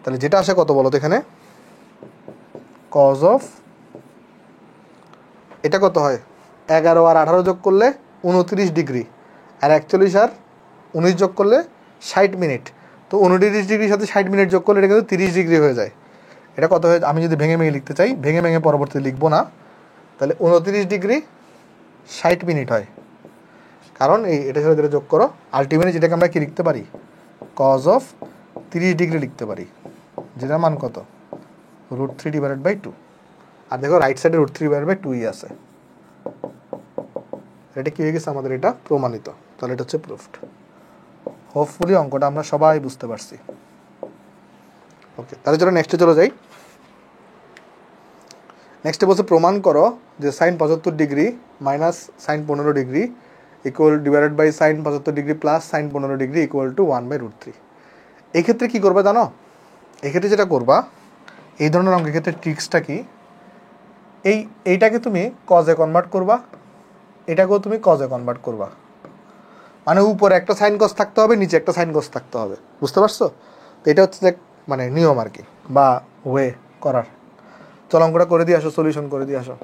Speaker 1: তাহলে যেটা আসে কত বলো তো এখানে, কজ অফ, এটা কত হয় 11 আর 18 যোগ করলে 29 ডিগ্রি, আর 41 আর 19 যোগ করলে 60 মিনিট, তো 29 ডিগ্রির সাথে 60 মিনিট যোগ করলে এটা কিন্তু 30 ডিগ্রি হয়ে যায়। এটা কত হয়, আমি যদি ভেঙে ভেঙে লিখতে চাই, ভেঙে ভেঙে পরবর্তীতে লিখবো না, তাহলে 29 ডিগ্রি 60 মিনিট হয়, কারণ এটা সাথে এটা যোগ করো, আলটিমেটলি যেটাকে আমরা কি লিখতে পারি, কজ অফ 30 ডিগ্রি লিখতে পারি, যেটার মান কত √3/2। আর দেখো রাইট সাইডে √3/2ই আছে, এটা কি হয়ে গেছে আমাদের, এটা প্রমাণিত। তাহলে এটা হচ্ছে প্রুফড। হোপফুলি অঙ্কটা আমরা সবাই বুঝতে পারছি। ওকে, তাহলে চলো নেক্সটে চলে যাই। নেক্সটে বলছে প্রমাণ করো যে sine 75 degree minus sine 15 degree equal divided by sine 75 degree plus sine 15 degree equal to 1/√3। এক্ষেত্রে কী করবা জানো, এক্ষেত্রে যেটা করবা, এই ধরনের অঙ্কের ক্ষেত্রে ট্রিক্সটা কি, এইটাকে তুমি কজে কনভার্ট করবা, এটাকেও তুমি কজে কনভার্ট করবা, মানে উপরে একটা সাইন কজ থাকতে হবে, নিচে একটা সাইন কজ থাকতে হবে, বুঝতে পারছো? তো এটা হচ্ছে মানে নিয়ম আর কি, বা ওয়ে করার। চলো অঙ্কটা করে দিয়ে আসো, সলিউশন করে দিয়ে আসো।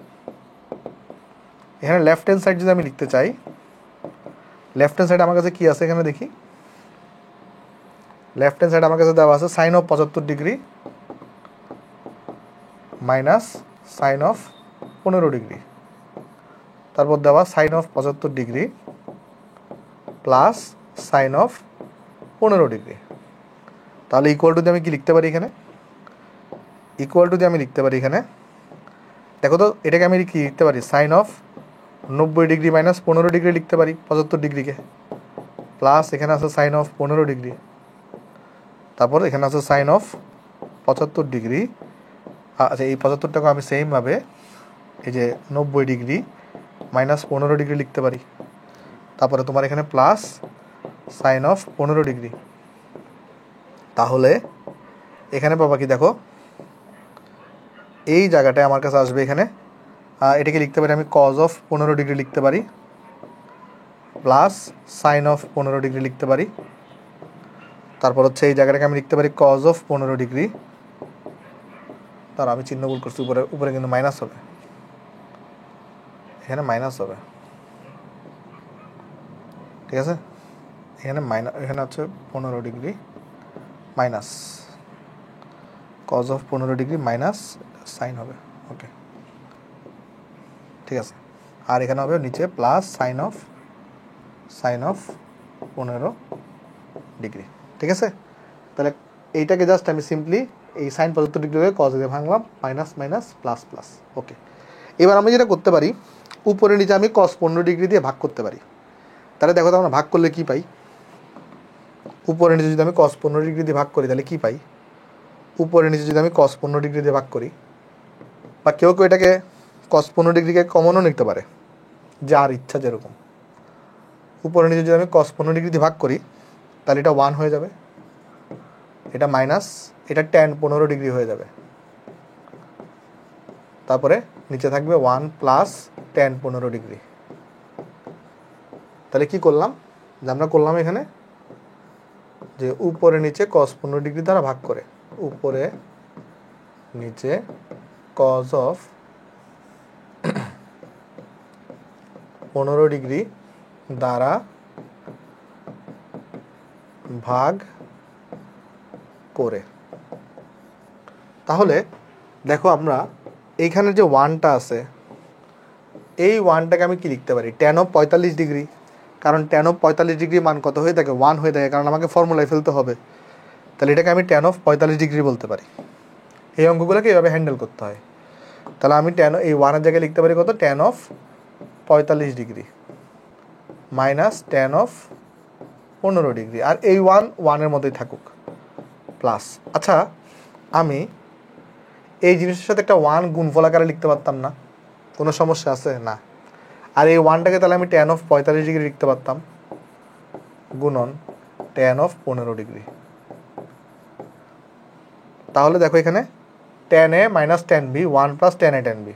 Speaker 1: এখানে লেফট হ্যান্ড সাইড যদি আমি লিখতে চাই, লেফট হ্যান্ড সাইড আমার কাছে কী আছে এখানে দেখি, লেফট হ্যান্ড সাইড আমার কাছে দেওয়া আছে sine of 75 degree minus sine of 15 degree, তারপর দেওয়া sine of 75 degree plus sine of 15 degree. তাহলে ইকুয়াল টু দিয়ে আমি কি লিখতে পারি এখানে, ইকুয়াল টু দিয়ে আমি লিখতে পারি এখানে, দেখো তো এটাকে আমি কি লিখতে পারি, sine of 90 degree minus 15 degree লিখতে পারি 75 ডিগ্রিকে, প্লাস এখানে আছে সাইন অফ 15 ডিগ্রি, তারপর এখানে আছে সাইন অফ 75 ডিগ্রি। আচ্ছা, এই 75টাকে আমি সেমভাবে এই যে 90 ডিগ্রি মাইনাস 15 ডিগ্রি লিখতে পারি, তারপরে তোমার এখানে প্লাস সাইন অফ 15 ডিগ্রি। তাহলে এখানে পাবা কি, দেখো এই জায়গাটায় আমার কাছে আসবে, এখানে এটাকে লিখতে পারি আমি কজ অফ 15 ডিগ্রি লিখতে পারি প্লাস সাইন অফ 15 ডিগ্রি লিখতে পারি, তারপর হচ্ছে এই জায়গাটাকে আমি লিখতে পারি কজ অফ 15 ডিগ্রি, তার আমি চিহ্ন ভুল করছি, উপরে উপরে কিন্তু মাইনাস হবে, এখানে মাইনাস হবে, ঠিক আছে, এখানে এখানে হচ্ছে 15 degree minus cause of 15 degree minus sign হবে। ওকে, ঠিক আছে, আর এখানে হবে নিচে প্লাস সাইন অফ 15 ডিগ্রি, ঠিক আছে। তাহলে এইটাকে জাস্ট আমি সিম্পলি এই সাইন 75 ডিগ্রি কজ দিয়ে ভাঙলাম, মাইনাস মাইনাস প্লাস প্লাস। ওকে, এবার আমি যেটা করতে পারি, উপরে নিচে আমি কস 15 ডিগ্রি দিয়ে ভাগ করতে পারি। তাহলে দেখো তো আমরা ভাগ করলে কি পাই, উপরে নিচে যদি আমি cos 15 ডিগ্রি দিয়ে ভাগ করি তাহলে কি পাই? উপরে নিচে যদি আমি cos 15 ডিগ্রি দিয়ে ভাগ করি, বা কেউ কেউ এটাকে cos 15 ডিগ্রিকে কমনও নিতে পারে, যার ইচ্ছা যেরকম। উপরে নিচে যদি আমি cos 15 ডিগ্রি দিয়ে ভাগ করি তাহলে এটা 1 হয়ে যাবে, এটা মাইনাস, এটা tan 15 ডিগ্রি হয়ে যাবে, তারপরে নিচে থাকবে 1 প্লাস tan 15 ডিগ্রি। তাহলে কি করলাম, যে আমরা করলাম এখানে যে উপরে নিচে cos 15 ডিগ্রি দ্বারা ভাগ করে, উপরে নিচে cos অফ 15 ডিগ্রি দ্বারা ভাগ করে। তাহলে দেখো আমরা এইখানে যে 1টা আছে, এই 1টাকে আমি কি লিখতে পারি? tan অফ 45 ডিগ্রি, কারণ tan অফ 45 ডিগ্রি মান কত হয়ে থাকে? 1 হয়ে থাকে, কারণ আমাকে ফর্মুলায় ফেলতে হবে। তাহলে এটাকে আমি tan অফ 45 ডিগ্রি বলতে পারি। এই অঙ্কগুলোকে এইভাবে হ্যান্ডেল করতে হয়। তাহলে আমি এই 1 এর জায়গায় লিখতে পারি কত? tan of 45 degree minus tan of 15 degree, আর এই 1 এর মধ্যেই থাকুক, প্লাস। আচ্ছা, আমি এই জিনিসের সাথে একটা 1 গুণফল আকারে লিখতে পারতাম না? কোনো সমস্যা আছে? না। আর এই 1টাকে তাহলে আমি tan অফ 45 ডিগ্রি লিখতে পারতাম, গুণন tan অফ 15 ডিগ্রি। তাহলে দেখো এখানে tan a minus tan b, 1 plus tan a tan b,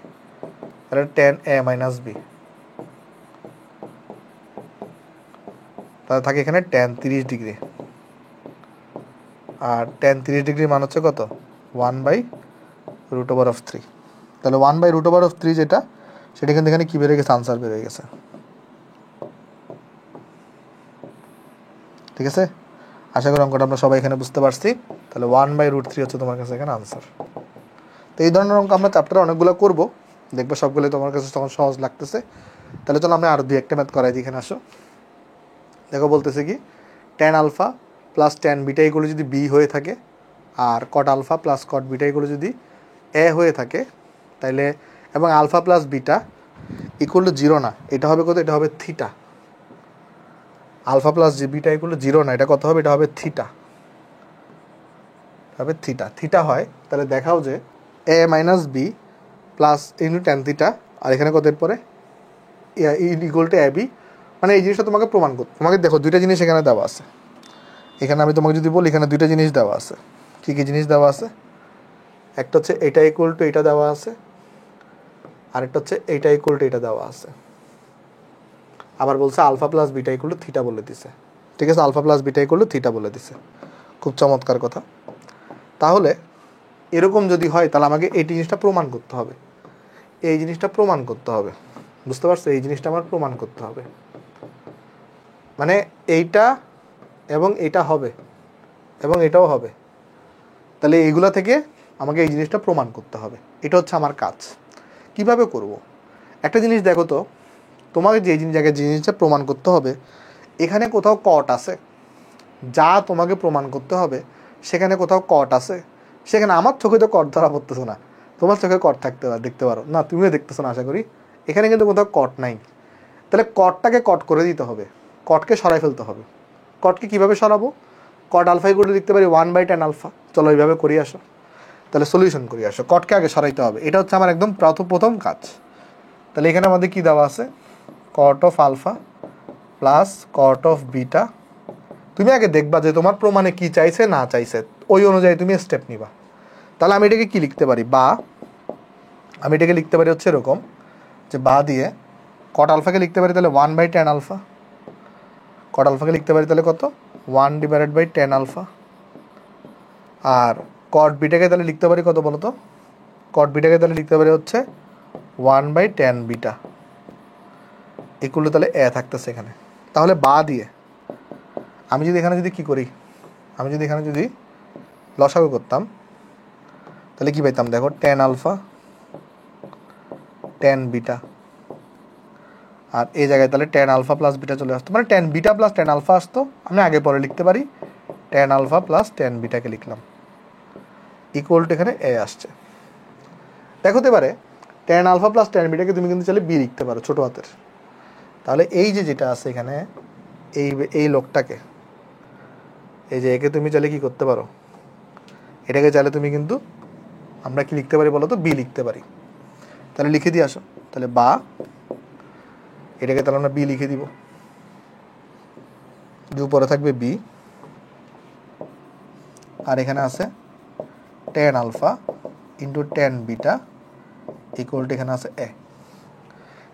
Speaker 1: তাহলে tan a মাইনাস b, তাহলে থাকে এখানে tan 30 ডিগ্রি। আর tan 30 ডিগ্রি মান হচ্ছে কত? 1/√3। তাহলে 1/√3 যেটা, সেটা কিন্তু এখানে কি বেরিয়ে গেছে? আনসার বেরিয়ে গেছে। ঠিক আছে, আশা করি অঙ্কটা আমরা সবাই এখানে বুঝতে পারছি। তাহলে 1/√3 হচ্ছে তোমার কাছে এখানে আনসার। তো এই ধরনের অঙ্ক আমরা চ্যাপ্টারে অনেকগুলো করবো, দেখবে সবগুলোই তোমার কাছে তখন সহজ লাগতেছে। তাহলে চলো আমরা আরও 2-1টা ম্যাথ করাই দিই। এখানে আসো, দেখো বলতেছে কি, tan alpha plus tan beta এগুলো যদি বি হয়ে থাকে, আর cot alpha plus cot beta এগুলো যদি এ হয়ে থাকে, তাইলে, এবং alpha plus beta equal to 0 না, এটা হবে কত? এটা হবে theta. Alpha plus beta equal to 0 না, এটা কত হবে? এটা হবে থিটা, হবে থিটা। থিটা হয়, তাহলে দেখাও যে A minus B plus into tan theta, আর এখানে কত এর পরে ইকুয়াল টু এ বি। মানে এই জিনিসটা তোমাকে প্রমাণ করতে, তোমাকে দেখো দুইটা জিনিস এখানে দেওয়া আছে। এখানে আমি তোমাকে যদি বলি, এখানে দুইটা জিনিস দেওয়া আছে। কী কী জিনিস দেওয়া আছে? একটা হচ্ছে এটা ইকুয়াল টু এটা দেওয়া আছে, আরেকটা হচ্ছে এইটা ইকুয়াল টু এটা দেওয়া আছে। আবার বলছে alpha plus beta equal to theta বলে দিছে। ঠিক আছে, alpha plus beta equal to theta বলে দিছে। খুব চমৎকার কথা। তাহলে এরকম যদি হয়, তাহলে আমাকে এই জিনিসটা প্রমাণ করতে হবে, এই জিনিসটা প্রমাণ করতে হবে। বুঝতে পারছো? এই জিনিসটা আমার প্রমাণ করতে হবে, মানে এইটা এবং এটা হবে এবং এটাও হবে। তাহলে এইগুলা থেকে আমাকে এই জিনিসটা প্রমাণ করতে হবে। এটা হচ্ছে আমার কাজ। কিভাবে করব? একটা জিনিস দেখো তো, তোমাকে যে জায়গায় যে জিনিসটা প্রমাণ করতে হবে, এখানে কোথাও কট আছে? যা তোমাকে প্রমাণ করতে হবে সেখানে কোথাও কট আছে? সেখানে আমার চোখে তো কট ধরা পড়তেছে না, তোমার চোখে কট থাকতে পারে, দেখতে পারো না, তুমিও দেখতেছো না আশা করি। এখানে কিন্তু কোথাও কট নাই। তাহলে কটটাকে কট করে দিতে হবে, কটকে সরাই ফেলতে হবে। কটকে কীভাবে সরাবো? কট আলফা করে লিখতে পারি 1/tan আলফা। চলো এইভাবে করি আসো, তাহলে সলিউশন করি আসো। কটকে আগে সরাইতে হবে, এটা হচ্ছে আমার একদম প্রথম কাজ। তাহলে এখানে আমাদের কী দেওয়া আছে? Cot of alpha plus cot of beta. তুমি আগে দেখবা যে তোমার প্রমাণে কি চাইছে না চাইছে, ওই অনুযায়ী তুমি স্টেপ নিবা। তাহলে আমি এটাকে কি লিখতে পারি? বা আমি এটাকে লিখতে পারি হচ্ছে এরকম, যে বা দিয়ে কট আলফাকে লিখতে পারি তাহলে 1/tan আলফা, কট আলফাকে লিখতে পারি তাহলে কত? 1/tan alpha. আর কট বিটাকে তাহলে লিখতে পারি কত বলো তো? কট বিটাকে তাহলে লিখতে পারি হচ্ছে 1/tan বিটা ইকুয়াল টু, তাহলে এ থাকতেছে এখানে। তাহলে বা দিয়ে আমি যদি এখানে যদি কী করি, আমি যদি এখানে যদি লসাগু করতাম, তাহলে কী পাইতাম? দেখো tan আলফা tan বিটা, আর এই জায়গায় তাহলে tan আলফা প্লাস বিটা চলে আসতো, মানে tan beta plus tan alpha আসতো। আমি আগে পরে লিখতে পারি tan আলফা প্লাস tan বিটাকে লিখলাম ইকুয়াল টু, এখানে এ আসছে। দেখো তো এবারে tan আলফা প্লাস tan বিটাকে তুমি কিন্তু চাইলে বি লিখতে পারো ছোটো হাতের। তাহলে এই যে যেটা আছে এখানে, এই লোকটাকে, এই যে একে তুমি চাইলে কি করতে পারো, এটাকে চাইলে তুমি কিন্তু আমরা কি লিখতে পারি বলো তো, বি লিখতে পারি। তাহলে লিখে দিয়ে আসো, তাহলে বা এটাকে তাহলে আমরা বি লিখে দিব, যে উপরে থাকবে বি, আর এখানে আছে tan alpha into tan beta equal to এখানে আছে এ।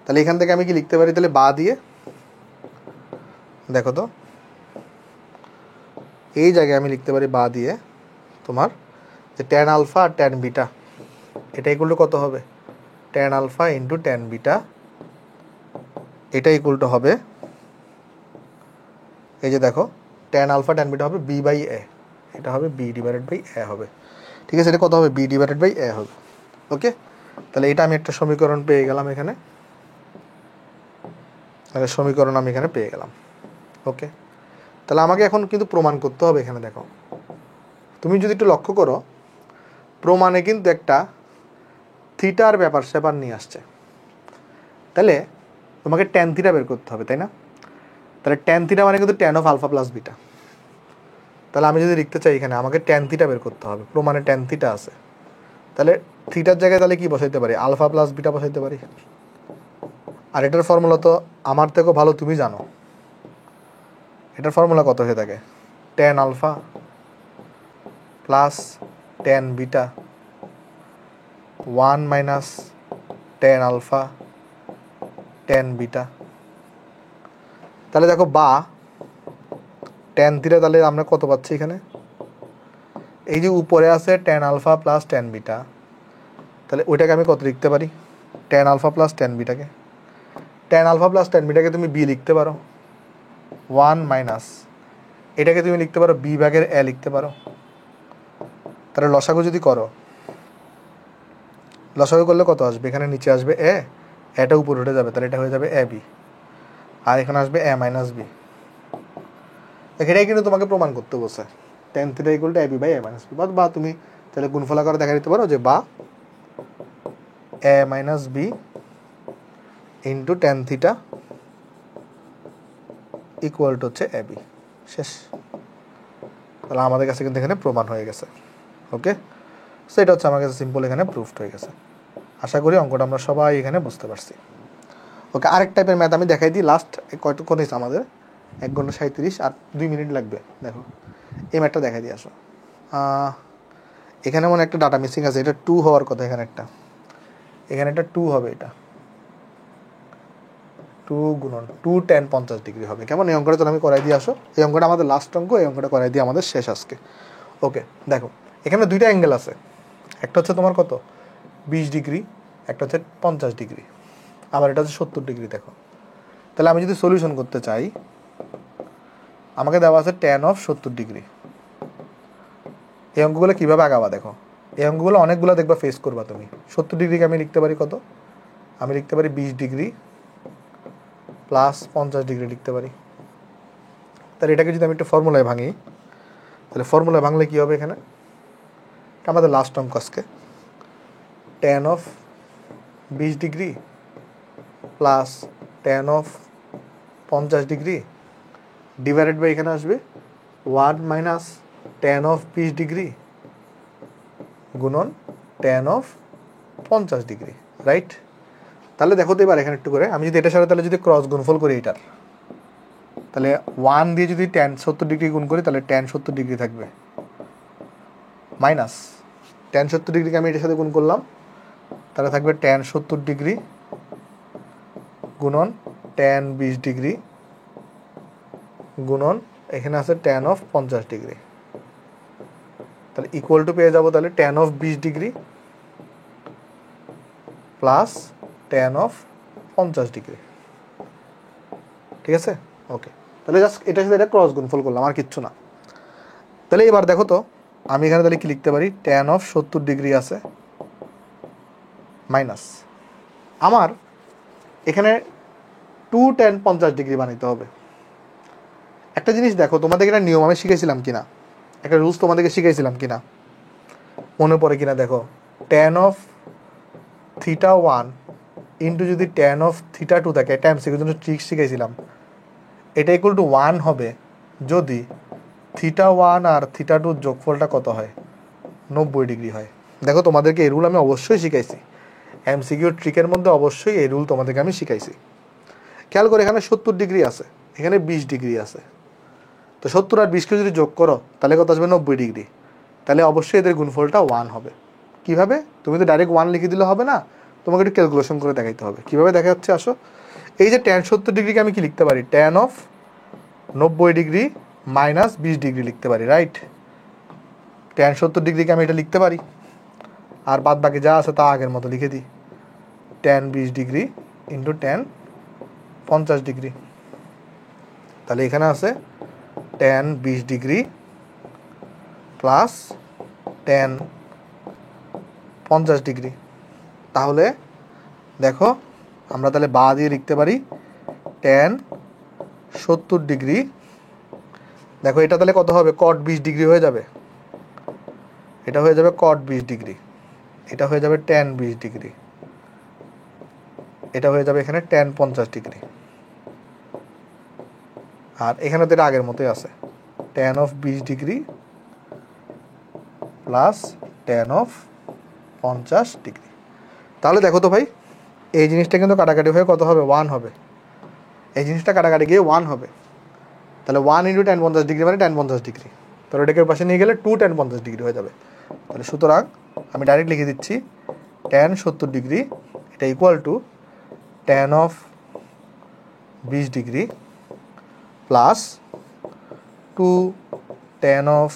Speaker 1: তাহলে এখান থেকে আমি কি লিখতে পারি, তাহলে বা দিয়ে দেখো তো, এই জায়গায় আমি লিখতে পারি বা দিয়ে তোমার যে tan আলফা আর tan বিটা, এটা ইকুয়াল টু কত হবে, tan alpha into tan beta, এটা ইকুয়াল টু হবে, এই যে দেখো tan আলফা tan বিটা হবে বি বাই এ, এটা হবে বি ডিভাইডেড বাই এ হবে। ঠিক আছে, এটা কত হবে, বি ডিভাইডেড বাই এ হবে। ওকে, তাহলে এটা আমি একটা সমীকরণ পেয়ে গেলাম এখানে, সমীকরণ আমি এখানে পেয়ে গেলাম। ওকে, তাহলে আমাকে এখন কিন্তু প্রমাণ করতে হবে। এখানে দেখো, তুমি যদি একটু লক্ষ্য করো, প্রমাণে কিন্তু একটা থিটার ব্যাপার স্যাপার নিয়ে আসছে। তাহলে তোমাকে ট্যান থিটা বের করতে হবে, তাই না? তাহলে ট্যান থিটা মানে কিন্তু tan of alpha plus beta. তাহলে আমি যদি লিখতে চাই এখানে আমাকে ট্যান থিটা বের করতে হবে, প্রমাণে ট্যান থিটা আছে, তাহলে থিটার জায়গায় তাহলে কি বসাইতে পারি, আলফা প্লাস বিটা বসাইতে পারি। আর এটার ফর্মুলা তো আমার থেকেও ভালো তুমি জানো, এটার ফর্মুলা কত হয়ে থাকে, tan alpha plus tan beta 1 minus tan alpha tan beta. তাহলে দেখো বা ট্যান থিটা, তাহলে আমরা কত পাচ্ছি এখানে, এই যে উপরে আছে tan alpha plus tan beta, তাহলে ওইটাকে আমি কত লিখতে পারি, ট্যান আলফা প্লাস ট্যান বিটাকে, ট্যান আলফা প্লাস ট্যান বিটাকে তুমি বি লিখতে পারো, 1 মাইনাস এটাকে তুমি লিখতে পারো বি ভাগের এ লিখতে পারো। তাহলে লসাগু যদি করো, লসাগু করলে কত আসবে, এখানে নিচে আসবে এ, এটা উপরে উঠে যাবে, তাহলে এটা হয়ে যাবে এ বি, আর এখানে আসবে এ মাইনাস বি। এখানেই কিন্তু তোমাকে প্রমাণ করতে বসে tan theta equal to A B by A minus B, বা তুমি তাহলে গুণফল আকারে দেখা দিতে পারো যে বা A minus B into tan theta equal to হচ্ছে এ বি। শেষ। তাহলে আমাদের কাছে কিন্তু এখানে প্রমাণ হয়ে গেছে। ওকে, সো এটা হচ্ছে আমার কাছে সিম্পল এখানে প্রুফড হয়ে গেছে। আশা করি অঙ্কটা আমরা সবাই এখানে বুঝতে পারছি। ওকে, আরেক টাইপের ম্যাথ আমি দেখাই দিই। লাস্ট কয়টুক্ষণ হয়েছে আমাদের, 1 ঘন্টা 37 আর 2 মিনিট লাগবে। দেখো এই ম্যাথটা দেখাই দিয়ে আসো। এখানে মনে একটা ডাটা মিসিং আছে, এটা 2 হওয়ার কথা, এখানে একটা 2 হবে, এটা 2 গুণন 2 tan 50 ডিগ্রি হবে। কেমন, এই অঙ্কটা আমি করাই দিয়ে আসো। এই অঙ্কটা আমাদের লাস্ট অঙ্ক, এই অঙ্কটা করাই দিয়ে আমাদের শেষ আজকে। ওকে, দেখো এখানে দুইটা অ্যাঙ্গেল আছে, একটা হচ্ছে তোমার কত 20 ডিগ্রি, একটা হচ্ছে 50 ডিগ্রি, আবার এটা হচ্ছে 70 ডিগ্রি। দেখো তাহলে আমি যদি সলিউশন করতে চাই, আমাকে দেওয়া আছে tan অফ 70 ডিগ্রি। এই অঙ্কগুলো কীভাবে আগাবা দেখো, এই অঙ্কগুলো অনেকগুলো দেখবা ফেস করবা তুমি। 70 ডিগ্রিকে আমি লিখতে পারি কত, আমি লিখতে পারি 20 ডিগ্রি প্লাস 50 ডিগ্রি লিখতে পারি। তাহলে এটাকে যদি আমি একটু ফর্মুলায় ভাঙি, তাহলে ফর্মুলায় ভাঙলে কী হবে, এখানে আমাদের লাস্ট অঙ্ক আজকে tan অফ 20 ডিগ্রি প্লাস tan অফ 50 ডিগ্রি ডিভাইডেড বাই এখানে আসবে 1 মাইনাস tan অফ 20 ডিগ্রি গুণন tan অফ 50 ডিগ্রি, রাইট? তাহলে দেখো তো এবার এখানে একটু করে আমি যদি এটার সাথে তাহলে যদি ক্রস গুণফল করি এটার, তাহলে 1 দিয়ে যদি tan 70 ডিগ্রি গুণ করি, তাহলে tan 70 ডিগ্রি থাকবে, মাইনাস tan 70 ডিগ্রিকে আমি এটার সাথে গুণ করলাম, তাহলে থাকবে tan 70 ডিগ্রি গুণন tan 20 ডিগ্রি গুণন এখানে আছে tan অফ 50 ডিগ্রি। তাহলে ইকুয়াল টু পেয়ে যাবো তাহলে tan অফ 20 ডিগ্রি প্লাস tan অফ 50 ডিগ্রি। ঠিক আছে, ওকে। তাহলে জাস্ট এটার সাথে এটা ক্রস গুণফল করলাম, আর কিচ্ছু না। তাহলে এবার দেখো তো আমি এখানে তাহলে কি লিখতে পারি, tan অফ 70 ডিগ্রি আছে মাইনাস আমার এখানে 2 tan 50 ডিগ্রি বানাইতে হবে। একটা জিনিস দেখো, তোমাদের একটা নিয়ম আমি শিখেছিলাম কিনা, একটা রুলস তোমাদেরকে শিখেছিলাম কিনা, মনে পড়ে কিনা দেখো, tan অফ থিটা 1 ইন্টু যদি tan অফ থিটা 2 থাকে, এটা এমসিকিউর জন্য ট্রিক শিখেছিলাম, এটা ইকুয়াল টু 1 হবে যদি θ1 আর θ2 যোগফলটা কত হয়? 90 ডিগ্রি হয়। দেখো তোমাদেরকে এই রুল আমি অবশ্যই শিখাইছি, এমসিকিউ ট্রিকের মধ্যে অবশ্যই এই রুল তোমাদেরকে আমি শিখাইছি। খেয়াল করে এখানে 70 ডিগ্রি আছে, এখানে 20 ডিগ্রি আছে, তো 70 আর 20কে যদি যোগ করো তাহলে কত আসবে? 90 ডিগ্রি। তাহলে অবশ্যই এদের গুণফলটা 1 হবে। কিভাবে? তুমি তো ডাইরেক্ট 1 লিখে দিলে হবে না, তোমাকে একটু ক্যালকুলেশন করে দেখাইতে হবে। কীভাবে দেখা যাচ্ছে আসো, এই যে tan 70 ডিগ্রিকে আমি কি লিখতে পারি? tan of 90 degree minus 20 degree লিখতে পারি, রাইট? tan 70 ডিগ্রিকে আমি এটা লিখতে পারি, আর বাদ বাকি যা আছে তা আগের মতো লিখে দিই, tan 20 degree into tan 50 degree. তাহলে এখানে আছে tan 20 degree plus tan 50 degree. তাহলে দেখো আমরা তাহলে বা দিয়ে লিখতে পারি tan 70 ডিগ্রি, দেখো এটা তাহলে কত হবে? cot 20 ডিগ্রি হয়ে যাবে, এটা হয়ে যাবে cot 20 ডিগ্রি, এটা হয়ে যাবে tan 20 ডিগ্রি, এটা হয়ে যাবে এখানে tan 50 ডিগ্রি, আর এখানে তো এটা আগের মতোই আছে, tan অফ 20 ডিগ্রি প্লাস tan অফ 50 ডিগ্রি। তাহলে দেখো তো ভাই, এই জিনিসটা কিন্তু কাটাকাটি হয়ে কত হবে? 1 হবে। এই জিনিসটা কাটাকাটি গিয়ে 1 হবে। তাহলে 1 ইন্টু tan 50 ডিগ্রি মানে tan 50 ডিগ্রি, তাহলে এটাকে পাশে নিয়ে গেলে 2 tan 50 ডিগ্রি হয়ে যাবে। তাহলে সুতরাং আমি ডাইরেক্ট লিখে দিচ্ছি tan 70 ডিগ্রি এটা ইকুয়াল টু tan অফ 20 ডিগ্রি প্লাস 2 tan অফ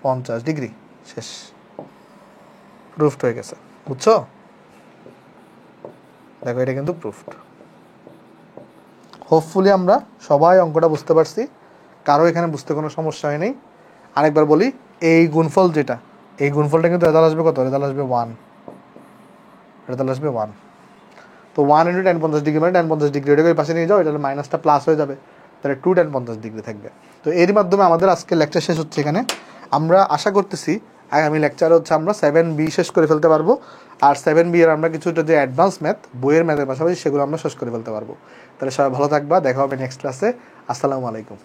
Speaker 1: 50 ডিগ্রি। শেষ, প্রুফড হয়ে গেছে, বুঝছো? দেখো এটা কিন্তু প্রুফড। হোপফুলি আমরা সবাই অঙ্কটা বুঝতে পারছি, কারো এখানে বুঝতে কোনো সমস্যা হয় নাই। আরেকবার বলি, এই গুণফল যেটা, এই গুণফলটা কিন্তু রেজাল্ট আসবে কত? রেজাল্ট আসবে 1, রেজাল্ট আসবে 1। তো 1 ইন্টু tan 50 ডিগ্রি মানে tan 50 ডিগ্রি, এটাকে পাশে নিয়ে যাও, এটা মাইনাসটা প্লাস হয়ে যাবে, তাহলে 2 tan 50 ডিগ্রি থাকবে। তো এরই মাধ্যমে আমাদের আজকে লেকচার শেষ হচ্ছে। এখানে আমরা আশা করতেছি আগামী লেকচারে হচ্ছে আমরা 7B শেষ করে ফেলতে পারবো, আর 7B এর আমরা কিছুটা যে অ্যাডভান্স ম্যাথ বইয়ের ম্যাথের পাশাপাশি সেগুলো আমরা শেষ করে ফেলতে পারবো। তাহলে সবাই ভালো থাকবা, দেখা হবে নেক্সট ক্লাসে। আসসালামু আলাইকুম।